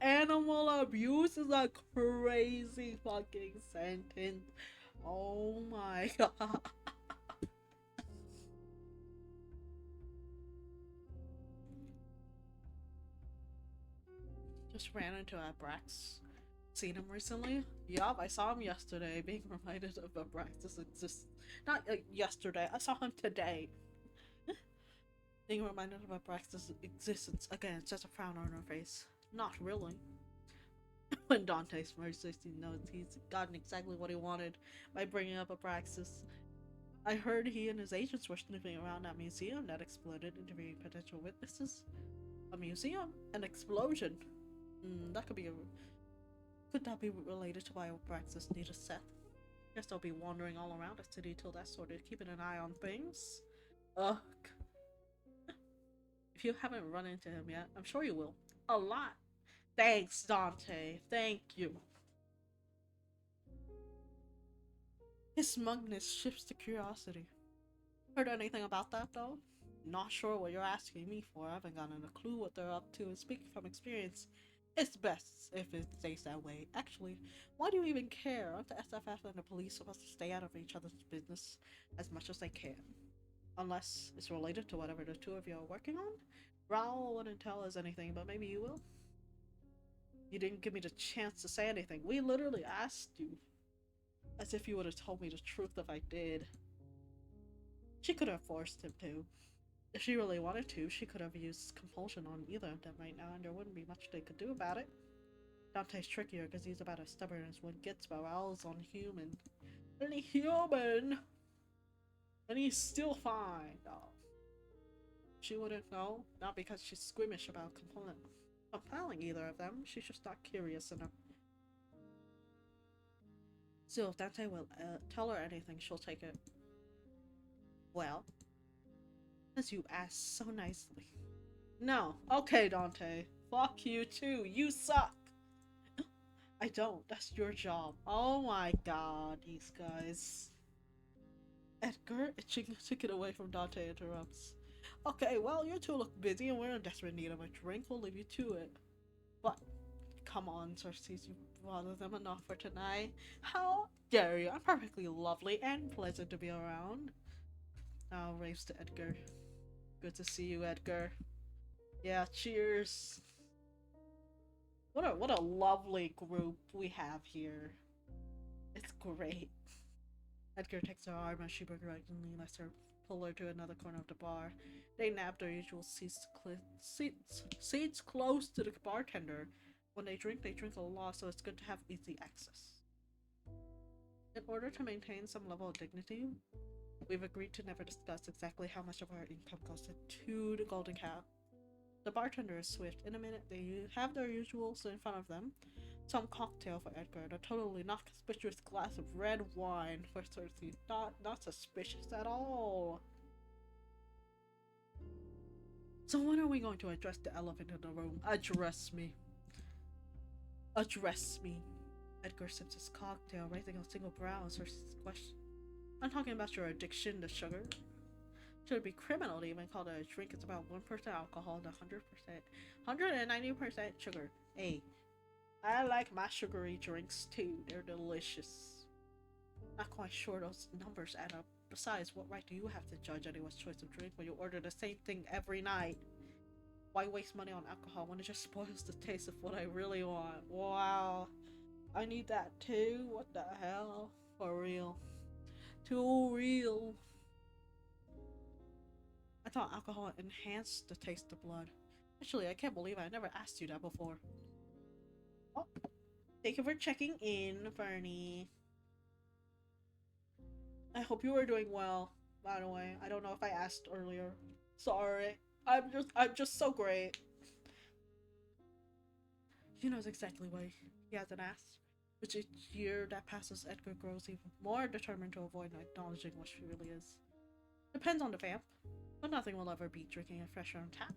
[SPEAKER 1] Animal abuse is a crazy fucking sentence. Oh my god. Just ran into Abrax. Seen him recently? Yup, I saw him yesterday, being reminded of Abraxas exists. Not yesterday, I saw him today. Being reminded of Abraxas' existence. Again, it's just a frown on her face. Not really. When Dante mercilessly knows he's gotten exactly what he wanted by bringing up Abraxas. I heard he and his agents were snooping around that museum that exploded, interviewing potential witnesses. A museum? An explosion? That could be a... Could that be related to why Abraxas needed Seth? Guess they'll be wandering all around the city till that's sorted, keeping an eye on things. Ugh. If you haven't run into him yet, I'm sure you will. A lot. Thanks, Dante. Thank you. His smugness shifts to curiosity. Heard anything about that, though? Not sure what you're asking me for. I haven't gotten a clue what they're up to, and speaking from experience, It's best if it stays that way. Actually, why do you even care? Aren't the SFF and the police supposed to stay out of each other's business as much as they can? Unless it's related to whatever the two of you are working on? Raul wouldn't tell us anything, but maybe you will? You didn't give me the chance to say anything. We literally asked you. As if you would have told me the truth if I did. She could have forced him to. If she really wanted to, she could have used compulsion on either of them right now, and there wouldn't be much they could do about it. Dante's trickier because he's about as stubborn as one gets, but Raul's unhuman. Only human! And he's still fine. Oh. She wouldn't know, not because she's squeamish about compelling either of them, she's just not curious enough. Still, if Dante will tell her anything, she'll take it. Well, as you asked so nicely. No. Okay, Dante. Fuck you too. You suck. I don't. That's your job. Oh my god, these guys. Edgar, itching to get away from Dante, interrupts. Okay, well, you two look busy and we're in desperate need of a drink. We'll leave you to it. But, come on, Cersei, you bother them enough for tonight. How dare you? I'm perfectly lovely and pleasant to be around. Now, raves to Edgar. Good to see you, Edgar. Yeah, cheers. What a lovely group we have here. It's great. Edgar takes her arm as she begrudgingly lets her pull her to another corner of the bar. They nab their usual seats close to the bartender. When they drink a lot, so it's good to have easy access. In order to maintain some level of dignity, we've agreed to never discuss exactly how much of our income goes to the Golden Cow. The bartender is swift. In a minute, they have their usuals in front of them. Some cocktail for Edgar, and a totally not conspicuous glass of red wine for Cersei. Not suspicious at all. So when are we going to address the elephant in the room? Address me. Address me. Edgar sips his cocktail, raising a single brow as Cersei's question. I'm talking about your addiction to sugar. Should it be criminal to even call it a drink? It's about 1% alcohol and 190% sugar. Hey, I like my sugary drinks too. They're delicious. Not quite sure those numbers add up. Besides, what right do you have to judge anyone's choice of drink when you order the same thing every night? Why waste money on alcohol when it just spoils the taste of what I really want? Wow. I need that too? What the hell? For real. Too real. I thought alcohol enhanced the taste of blood. Actually, I can't believe I never asked you that before. Oh, thank you for checking in, Fernie. I hope you are doing well, by the way. I don't know if I asked earlier. Sorry. I'm just so great. He knows exactly why he hasn't asked. Which each year that passes, Edgar grows even more determined to avoid acknowledging what she really is. Depends on the vamp, but nothing will ever beat drinking a fresh on tap.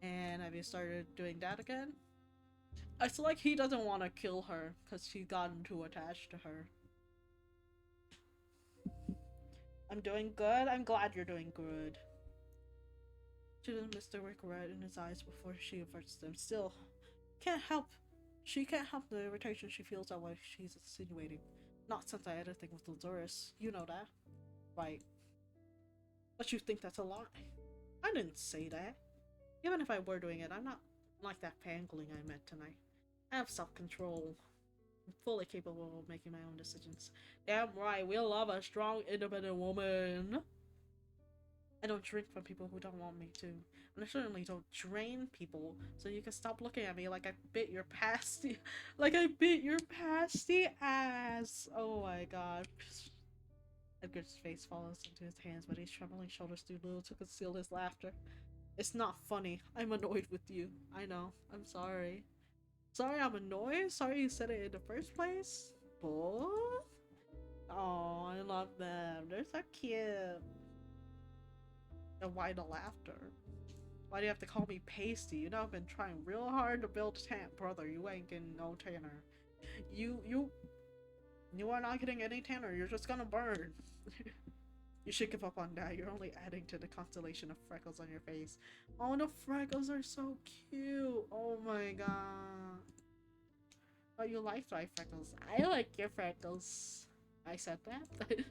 [SPEAKER 1] And have you started doing that again? It's like he doesn't want to kill her because she's gotten too attached to her. I'm doing good. I'm glad you're doing good. She doesn't miss the regret in his eyes before she averts them. Still, she can't help the irritation she feels at what she's insinuating. Not since I had a thing with Lazarus. You know that. Right. But you think that's a lie. I didn't say that. Even if I were doing it, I'm not like that pangling I met tonight. I have self-control. I'm fully capable of making my own decisions. Damn right, we love a strong, independent woman. I don't drink from people who don't want me to. And I certainly don't drain people, so you can stop looking at me like I bit your pasty. Like I bit your pasty ass. Oh my god. Edgar's face falls into his hands, but his trembling shoulders too little to conceal his laughter. It's not funny. I'm annoyed with you. I know. I'm sorry. Sorry I'm annoyed? Sorry you said it in the first place? Both? Oh, I love them. They're so cute. And why the laughter? Why do you have to call me pasty? You know I've been trying real hard to build tan. Brother, you ain't getting no tanner. You are not getting any tanner. You're just gonna burn. You should give up on that. You're only adding to the constellation of freckles on your face. Oh, the freckles are so cute. Oh my god. Oh, you like my freckles. I like your freckles. I said that.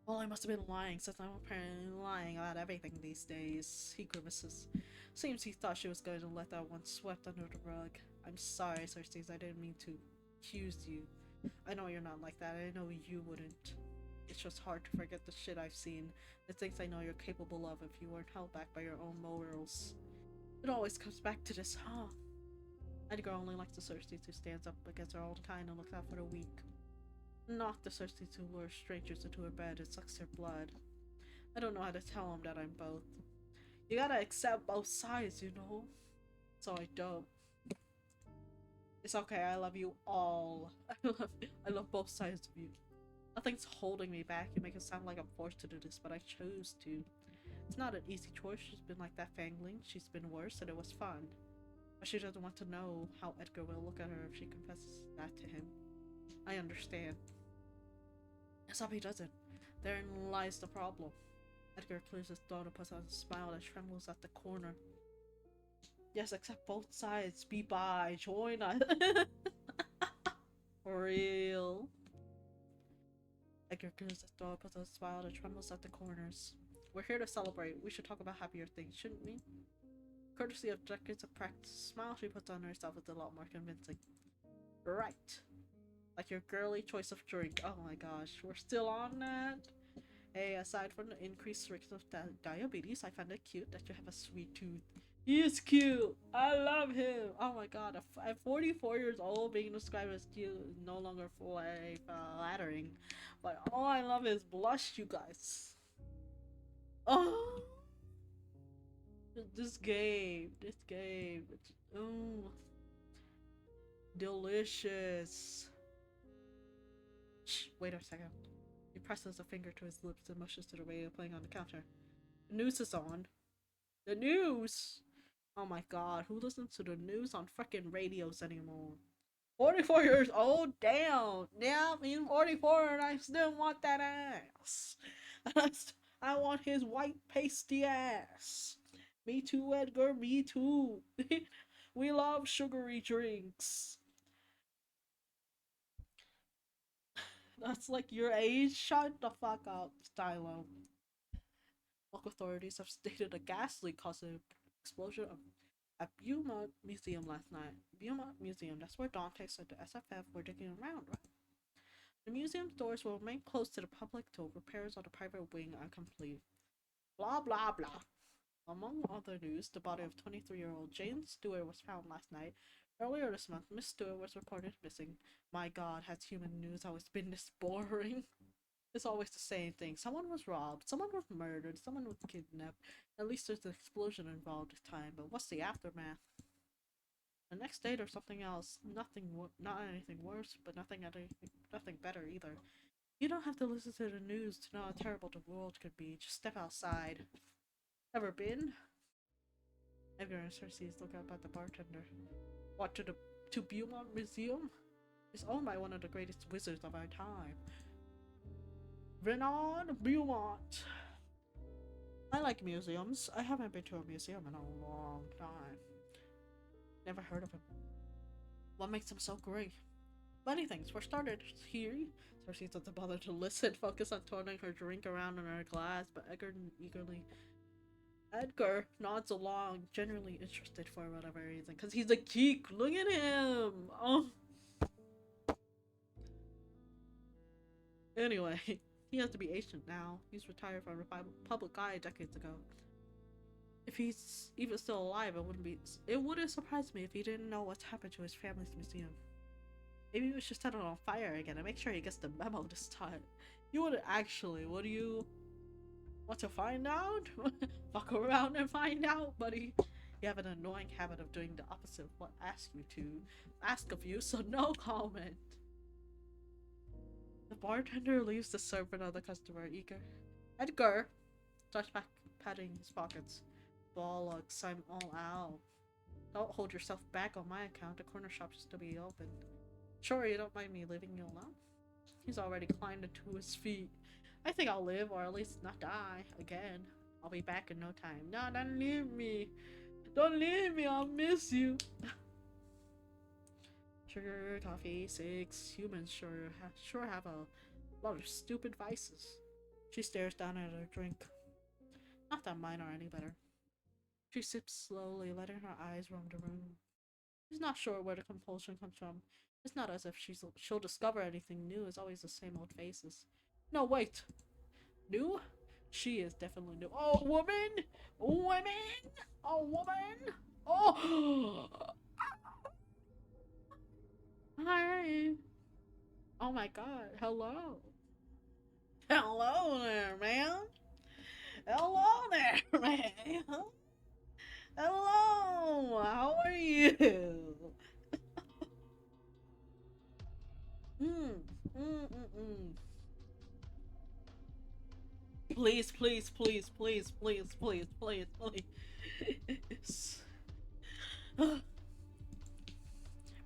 [SPEAKER 1] Well, I must have been lying since I'm apparently lying about everything these days. He grimaces. Seems he thought she was going to let that one swept under the rug. I'm sorry, Cersei. I didn't mean to accuse you. I know you're not like that. I know you wouldn't. It's just hard to forget the shit I've seen, the things I know you're capable of if you weren't held back by your own morals. It always comes back to this, huh? Edgar only likes the Cersei who stands up against her own kind and looks out for the weak. Not the Cersei who lures strangers into her bed and sucks their blood. I don't know how to tell him that I'm both. You gotta accept both sides, you know? So I don't. It's okay, I love you all. I love both sides of you. Nothing's holding me back. You make it sound like I'm forced to do this, but I chose to. It's not an easy choice. She's been like that fangling. She's been worse, and it was fun. But she doesn't want to know how Edgar will look at her if she confesses that to him. I understand. Except he doesn't. Therein lies the problem. Edgar clears his throat and puts out a smile that trembles at the corner. Yes, accept both sides. Be by. Join us. For real. Edgar clears his throat and puts out a smile that trembles at the corners. We're here to celebrate. We should talk about happier things, shouldn't we? Courtesy of decades of practice, the smile she puts on herself is a lot more convincing. Right. Like your girly choice of drink. Oh my gosh, we're still on that? Hey, aside from the increased risk of diabetes, I find it cute that you have a sweet tooth. He is cute! I love him! Oh my god, at 44 years old, being described as cute is no longer flattering. But all I love is blush, you guys. Oh! This game. It's, oh. Delicious. Shh, wait a second. He presses a finger to his lips and motions to the radio playing on the counter. The news is on. The news! Oh my god, who listens to the news on frickin' radios anymore? 44 years old? Damn! Yeah, I'm 44 and I still want that ass. I want his white pasty ass. Me too, Edgar, me too. We love sugary drinks. That's like your age? Shut the fuck up, Stylo. Local authorities have stated a gas leak caused an explosion at Beaumont Museum last night. Beaumont Museum, that's where Dante said the SFF were digging around, right? The museum's doors will remain closed to the public till repairs on the private wing are complete. Blah blah blah. Among other news, the body of 23-year-old Jane Stewart was found last night. Earlier this month, Miss Stewart was reported missing. My god, has human news always been this boring? It's always the same thing. Someone was robbed, someone was murdered, someone was kidnapped. At least there's an explosion involved this time, but what's the aftermath? The next day there's something else. Not anything worse, but nothing better either. You don't have to listen to the news to know how terrible the world could be. Just step outside. Ever been? Edgar and Cersei look up at the bartender. What, to Beaumont Museum? It's owned by one of the greatest wizards of our time. Renan Beaumont. I like museums. I haven't been to a museum in a long time. Never heard of him. What makes him so great? Many things. For starters, here, Cersei doesn't bother to listen, focus on turning her drink around in her glass, but Edgar nods along, generally interested for whatever reason, because he's a geek. Look at him! Oh. Anyway, he has to be ancient now. He's retired from the public eye decades ago. If he's even still alive, it wouldn't surprise me if he didn't know what's happened to his family's museum. Maybe we should set it on fire again and make sure he gets the memo this time. You wouldn't actually, would you? Want to find out? Fuck around and find out, buddy. You have an annoying habit of doing the opposite of what I ask of you, so no comment. The bartender leaves to serve another customer, eager. Edgar starts patting his pockets. Bollocks, I'm all out. Don't hold yourself back on my account. The corner shop should still be open. Sure, you don't mind me leaving you alone? He's already climbed into his feet. I think I'll live, or at least not die again. I'll be back in no time. No, don't leave me. Don't leave me, I'll miss you. Sugar, toffee, cigs. Humans sure have a lot of stupid vices. She stares down at her drink. Not that mine are any better. She sips slowly, letting her eyes roam the room. She's not sure where the compulsion comes from. It's not as if she'll discover anything new. It's always the same old faces. No, wait. New? She is definitely new. Oh, woman! Women! Oh, woman! Oh! Hi! Oh my god, hello. Hello there, man. Hello there, man. Hello, how are you? Mm, mm, mm, mm. Please, please, please, please, please, please, please, please.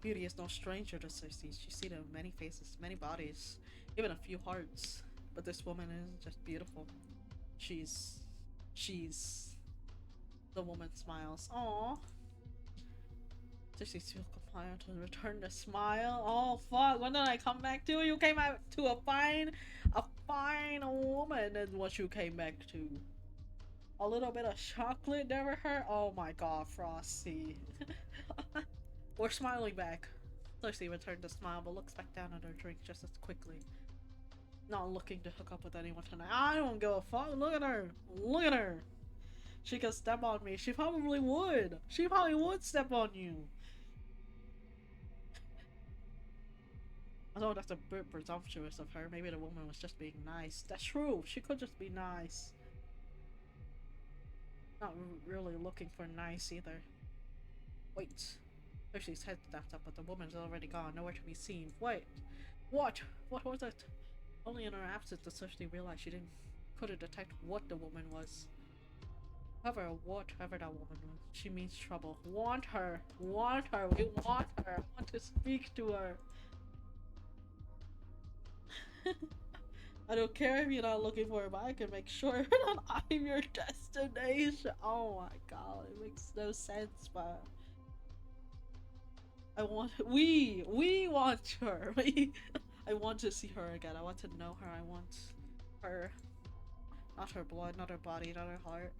[SPEAKER 1] Beauty is no stranger to Cersei. She's seen many faces, many bodies, even a few hearts. But this woman isn't just beautiful. She's. The woman smiles. Aww. Cersei's feel compliant to return the smile. Oh fuck! When did I come back to? You came back to a fine woman, and what you came back to. A little bit of chocolate never hurt. Oh my god, Frosty. We're smiling back. Cersei returned the smile, but looks back down at her drink just as quickly. Not looking to hook up with anyone tonight. I don't give a fuck. Look at her. Look at her. She could step on me. She probably would. She probably would step on you. Although that's a bit presumptuous of her. Maybe the woman was just being nice. That's true. She could just be nice. Not really looking for nice either. Wait. Cersei's head snapped up, but the woman's already gone. Nowhere to be seen. Wait. What? What was it? Only in her absence did Cersei realize she couldn't detect what the woman was. Whatever that woman was, she means trouble. Want her. Want her. We want her. Want to speak to her. I don't care if you're not looking for her, but I can make sure that I'm your destination. Oh my god, it makes no sense, but we want her. I want to see her again. I want to know her. I want her. Not her blood, not her body, not her heart.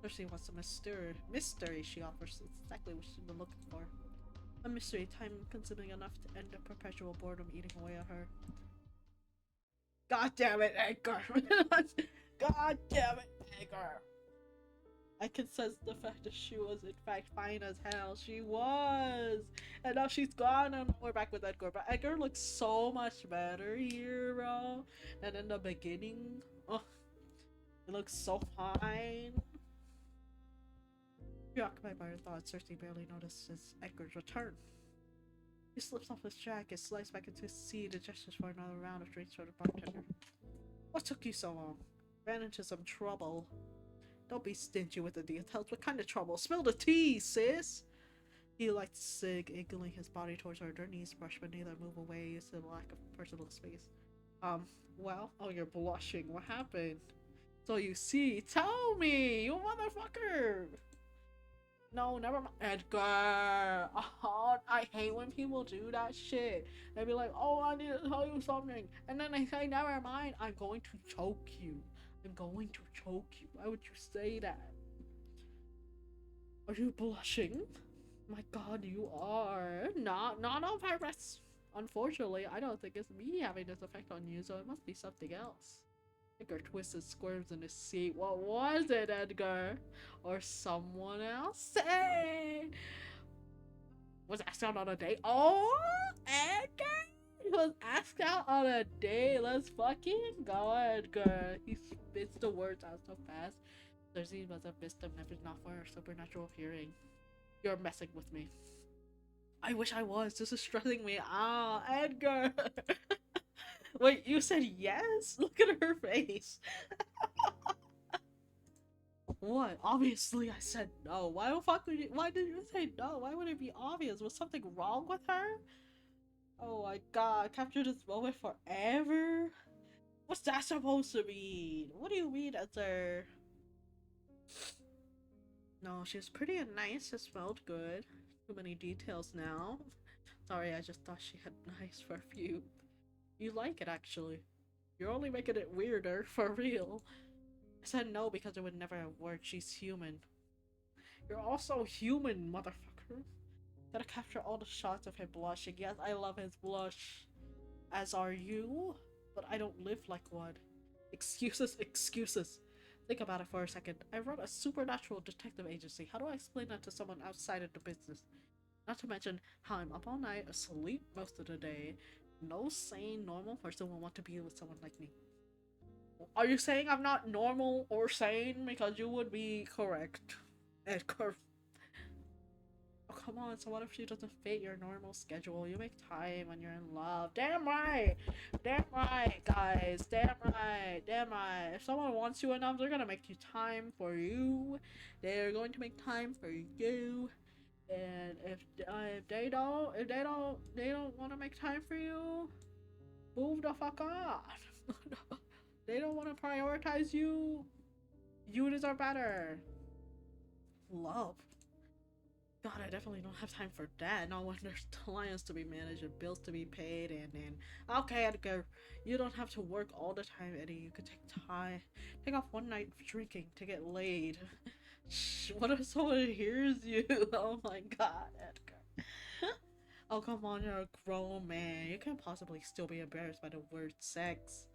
[SPEAKER 1] Cersei wants a mystery she offers. It's exactly what she's been looking for. A mystery, time-consuming enough to end the perpetual boredom eating away at her. God damn it, Edgar! God damn it, Edgar! I can sense the fact that she was in fact fine as hell. She was! And now she's gone and we're back with Edgar. But Edgar looks so much better here, bro. And in the beginning, oh, it looks so fine. Preoccupied by her thoughts, Cersei barely notices Edgar's return. He slips off his jacket, slides back into his seat, and gestures for another round of drinks for the bartender. What took you so long? Ran into some trouble. Don't be stingy with the details. What kind of trouble? Spill the tea, sis! He lights a cig, angling his body towards her. Their knees brush, but neither move away due to the lack of personal space. Well? Oh, you're blushing. What happened? So you see. Tell me! You motherfucker! No, never mind. Edgar! Oh, I hate when people do that shit. They be like, oh, I need to tell you something. And then they say, never mind. I'm going to choke you. I'm going to choke you. Why would you say that? Are you blushing? My god, you are. Not on purpose. Unfortunately, I don't think it's me having this effect on you, so it must be something else. Edgar twists and squirms in his seat. What was it, Edgar? Or someone else? Say! Was asked out on a date? Oh, Edgar! He was asked out on a date. Let's fucking go, Edgar. He spits the words out so fast. Cersei must have missed them if it's not for her supernatural hearing. You're messing with me. I wish I was. This is stressing me out. Edgar! Wait, you said yes? Look at her face. What? Obviously I said no. Why the fuck would you— why did you say no? Why would it be obvious? Was something wrong with her? Oh my god, capture this moment forever? What's that supposed to mean? What do you mean, Edgar? No, she was pretty and nice. It smelled good. Too many details now. Sorry, I just thought she had nice perfume. You like it, actually. You're only making it weirder, for real. I said no because it would never have worked. She's human. You're also human, motherfucker. Gotta capture all the shots of him blushing. Yes, I love his blush. As are you? But I don't live like one. Excuses, excuses. Think about it for a second. I run a supernatural detective agency. How do I explain that to someone outside of the business? Not to mention how I'm up all night, asleep most of the day. No sane, normal person will want to be with someone like me. Are you saying I'm not normal or sane? Because you would be correct. Edgar. Oh, come on. So what if she doesn't fit your normal schedule? You make time when you're in love. Damn right. Damn right, guys. Damn right. Damn right. If someone wants you enough, they're gonna make you time for you. They're going to make time for you. And if they don't want to make time for you, move the fuck on. They don't want to prioritize you. You deserve better. Love. God, I definitely don't have time for that. Not when there's clients to be managed and bills to be paid and okay, Edgar, you don't have to work all the time, Eddie. You could take off one night of drinking to get laid. Shh, what if someone hears you? Oh my god, Edgar. Oh come on, you're a grown man. You can't possibly still be embarrassed by the word sex.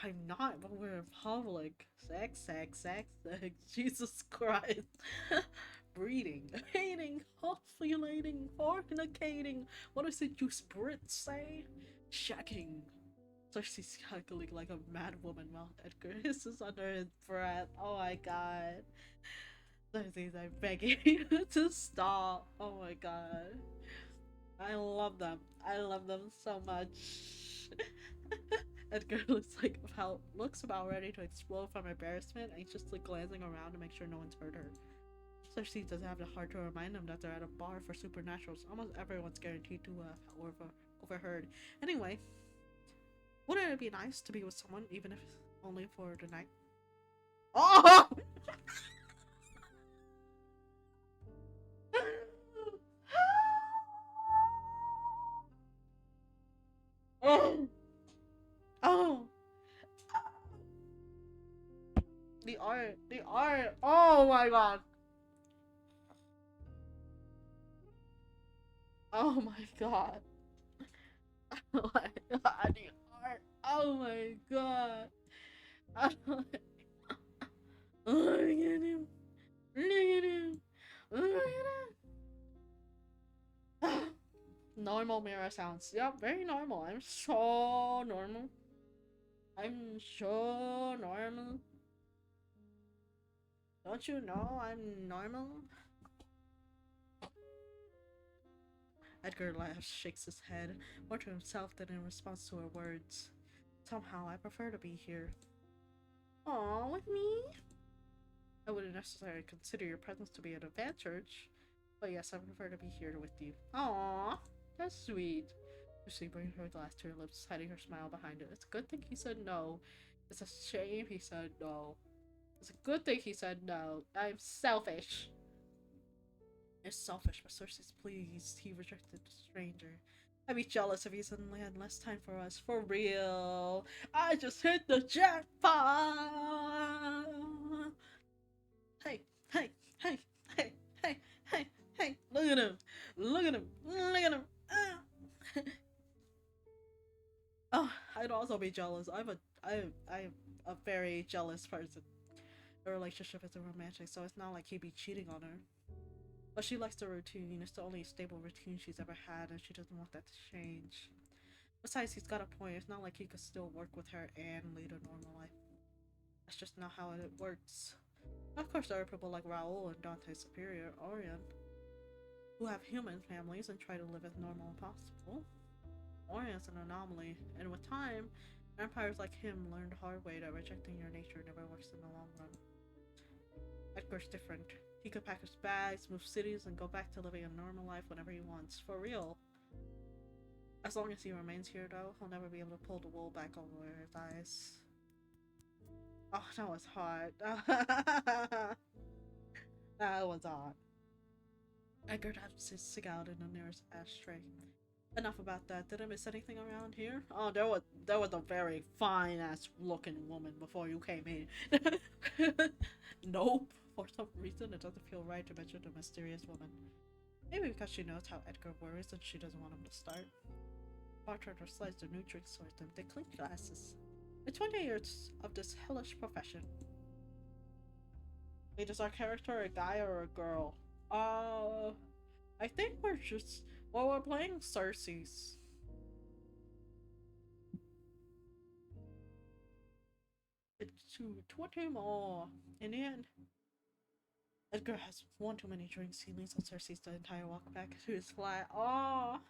[SPEAKER 1] I'm not, but we're in public. Sex, sex, sex, sex. Jesus Christ. Breeding, hating, ovulating, fornicating. What does it you Brits say? Shacking. So she's cackling like a mad woman while Edgar hisses under his breath. Oh my god. Cersei's I'm begging you to stop. Oh my god. I love them. I love them so much. Edgar looks about ready to explode from embarrassment, anxiously glancing around to make sure no one's heard her. Cersei doesn't have the heart to remind them that they're at a bar for supernaturals. Almost everyone's guaranteed to have overheard. Anyway, wouldn't it be nice to be with someone, even if only for the night? Oh! Oh! Oh! The art! The art! Oh my god! Oh my god! Oh my god! The art! Oh my god! Look at him! Look at him! Look at him! Normal Mira sounds. Yep, very normal. I'm so normal. I'm so normal. Don't you know I'm normal? Edgar laughs, shakes his head, more to himself than in response to her words. Somehow, I prefer to be here. Aw, with me? I wouldn't necessarily consider your presence to be an advantage, but yes, I prefer to be here with you. Aw, that's sweet. Lucy brings her glass to her lips, hiding her smile behind it. It's a good thing he said no. It's a shame he said no. It's a good thing he said no. I'm selfish. It's selfish, but Cersei's pleased he rejected the stranger. I'd be jealous if he suddenly had less time for us. For real. I just hit the jackpot! Hey, hey, hey, hey, hey, hey, hey, look at him! Look at him! Look at him! Ah. Oh, I'd also be jealous. I'm a very jealous person. The relationship isn't romantic, so it's not like he'd be cheating on her. But she likes the routine. It's the only stable routine she's ever had, and she doesn't want that to change. Besides, he's got a point. It's not like he could still work with her and lead a normal life. That's just not how it works. Of course, there are people like Raoul and Dante's superior, Orion, who have human families and try to live as normal as possible. Orion's an anomaly, and with time, vampires like him learn the hard way that rejecting your nature never works in the long run. Edgar's different. He could pack his bags, move cities, and go back to living a normal life whenever he wants. For real. As long as he remains here, though, he'll never be able to pull the wool back over his eyes. Oh, that was hard. That was odd. Edgar taps his cigar in the nearest ashtray. Enough about that. Did I miss anything around here? Oh, there was a very fine ass looking woman before you came in. Nope. For some reason, it doesn't feel right to mention the mysterious woman. Maybe because she knows how Edgar worries and she doesn't want him to start. Bartender slides the new drinks towards them. They clink glasses. It's 20 years of this hellish profession. Wait, is our character a guy or a girl? I think we're just. Well, we're playing Cersei's. It's 20 more. In the end, Edgar has one too many drinks. He leans on Cersei's the entire walk back to his flat. Oh,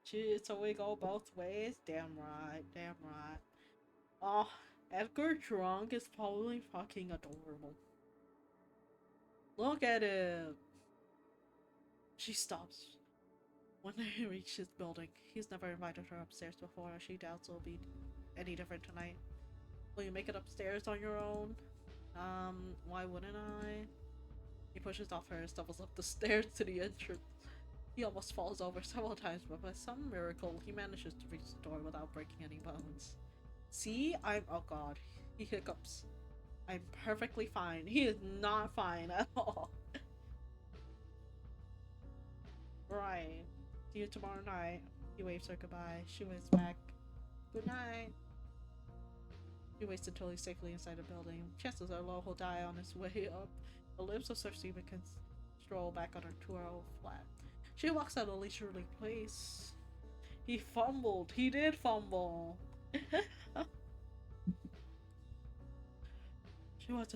[SPEAKER 1] gee, so we go both ways? Damn right, damn right. Oh, Edgar drunk is probably fucking adorable. Look at him. She stops when they reach his building. He's never invited her upstairs before. She doubts it'll be any different tonight. Will you make it upstairs on your own? Why wouldn't I? He pushes off her and stumbles up the stairs to the entrance. He almost falls over several times, but by some miracle, he manages to reach the door without breaking any bones. See? Oh god. He hiccups. I'm perfectly fine. He is not fine at all. Right. See you tomorrow night. He waves her goodbye. She waves back. Good night. He waits until he's safely inside the building. Chances are low he'll die on his way up. The lips of Cersei can stroll back on her tour flat. She walks out a leisurely pace. He fumbled. He did fumble. She was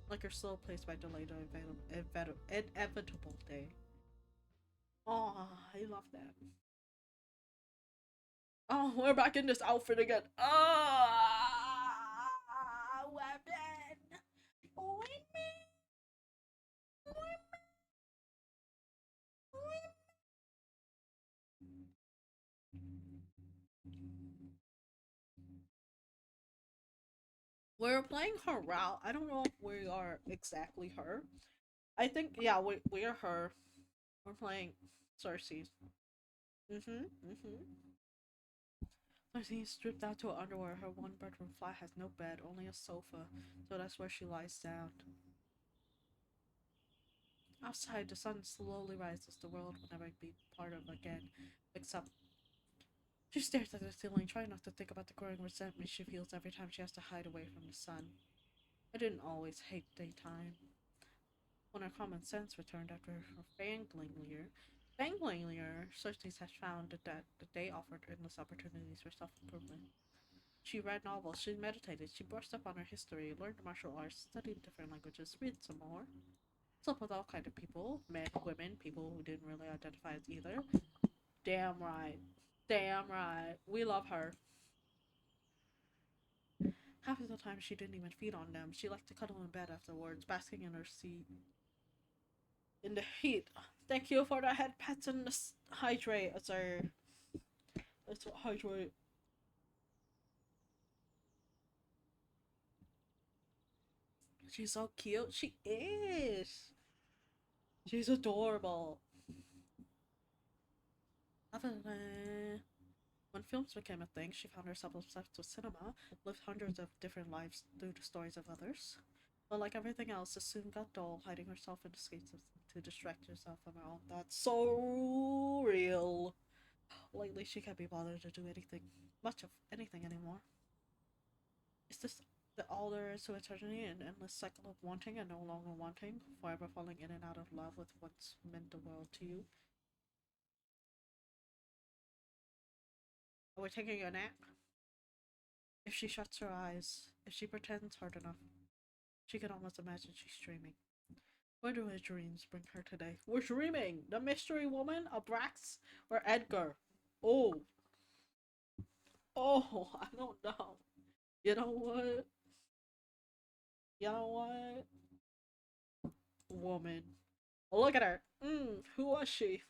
[SPEAKER 1] like her slow pace by delayed inevitable day. Oh, I love that. Oh, we're back in this outfit again. Ah, weapon. We're playing her route. I don't know if we are exactly her. I think yeah, we're her. We're playing Cersei. Mm-hmm. Cersei stripped out to her underwear. Her one-bedroom flat has no bed, only a sofa, so that's where she lies down. Outside, the sun slowly rises. The world will never be part of again, except she stares at the ceiling, trying not to think about the growing resentment she feels every time she has to hide away from the sun. I didn't always hate daytime. When her common sense returned after her fangling year, Cersei has found that the day offered endless opportunities for self-improvement. She read novels, she meditated, she brushed up on her history, learned martial arts, studied different languages, read some more. Slept with all kinds of people, men, women, people who didn't really identify as either. Damn right. Damn right. We love her. Half of the time she didn't even feed on them. She liked to cuddle in bed afterwards, basking in her seat in the heat. Thank you for the head pats and the hydrate, sir. Let's hydrate. She's so cute. She is. She's adorable. When films became a thing, she found herself obsessed with cinema, lived hundreds of different lives through the stories of others. But like everything else, it soon got dull, hiding herself in escapes to distract herself from her own thoughts. So real. Lately, she can't be bothered to do anything, much of anything anymore. Is this all there is to eternity, an endless cycle of wanting and no longer wanting, forever falling in and out of love with what's meant the world to you? Are we taking a nap? If she shuts her eyes, if she pretends hard enough, she can almost imagine she's dreaming. Where do her dreams bring her today? We're dreaming! The mystery woman, Abrax, or Edgar? Oh, oh, I don't know. You know what? You know what? Woman. Look at her. Who was she?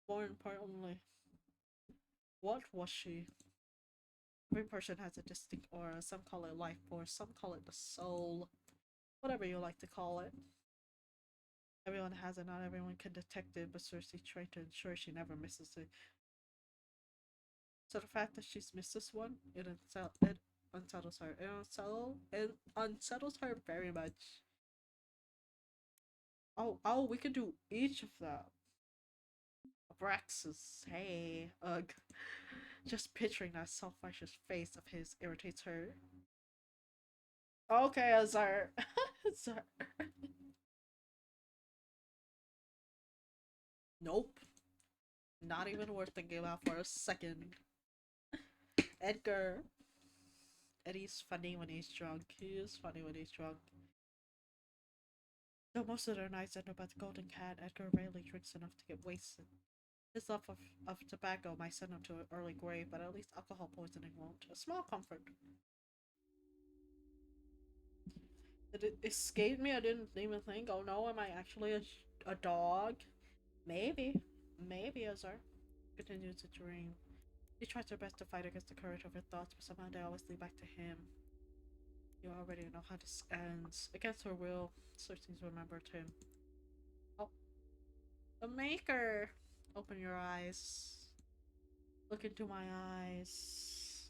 [SPEAKER 1] More importantly, what was she? Every person has a distinct aura. Some call it life force, some call it the soul. Whatever you like to call it. Everyone has it, not everyone can detect it, but Cersei tried to ensure she never misses it. So the fact that she's missed this one, it unsettles her. It unsettles her very much. Oh, we could do each of them. Braxus, hey, ugh. Just picturing that self-righteous face of his irritates her. Okay, Azar. Azar. Nope. Not even worth thinking about for a second. Edgar. Eddie's funny when he's drunk. He is funny when he's drunk. Though most of their nights end up at the Golden Cat, Edgar rarely drinks enough to get wasted. His love of tobacco might send him to an early grave, but at least alcohol poisoning won't. A small comfort. Did it escape me? I didn't even think. Oh no, am I actually a dog? Maybe. Maybe, Azar. Continues to dream. She tries her best to fight against the courage of her thoughts, but somehow they always lead back to him. You already know how this ends. Against her will, Cersei's remembered him. Oh, the Maker! Open your eyes. Look into my eyes.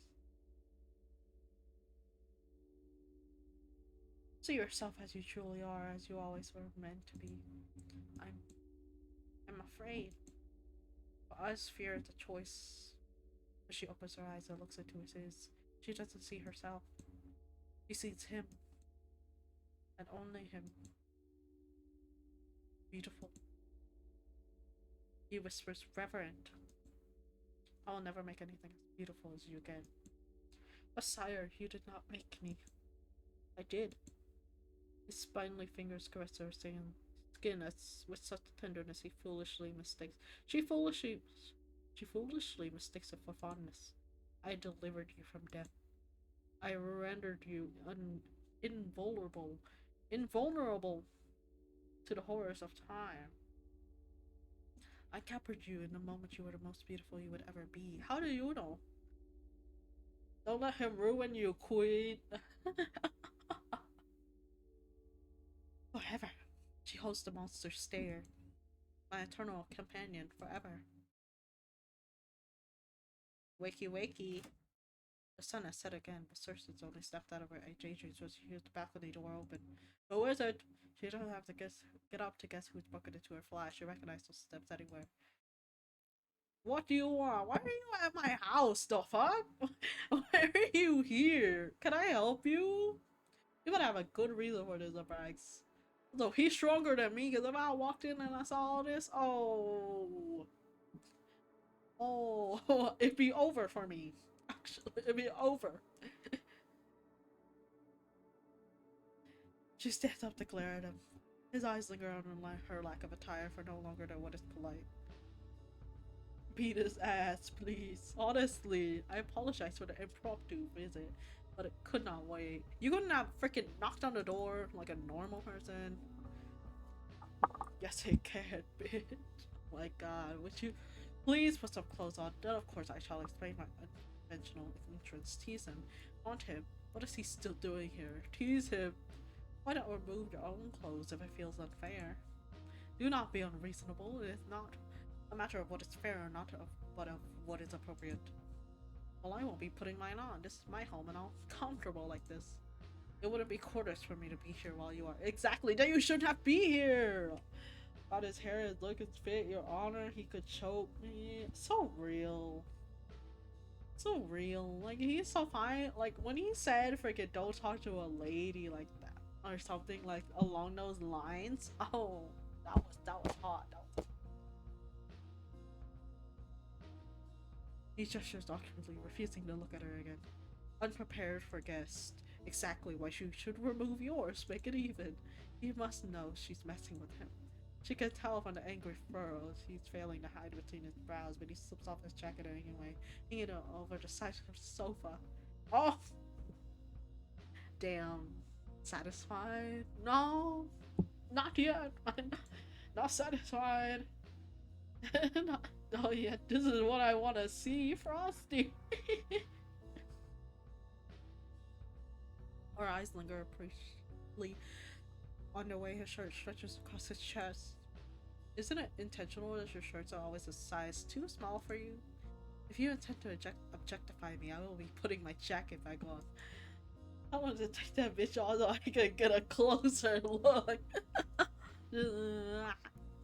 [SPEAKER 1] See yourself as you truly are, as you always were meant to be. I'm afraid. For us, fear is a choice. As she opens her eyes and looks into his, she doesn't see herself. She sees him. And only him. Beautiful. He whispers, reverent. I will never make anything as beautiful as you again. But sire, you did not make me. I did. His spindly fingers caress her skin as with such tenderness he foolishly mistakes. She foolishly mistakes it for fondness. I delivered you from death. I rendered you invulnerable to the horrors of time. I captured you in the moment you were the most beautiful you would ever be. How do you know? Don't let him ruin you, queen. Forever. She holds the monster's stare. My eternal companion forever. Wakey wakey. The sun has set again, but Cersei's only stepped out of her daydreams when she hears the balcony door open. The wizard! She doesn't have to get up to guess who's broken into her flat. She recognizes those steps anywhere. What do you want? Why are you at my house, the fuck? Why are you here? Can I help you? You gotta have a good reason for this, Brax. So he's stronger than me, because if I walked in and I saw all this, it'd be over for me. Actually, it'd be over. She stands up to glare at him. His eyes linger on her lack of attire for no longer than what is polite. Beat his ass, please. Honestly, I apologize for the impromptu visit, but it could not wait. You couldn't have freaking knocked on the door like a normal person? Yes, it can, bitch. Oh my god, would you please put some clothes on? Then of course I shall explain my unconventional entrance. Tease him. Haunt him. What is he still doing here? Tease him. Why not remove your own clothes if it feels unfair? Do not be unreasonable. It is not a matter of what is fair or not, but of what is appropriate. Well, I won't be putting mine on. This is my home and I'll be comfortable like this. It wouldn't be quarters for me to be here while you are. Exactly, then you shouldn't have be here! About his hair, his look, his fit, your honor, he could choke me. So real. So real. Like, he's so fine. Like, when he said freaking don't talk to a lady like that or something like along those lines, oh, that was hot. He gestures awkwardly, refusing to look at her again. Unprepared for guests. Exactly why she should remove yours, make it even. He must know she's messing with him. She can tell from the angry furrows he's failing to hide between his brows, but he slips off his jacket anyway, hanging it over the side of the sofa. Oh! Damn. Satisfied? No! Not yet! I'm not satisfied! Not yet. This is what I want to see, Frosty! eyes linger appreciatively on the way his shirt stretches across his chest. Isn't it intentional that your shirts are always a size too small for you? If you intend to objectify me, I will be putting my jacket back on. I wanted to take that bitch off so I could get a closer look.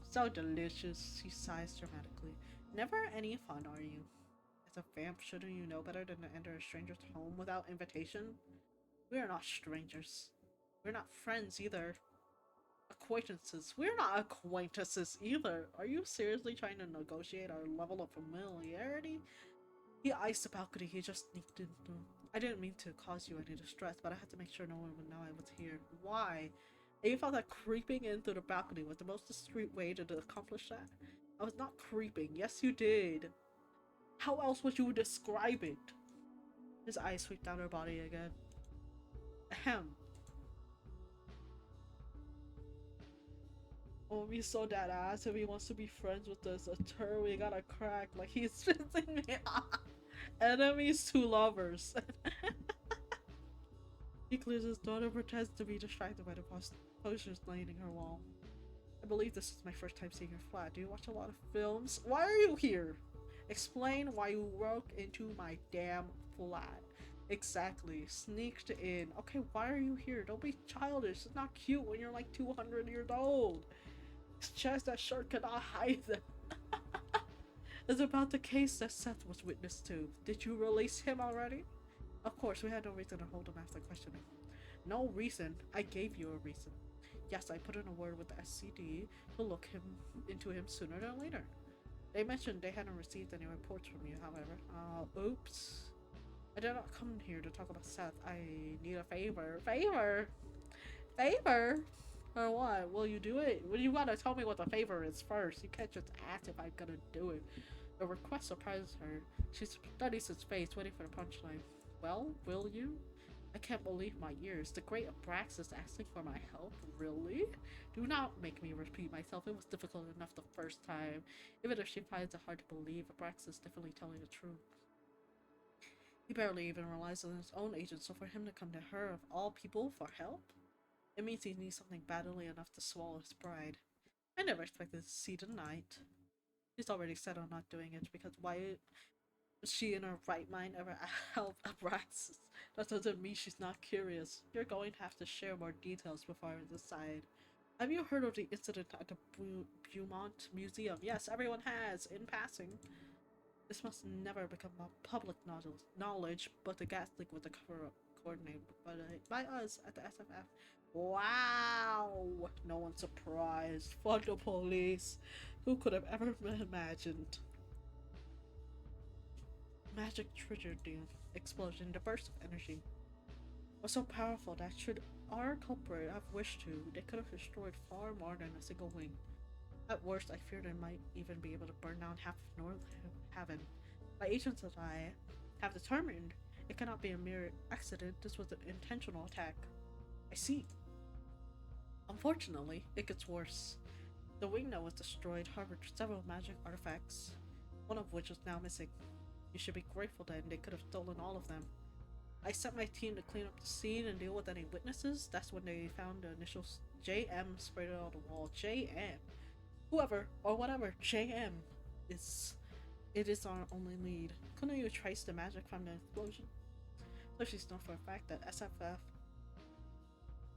[SPEAKER 1] So delicious, she sighs dramatically. Never any fun, are you? As a vamp, shouldn't you know better than to enter a stranger's home without invitation? We are not strangers. We're not friends either. Acquaintances. We're not acquaintances either. Are you seriously trying to negotiate our level of familiarity? He iced the balcony. He just sneaked into. I didn't mean to cause you any distress, but I had to make sure no one would know I was here. Why? And you felt that creeping in through the balcony was the most discreet way to accomplish that? I was not creeping. Yes, you did. How else would you describe it? His eyes sweep down her body again. Ahem. Oh, he's so dead ass if he wants to be friends with us. A turn we gotta crack like he's pissing me off. Enemies to lovers. He clears his throat and pretends to be distracted by the posters lining her wall. I believe this is my first time seeing your flat. Do you watch a lot of films? Why are you here? Explain why you broke into my damn flat. Exactly. Sneaked in. Okay, why are you here? Don't be childish. It's not cute when you're like 200 years old. His chest, that shirt cannot hide them. It's about the case that Seth was witness to. Did you release him already? Of course, we had no reason to hold him after questioning. No reason? I gave you a reason. Yes, I put in a word with the SCD to look into him sooner than later. They mentioned they hadn't received any reports from you, however. Oops. I did not come here to talk about Seth. I need a favor. Favor? Favor? Or what? Will you do it? Well, you gotta tell me what the favor is first. You can't just ask if I'm gonna do it. The request surprises her. She studies his face, waiting for the punchline. Well, will you? I can't believe my ears. The great Abraxas asking for my help? Really? Do not make me repeat myself. It was difficult enough the first time. Even if she finds it hard to believe, Abraxas is definitely telling the truth. He barely even relies on his own agent, so for him to come to her, of all people, for help? It means he needs something badly enough to swallow his pride. I never expected to see the night. She's already set on not doing it, because why would she in her right mind ever help Abraxas? That doesn't mean she's not curious. You're going to have to share more details before I decide. Have you heard of the incident at the Beaumont Museum? Yes, everyone has, in passing. This must never become public knowledge, but the gas leak was a cover-up coordinated by us at the SFF. Wow! No one's surprised. Fuck the police. Who could have ever imagined? Magic triggered the explosion. The burst of energy was so powerful that should our culprit have wished to, they could have destroyed far more than a single wing. At worst, I fear they might even be able to burn down half of North Haven. My agents and I have determined it cannot be a mere accident. This was an intentional attack. I see. Unfortunately, it gets worse. The wing that was destroyed harbored several magic artifacts, one of which is now missing. You should be grateful then they could have stolen all of them. I sent my team to clean up the scene and deal with any witnesses. That's when they found the initials JM sprayed on the wall. JM. Whoever or whatever JM is, it is our only lead. Couldn't you trace the magic from the explosion? So she's known for a fact that SFF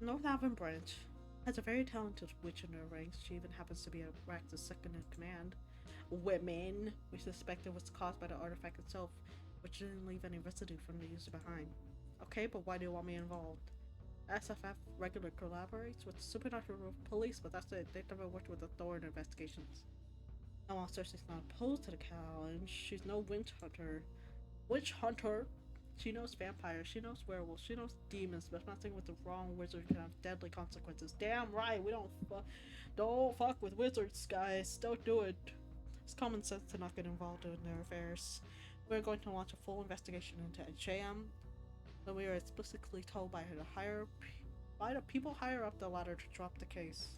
[SPEAKER 1] North Haven branch has a very talented witch in her ranks. She even happens to be Rax's second in command. Women. We suspect it was caused by the artifact itself, which didn't leave any residue from the user behind. Okay, but why do you want me involved? SFF regularly collaborates with supernatural police, but that's it. They've never worked with the Thorn investigations. Now, while Cersei's not opposed to the challenge, she's no witch hunter. Witch hunter? She knows vampires, she knows werewolves, she knows demons, but messing with the wrong wizard can have deadly consequences. Damn right, we don't fuck with wizards, guys. Don't do it. It's common sense to not get involved in their affairs. We're going to launch a full investigation into JM. But we are explicitly told by the people higher up the ladder to drop the case.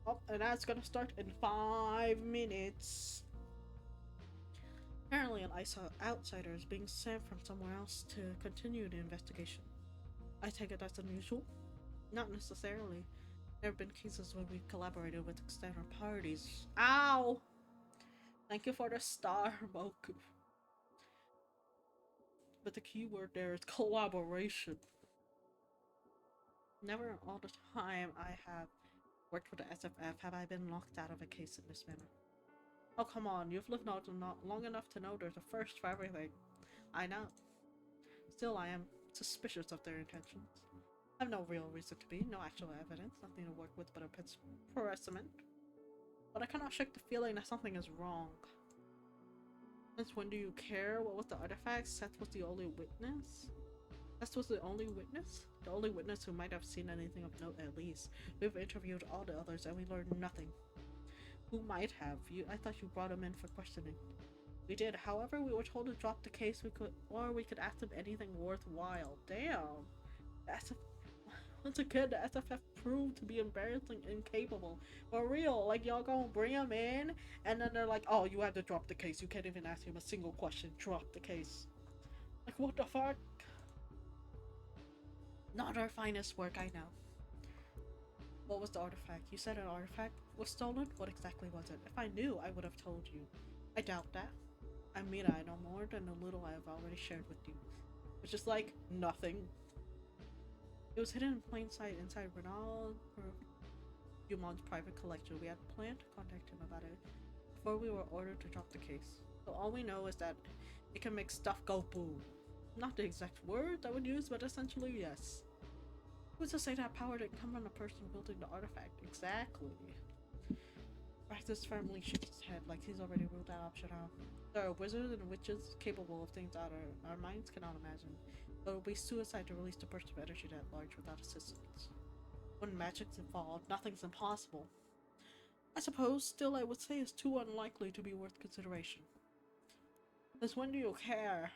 [SPEAKER 1] Oh, and that's gonna start in 5 minutes. Apparently an outsider is being sent from somewhere else to continue the investigation. I take it that's unusual? Not necessarily. There have been cases where we've collaborated with external parties. Ow! Thank you for the star, Moku. But the key word there is collaboration. Never all the time I have worked for the SFF have I been locked out of a case in this manner. Oh, come on, you've lived not long enough to know there's a first for everything. I know. Still, I am suspicious of their intentions. I have no real reason to be, no actual evidence, nothing to work with but a presentiment. But I cannot shake the feeling that something is wrong. Since when do you care? What was the artifact? Seth was the only witness? Seth was the only witness? The only witness who might have seen anything of note at least. We've interviewed all the others and we learned nothing. Who might have? I thought you brought him in for questioning. We did. However, we were told to drop the case. We could ask him anything worthwhile. Damn. Once again, the SFF proved to be embarrassing incapable. For real, like y'all gonna bring him in, and then they're like, "Oh, you have to drop the case. You can't even ask him a single question. Drop the case." Like, what the fuck? Not our finest work, I know. What was the artifact? You said an artifact was stolen? What exactly was it? If I knew, I would have told you. I doubt that. I'm Mira. I know more than the little I have already shared with you. Which is like nothing. It was hidden in plain sight inside Renald Dumont's private collection. We had planned to contact him about it before we were ordered to drop the case. So all we know is that it can make stuff go boom. Not the exact words I would use, but essentially yes. Who's to say that power didn't come from the person building the artifact? Exactly. Praxis firmly shakes his head like he's already ruled that option out. There are wizards and witches capable of things that our minds cannot imagine. But it would be suicide to release the burst of energy that large without assistance. When magic's involved, nothing's impossible. I suppose, still I would say it's too unlikely to be worth consideration. Since when do you care?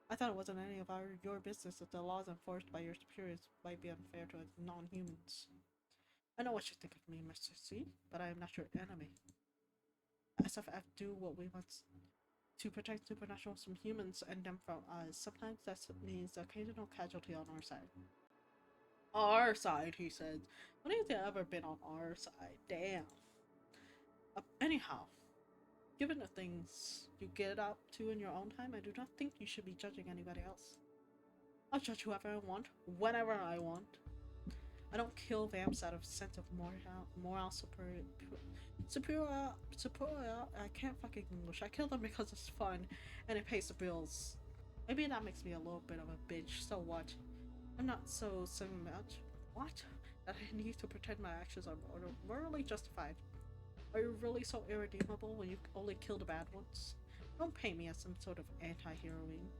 [SPEAKER 1] I thought it wasn't any of your business if the laws enforced by your superiors might be unfair to non-humans. I know what you think of me, Mr. C, but I am not your enemy. SFF do what we want to protect supernatural from humans and them from us. Sometimes that means occasional casualty on our side. Our side, he said. When have you ever been on our side? Damn. Anyhow, given the things you get up to in your own time, I do not think you should be judging anybody else. I'll judge whoever I want, whenever I want. I don't kill vamps out of sense of moral superior. I can't fucking English. I kill them because it's fun and it pays the bills. Maybe that makes me a little bit of a bitch. So what? I'm not so much. What? That I need to pretend my actions are morally justified. Are you really so irredeemable when you only kill the bad ones? Don't paint me as some sort of anti-heroine.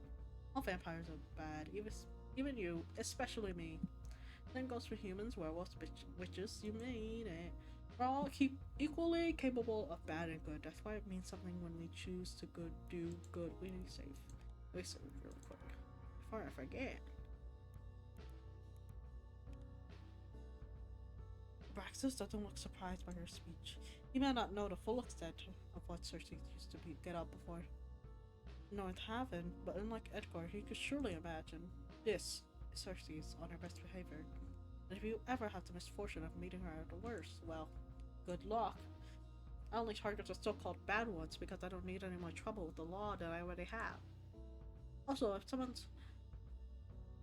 [SPEAKER 1] All vampires are bad, even you, especially me. Same goes for humans, werewolves, witches, you mean it. We're all equally capable of bad and good. That's why it means something when we choose to do good. We need to save. Let me save really quick before I forget. Braxis doesn't look surprised by her speech. He may not know the full extent of what Cersei used to get up before North Haven, but unlike Edgar, he could surely imagine this is Cersei's on her best behavior. And if you ever have the misfortune of meeting her at the worst, well, good luck. I only target the so-called bad ones because I don't need any more trouble with the law than I already have. Also, if someone's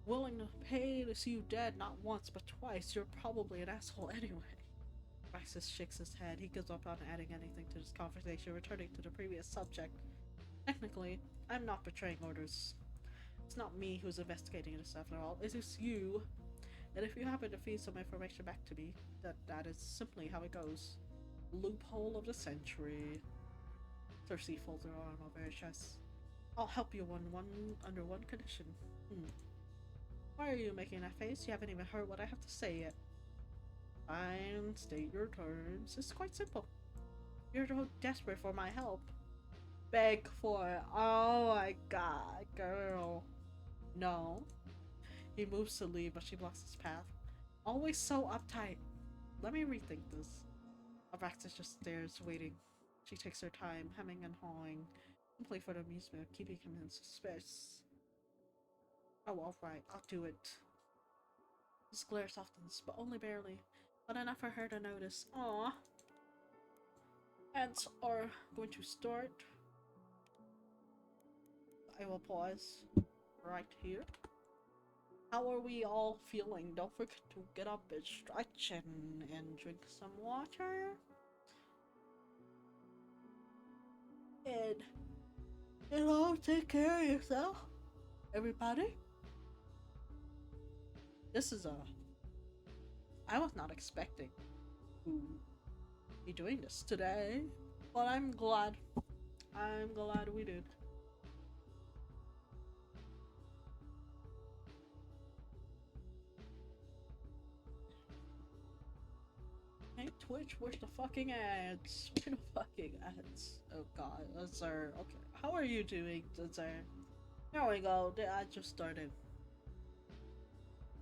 [SPEAKER 1] willing to pay to see you dead not once but twice, you're probably an asshole anyway. Praxis shakes his head. He gives up on adding anything to this conversation, returning to the previous subject. Technically, I'm not betraying orders. It's not me who's investigating this after all. It is you. And if you happen to feed some information back to me, that is simply how it goes. Loophole of the century. Cersei folds her arm over her chest. I'll help you under one condition. Why are you making that face? You haven't even heard what I have to say yet. Fine, state your terms. It's quite simple. You're so desperate for my help. Beg for it. Oh my god, girl. No. He moves to leave, but she blocks his path. Always so uptight. Let me rethink this. Abraxas just stares, waiting. She takes her time, hemming and hawing, simply for the amusement of keeping him in suspense. Oh, alright, I'll do it. His glare softens, but only barely. But enough for her to notice. Aww. Ants are going to start. I will pause right here. How are we all feeling? Don't forget to get up and stretch and drink some water. And, take care of yourself. Everybody. This is I was not expecting to be doing this today. But I'm glad. I'm glad we did. Hey Twitch, where's the fucking ads? Where the fucking ads? Oh god, sir. Okay, how are you doing, sir? There we go. I just started.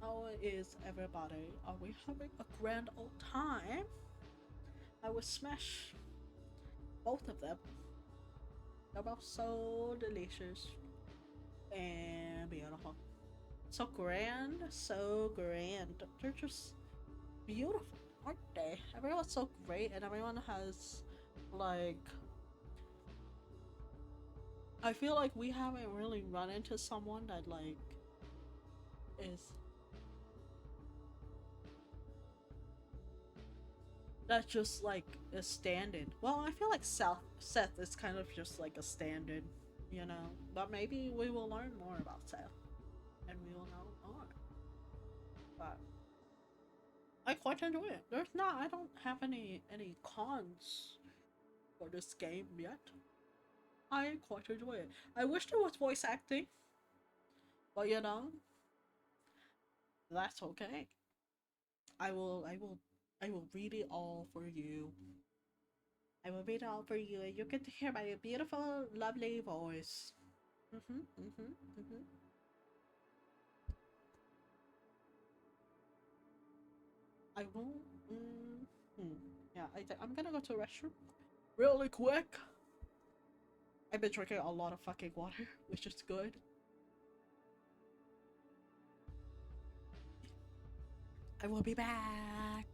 [SPEAKER 1] How is everybody? Are we having a grand old time? I will smash both of them. They're both so delicious and beautiful. So grand, so grand. They're just beautiful, aren't they? Everyone's so great, and everyone has, like, I feel like we haven't really run into someone that, like, is that just, like, is standard. Well, I feel like Seth is kind of just like a standard, you know? But maybe we will learn more about Seth, and we will know more. But I quite enjoy it. I don't have any cons for this game yet. I quite enjoy it. I wish there was voice acting, but you know, that's okay. I will read it all for you. I will read it all for you, and you get to hear my beautiful, lovely voice. Mhm, mhm, mhm. I will. Mm, hmm. Yeah, I'm gonna go to the restroom really quick. I've been drinking a lot of fucking water, which is good. I will be back.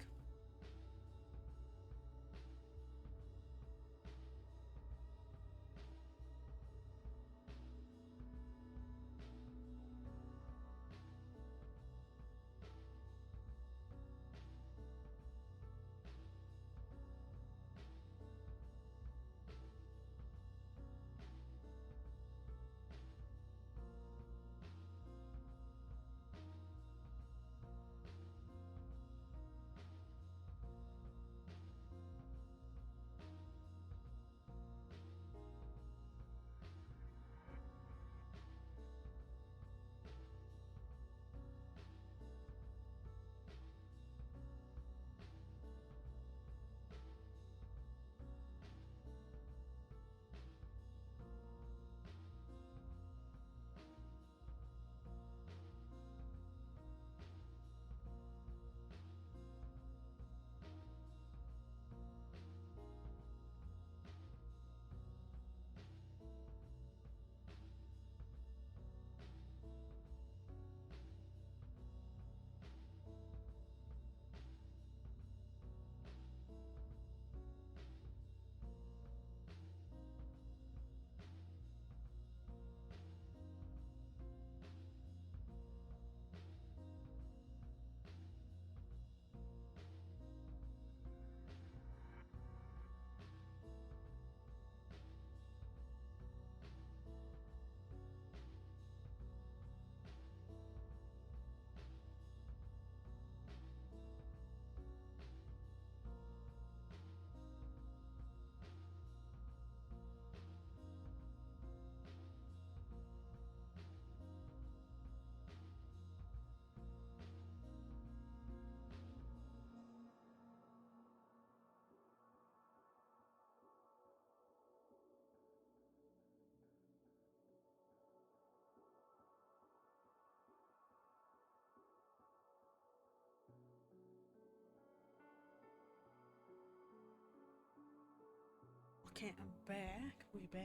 [SPEAKER 1] Okay, I'm back. We back.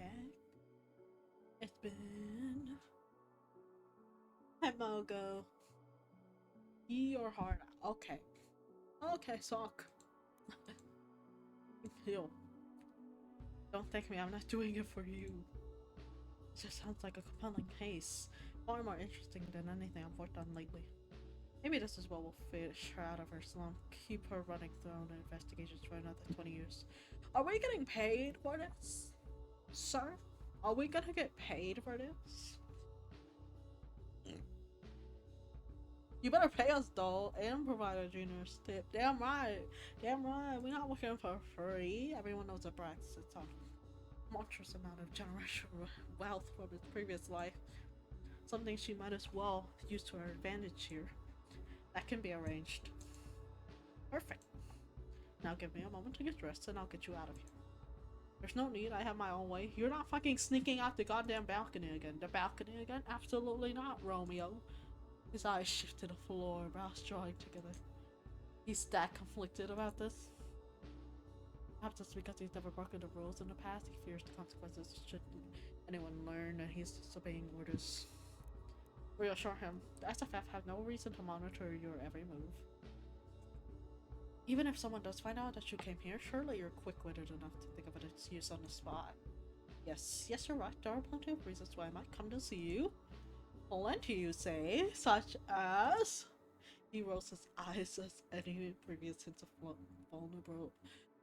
[SPEAKER 1] It's been. Hi, Mogo. Pee your heart out. Okay. Okay, sock. Yo. Don't thank me, I'm not doing it for you. It just sounds like a compelling case. Far more interesting than anything I've worked on lately. Maybe this is what will fish her out of her slump. Keep her running through the investigations for another 20 years. Are we getting paid for this? Sir? Are we gonna get paid for this? You better pay us though, and provide a generous tip. Damn right. Damn right. We're not working for free. Everyone knows that Brax sits on a monstrous amount of generational wealth from his previous life. Something she might as well use to her advantage here. That can be arranged. Perfect. Now give me a moment to get dressed and I'll get you out of here. There's no need, I have my own way. You're not fucking sneaking out the goddamn balcony again. The balcony again? Absolutely not, Romeo. His eyes shift to the floor, brows drawing together. He's that conflicted about this. Perhaps it's because he's never broken the rules in the past. He fears the consequences should anyone learn that he's disobeying orders. Reassure him, the SFF have no reason to monitor your every move. Even if someone does find out that you came here, surely you're quick-witted enough to think of an excuse on the spot. Yes, you're right. There are plenty of reasons why I might come to see you. Plenty, you say? Such as? He rolls his eyes as any previous hints of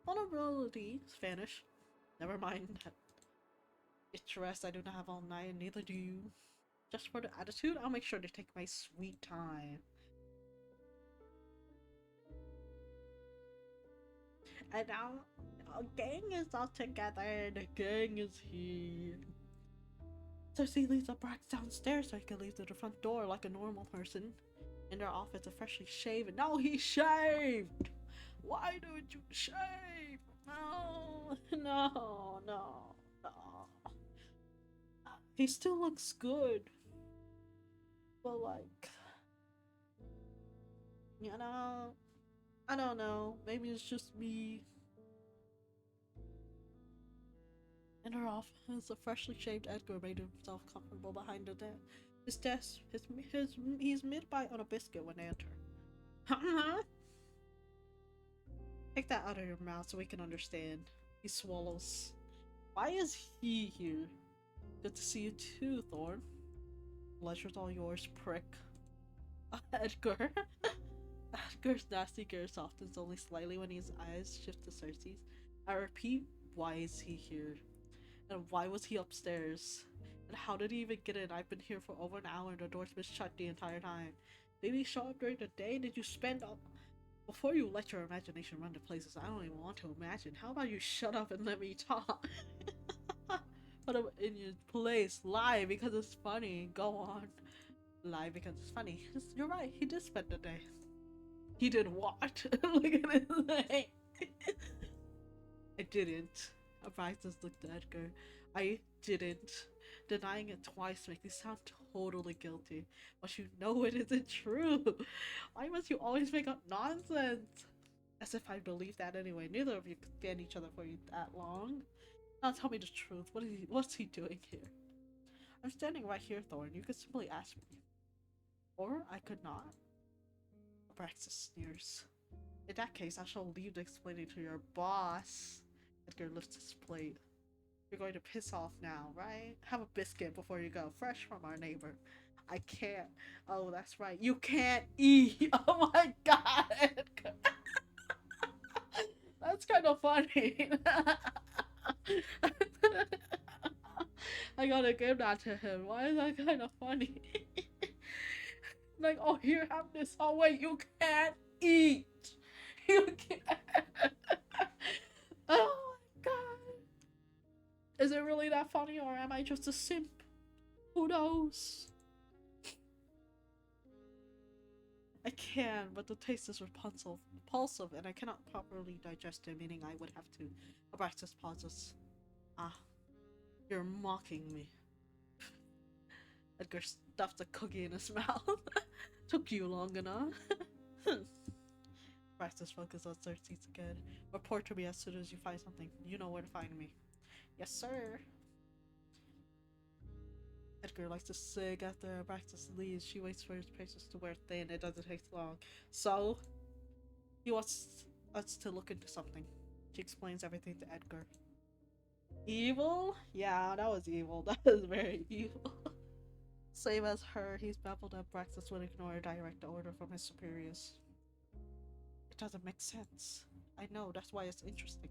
[SPEAKER 1] vulnerability. Spanish. Never mind. Interest I do not have all night, and neither do you. Just for the attitude, I'll make sure to take my sweet time. And now, our gang is all together. The gang is here. Cersei leads the Brax downstairs so he can leave through the front door like a normal person. In their office, a freshly shaven. No, he shaved! Why don't you shave? No. He still looks good. But like, you know, I don't know. Maybe it's just me. In her office, a freshly shaved Edgar made himself comfortable behind the desk. His desk, he's mid-bite on a biscuit when they enter. Take that out of your mouth so we can understand. He swallows. Why is he here? Good to see you too, Thorn. Pleasure's all yours, prick. Edgar. Edgar's nasty gear softens only slightly when his eyes shift to Cersei's. I repeat, why is he here? And why was he upstairs? And how did he even get in? I've been here for over an hour and the door's been shut the entire time. Did he show up during the day? Did you spend all... Before you let your imagination run to places I don't even want to imagine, how about you shut up and let me talk? Put him in your place. Lie because it's funny. Go on. Lie because it's funny. You're right, he did spend the day. He did what? Look at his name. I didn't. Abraxas looked at Edgar. I didn't. Denying it twice makes me sound totally guilty. But you know it isn't true. Why must you always make up nonsense? As if I believe that anyway. Neither of you could stand each other for that long. Now tell me the truth. What's he doing here? I'm standing right here, Thorn. You could simply ask me. Or I could not. Abraxas sneers. In that case, I shall leave to explain it to your boss. Edgar lifts his plate. You're going to piss off now, right? Have a biscuit before you go. Fresh from our neighbor. I can't. Oh, that's right. You can't eat. Oh my god, Edgar. That's kind of funny. I gotta give that to him. Why is that kind of funny? Like, oh, here, have this. Oh, wait, you can't eat. You can't. Oh my god. Is it really that funny, or am I just a simp? Who knows? I can, but the taste is repulsive, and I cannot properly digest it, meaning I would have to. Abraxas pauses. Ah, you're mocking me. Edgar stuffed a cookie in his mouth. Took you long enough. Abraxas focuses on Cersei's again. Report to me as soon as you find something. You know where to find me. Yes, sir. Edgar likes to sig after practice leaves. She waits for his patients to wear thin. It doesn't take long. So, he wants us to look into something. She explains everything to Edgar. Evil? Yeah, that was evil. That was very evil. Same as her, he's baffled that Praxis would ignore a direct order from his superiors. It doesn't make sense. I know, that's why it's interesting.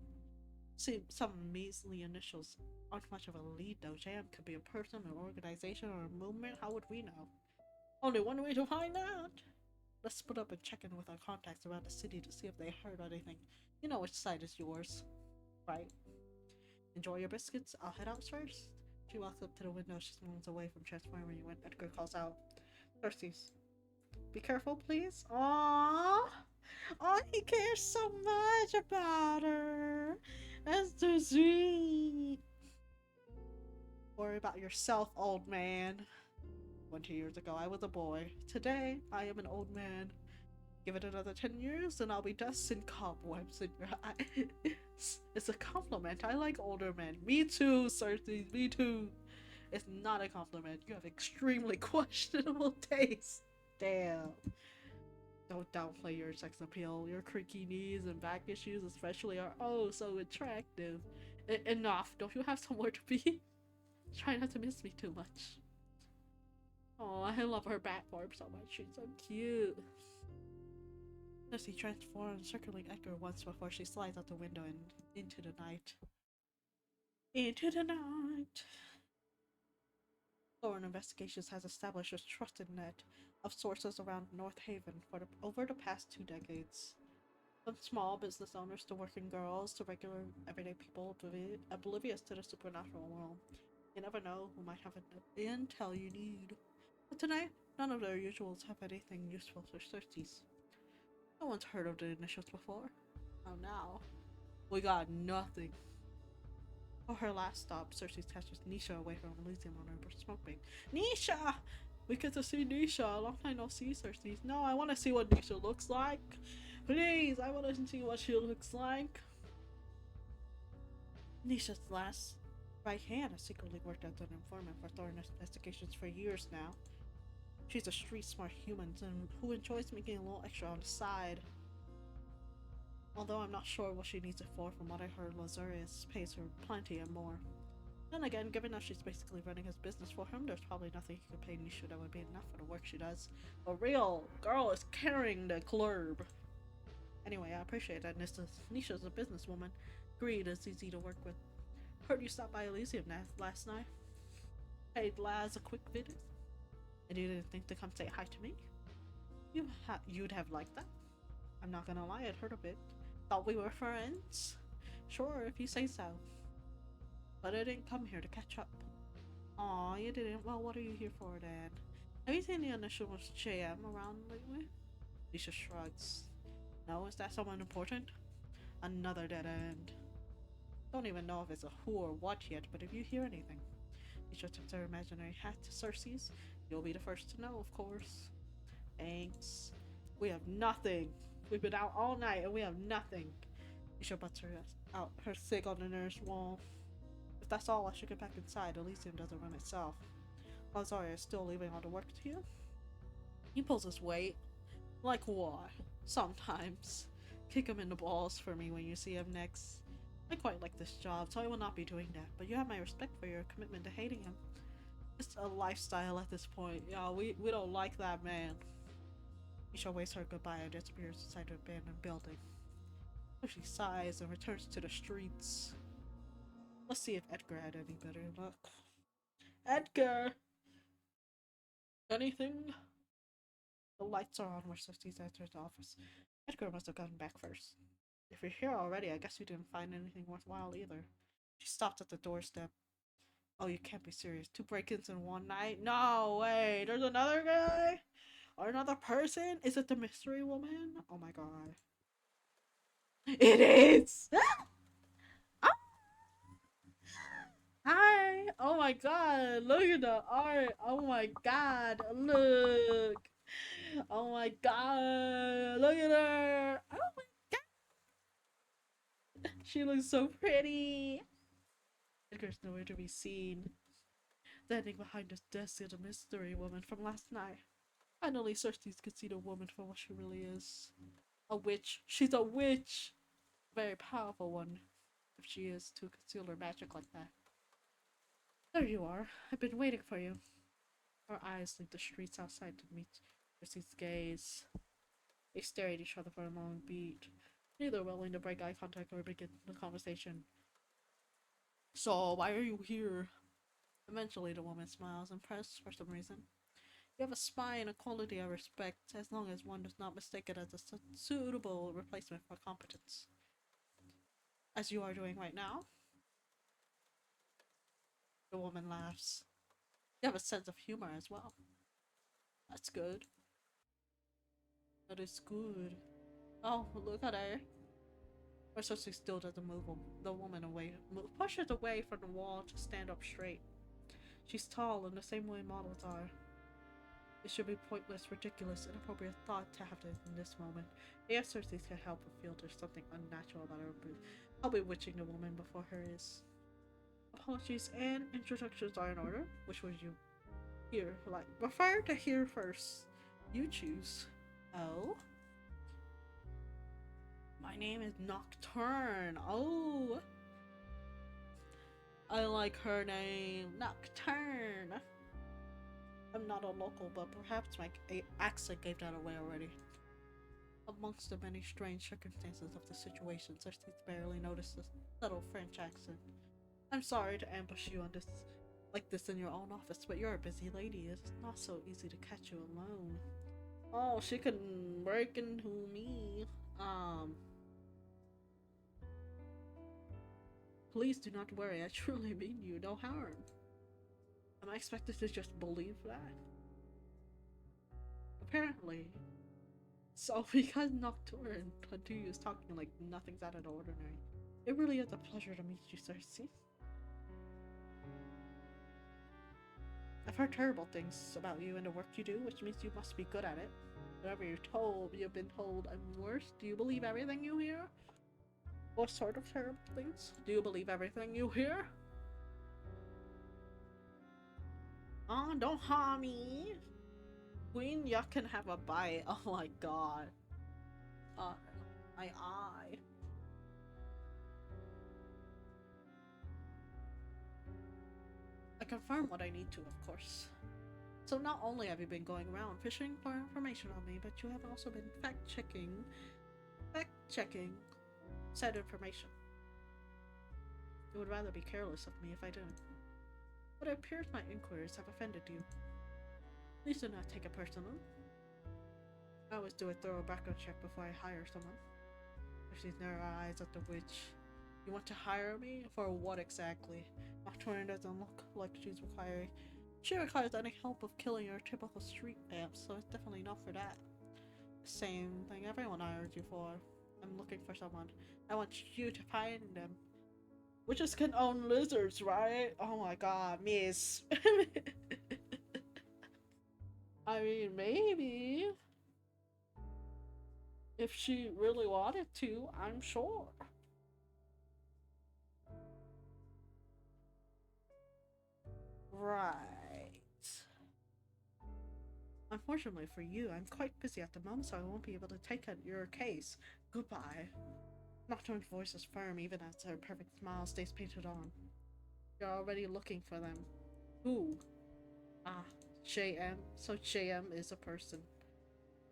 [SPEAKER 1] See, some measly initials aren't much of a lead though. JM could be a person, an organization, or a movement. How would we know? Only one way to find out. Let's split up and check in with our contacts around the city to see if they heard anything. You know which side is yours, right? Enjoy your biscuits. I'll head out first. She walks up to the window. She moves away from transforming when Edgar calls out, "Thirsties, be careful, please." Aww. Oh, he cares so much about her. That's so sweet. Worry about yourself, old man. 20 years ago, I was a boy. Today, I am an old man. Give it another 10 years, and I'll be dust and cobwebs in your eyes. It's a compliment. I like older men. Me too, Cersei. Me too. It's not a compliment. You have extremely questionable taste. Damn. Don't downplay your sex appeal. Your creaky knees and back issues especially are oh so attractive. Enough. Don't you have somewhere to be? Try not to miss me too much. Oh, I love her bat form so much. She's so cute. Jessie transforms, circling Edgar once before she slides out the window and into the night. Into the night. Thorne Investigations has established a trusted net of sources around North Haven for over the past 2 decades. From small business owners to working girls to regular everyday people oblivious to the supernatural world. You never know who might have the intel you need. But tonight, none of their usuals have anything useful for Cersei's. No one's heard of the initials before. Oh, now we got nothing. For her last stop, Cersei catches Nisha away from Elysium on her smoking. Nisha! We get to see Nisha. A long time no see, Cersei. No, I want to see what Nisha looks like. Please, I want to see what she looks like. Nisha's last right hand has secretly worked as an informant for Thorne Investigations for years now. She's a street-smart human who enjoys making a little extra on the side. Although I'm not sure what she needs it for. From what I heard, Lazarus pays her plenty and more. Then again, given that she's basically running his business for him, there's probably nothing he could pay Nisha that would be enough for the work she does. A real girl is carrying the club. Anyway, I appreciate that Nisha's a businesswoman. Greed is easy to work with. Heard you stopped by Elysium last night. Paid Laz a quick visit. And you didn't think to come say hi to me? You'd have liked that. I'm not gonna lie, I'd heard a bit. Thought we were friends? Sure, if you say so. But I didn't come here to catch up. Aw, you didn't? Well, what are you here for then? Have you seen the initial JM around lately? Nisha shrugs. No, is that someone important? Another dead end. Don't even know if it's a who or what yet, but if you hear anything, Nisha tips her imaginary hat to Cersei's. You'll be the first to know, of course. Thanks. We have nothing. We've been out all night and we have nothing. Nisha butts her cig on the nearest wall. If that's all, I should get back inside. Elysium doesn't run itself. Lazarus is still leaving all the work to you? He pulls his weight. Like what? Sometimes. Kick him in the balls for me when you see him next. I quite like this job, so I will not be doing that. But you have my respect for your commitment to hating him. It's a lifestyle at this point. Yeah, we don't like that man. Nisha waves her goodbye and disappears inside the abandoned building. She sighs and returns to the streets. Let's see if Edgar had any better luck. Edgar! Anything? The lights are on where Cersei enters the office. Edgar must have gotten back first. If you're here already, I guess you didn't find anything worthwhile either. She stopped at the doorstep. Oh, you can't be serious. 2 break-ins in one night? No way! There's another guy? Or another person? Is it the mystery woman? Oh my god. It is! Ah! Hi! Oh my god! Look at the art! Oh my god! Look! Oh my god! Look at her! Oh my god! She looks so pretty! Edgar's nowhere to be seen. Standing behind the desk is a mystery woman from last night. Finally, Cersei could see the woman for what she really is. A witch. She's a witch! A very powerful one, if she is to conceal her magic like that. There you are. I've been waiting for you. Our eyes leave the streets outside to meet Cersei's gaze. They stare at each other for a long beat, neither willing to break eye contact or begin the conversation. So, why are you here? Eventually, the woman smiles, impressed for some reason. You have a spine, a quality I respect, as long as one does not mistake it as a suitable replacement for competence. As you are doing right now? The woman laughs. You have a sense of humor as well. That's good. That is good. Oh, look at her. Her sister still doesn't move the woman away. Pushes away from the wall to stand up straight. She's tall in the same way models are. It should be pointless, ridiculous, inappropriate thought to have this in this moment. If Cersei can help but feel there's something unnatural about her, I'll be witching the woman before her is. Apologies and introductions are in order. Which would you hear? Like, prefer to hear first. You choose. Oh? My name is Nocturne. Oh! I like her name. Nocturne. I'm not a local, but perhaps my accent gave that away already. Amongst the many strange circumstances of the situation, Cersei barely noticed the subtle French accent. I'm sorry to ambush you on this, like this in your own office, but you're a busy lady. It's not so easy to catch you alone. Oh, she can break into me. Please do not worry. I truly mean you no harm. Am I expected to just believe that? Apparently. So because Nocturne continues talking like nothing's out of the ordinary, it really is a pleasure to meet you, Cersei. I've heard terrible things about you and the work you do, which means you must be good at it. Whatever you've been told I'm worse. Do you believe everything you hear? What sort of terrible things? Do you believe everything you hear? Oh, don't harm me. Queen, you can have a bite. Oh my god. My eye. I confirm what I need to, of course. So not only have you been going around fishing for information on me, but you have also been fact-checking said information. You would rather be careless of me if I didn't. But it appears my inquiries have offended you. Please do not take it personally. I always do a thorough background check before I hire someone. She's narrow eyes at the witch. You want to hire me? For what exactly? Nocturne doesn't look like she's requiring. She requires any help of killing your typical street vamps, so it's definitely not for that. Same thing everyone hired you for. I'm looking for someone. I want you to find them. Witches can own lizards, right? Oh my god, miss. I mean, maybe. If she really wanted to, I'm sure. Right. Unfortunately for you, I'm quite busy at the moment, so I won't be able to take your case. Goodbye. Nocturne's voice is firm, even as her perfect smile stays painted on. You're already looking for them. Who? Ah, JM. So JM is a person.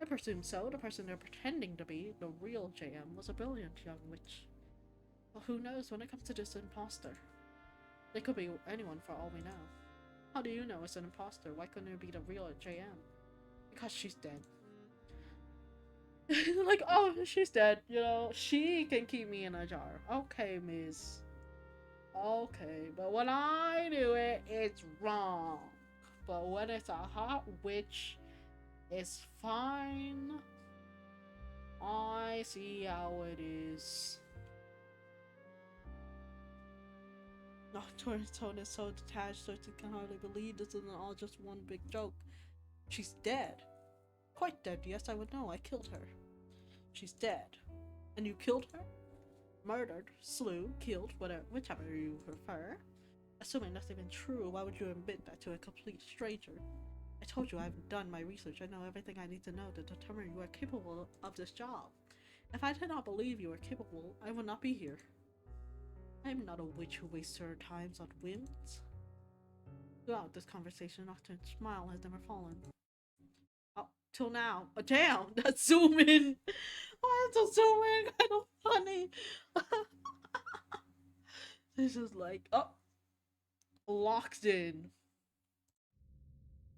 [SPEAKER 1] I presume so. The person they're pretending to be, the real JM, was a brilliant young witch. Well, who knows when it comes to this imposter? They could be anyone for all we know. How do you know it's an imposter? Why couldn't it be the real JM? Because she's dead. Like, oh, she's dead, you know? She can keep me in a jar. Okay, miss. Okay, but when I do it, it's wrong. But when it's a hot witch, it's fine. I see how it is. Nocturne's tone is so detached, so she can hardly believe this isn't all just one big joke. She's dead. Quite dead, yes, I would know. I killed her. She's dead. And you killed her? Murdered, slew, killed, whatever, whichever you prefer. Assuming that's even true, why would you admit that to a complete stranger? I told you I've done my research. I know everything I need to know to determine you are capable of this job. If I did not believe you were capable, I would not be here. I am not a witch who wastes her time on whims. Throughout this conversation, Nocturne's smile has never fallen. Up till now. Oh, damn! That's zoom in! Why is the zoom in kind of funny? This is like, oh, locked in.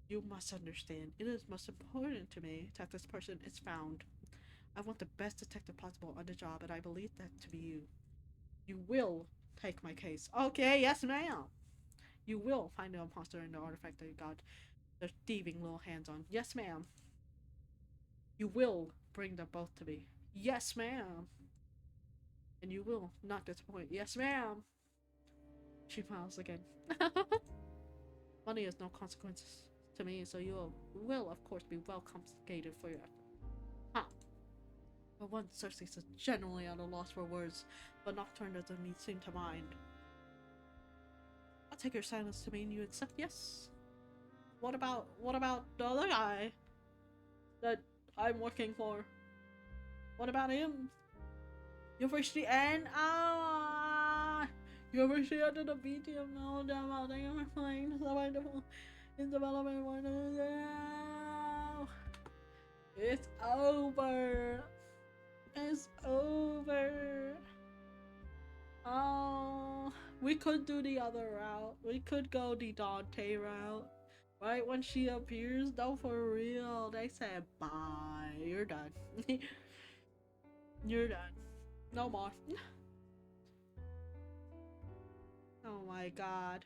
[SPEAKER 1] You must understand, it is most important to me that this person is found. I want the best detective possible on the job, and I believe that to be you. You will take my case. Okay, yes, ma'am. You will find the imposter and the artifact that you got their thieving little hands on. Yes, ma'am. You will bring them both to me. Yes, ma'am. And you will not disappoint. Yes, ma'am. She smiles again. Money has no consequences to me, so you will, of course, be well compensated for your effort. Huh. But one Cersei is generally at a loss for words, but Nocturne doesn't seem to mind. I'll take your silence to mean you accept yes. What about the other guy that I'm working for? What about him? You've reached the end? Ah! You've reached the end of the BTM now. Damn, thank you for playing. So wonderful. In development, now. It's over. It's over. Oh, we could do the other route. We could go the Dante route. Right when she appears, though, for real, they said bye. You're done. You're done. No more. Oh my god.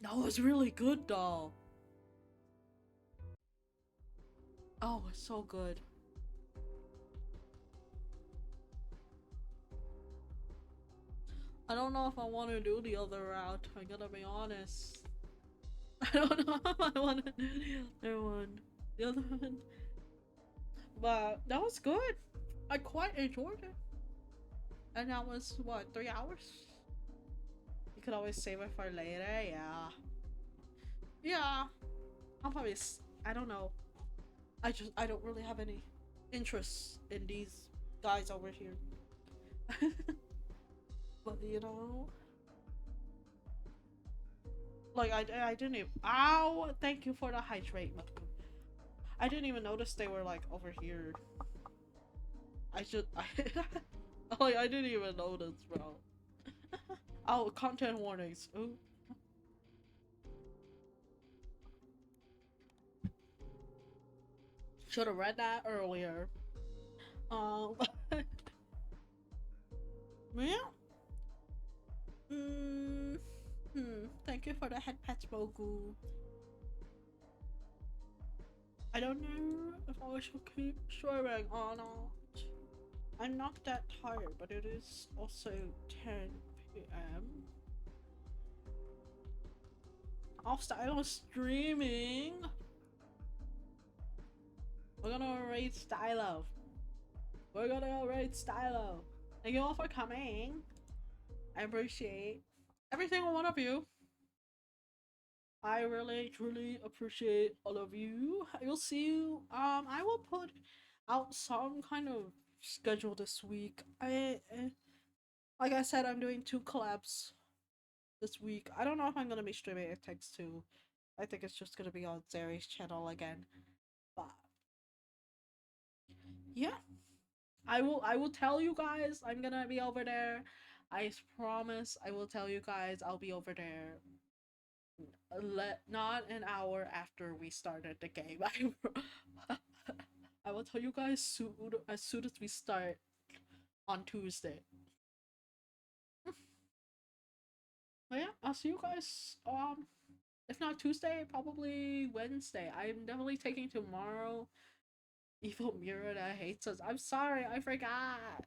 [SPEAKER 1] That was really good though. Oh, it's so good. I don't know if I want to do the other route. I gotta be honest. I don't know if I want to do the other one. The other one. But that was good. I quite enjoyed it. And that was, what, 3 hours? You could always save it for later, yeah. Yeah. I'll probably, I don't know. I don't really have any interest in these guys over here. But, you know. Like, I didn't even, ow! Thank you for the hydrate. I didn't even notice they were, like, over here. Like, I didn't even notice, bro. Oh, content warnings. Ooh. Should have read that earlier. Um. Yeah. Thank you for the head pats, Bogu. I don't know if I should keep swearing or not. I'm not that tired, but it is also 10 p.m. Off style streaming. We're gonna raid Stylo. We're gonna raid Stylo. Thank you all for coming. I appreciate every single one of you. I really truly appreciate all of you. I will see you. I will put out some kind of schedule this week. Like I said, I'm doing 2 collabs this week. I don't know if I'm gonna be streaming It Takes Two. I think it's just gonna be on Zeri's channel again. But yeah, I will tell you guys I'm gonna be over there. I promise I will tell you guys I'll be over there. Not an hour after we started the game. I will tell you guys soon as we start on Tuesday. But yeah, I'll see you guys if not Tuesday, probably Wednesday. I'm definitely taking tomorrow. Evil Mira that hates us. I'm sorry, I forgot.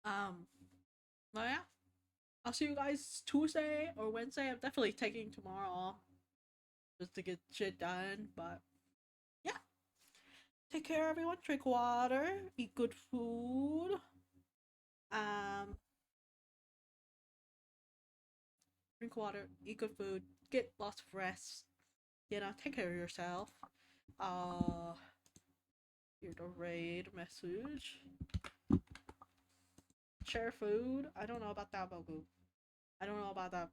[SPEAKER 1] Um but yeah. I'll see you guys Tuesday or Wednesday. I'm definitely taking tomorrow off just to get shit done. But yeah. Take care everyone. Drink water. Eat good food. Um drink water, eat good food, get lots of rest. You know, take care of yourself. Uh, hear the raid message. Share food. I don't know about that, Bogu. I don't know about that.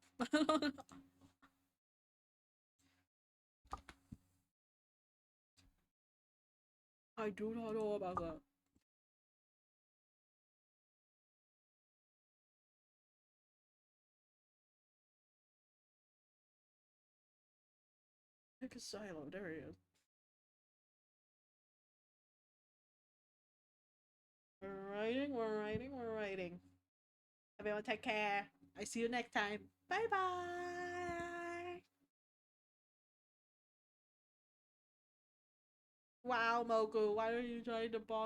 [SPEAKER 1] I do not know about that. Pick a silo. There he is. We're writing. Everyone take care. I see you next time. Bye bye. Wow, Mogu, why are you trying to bother?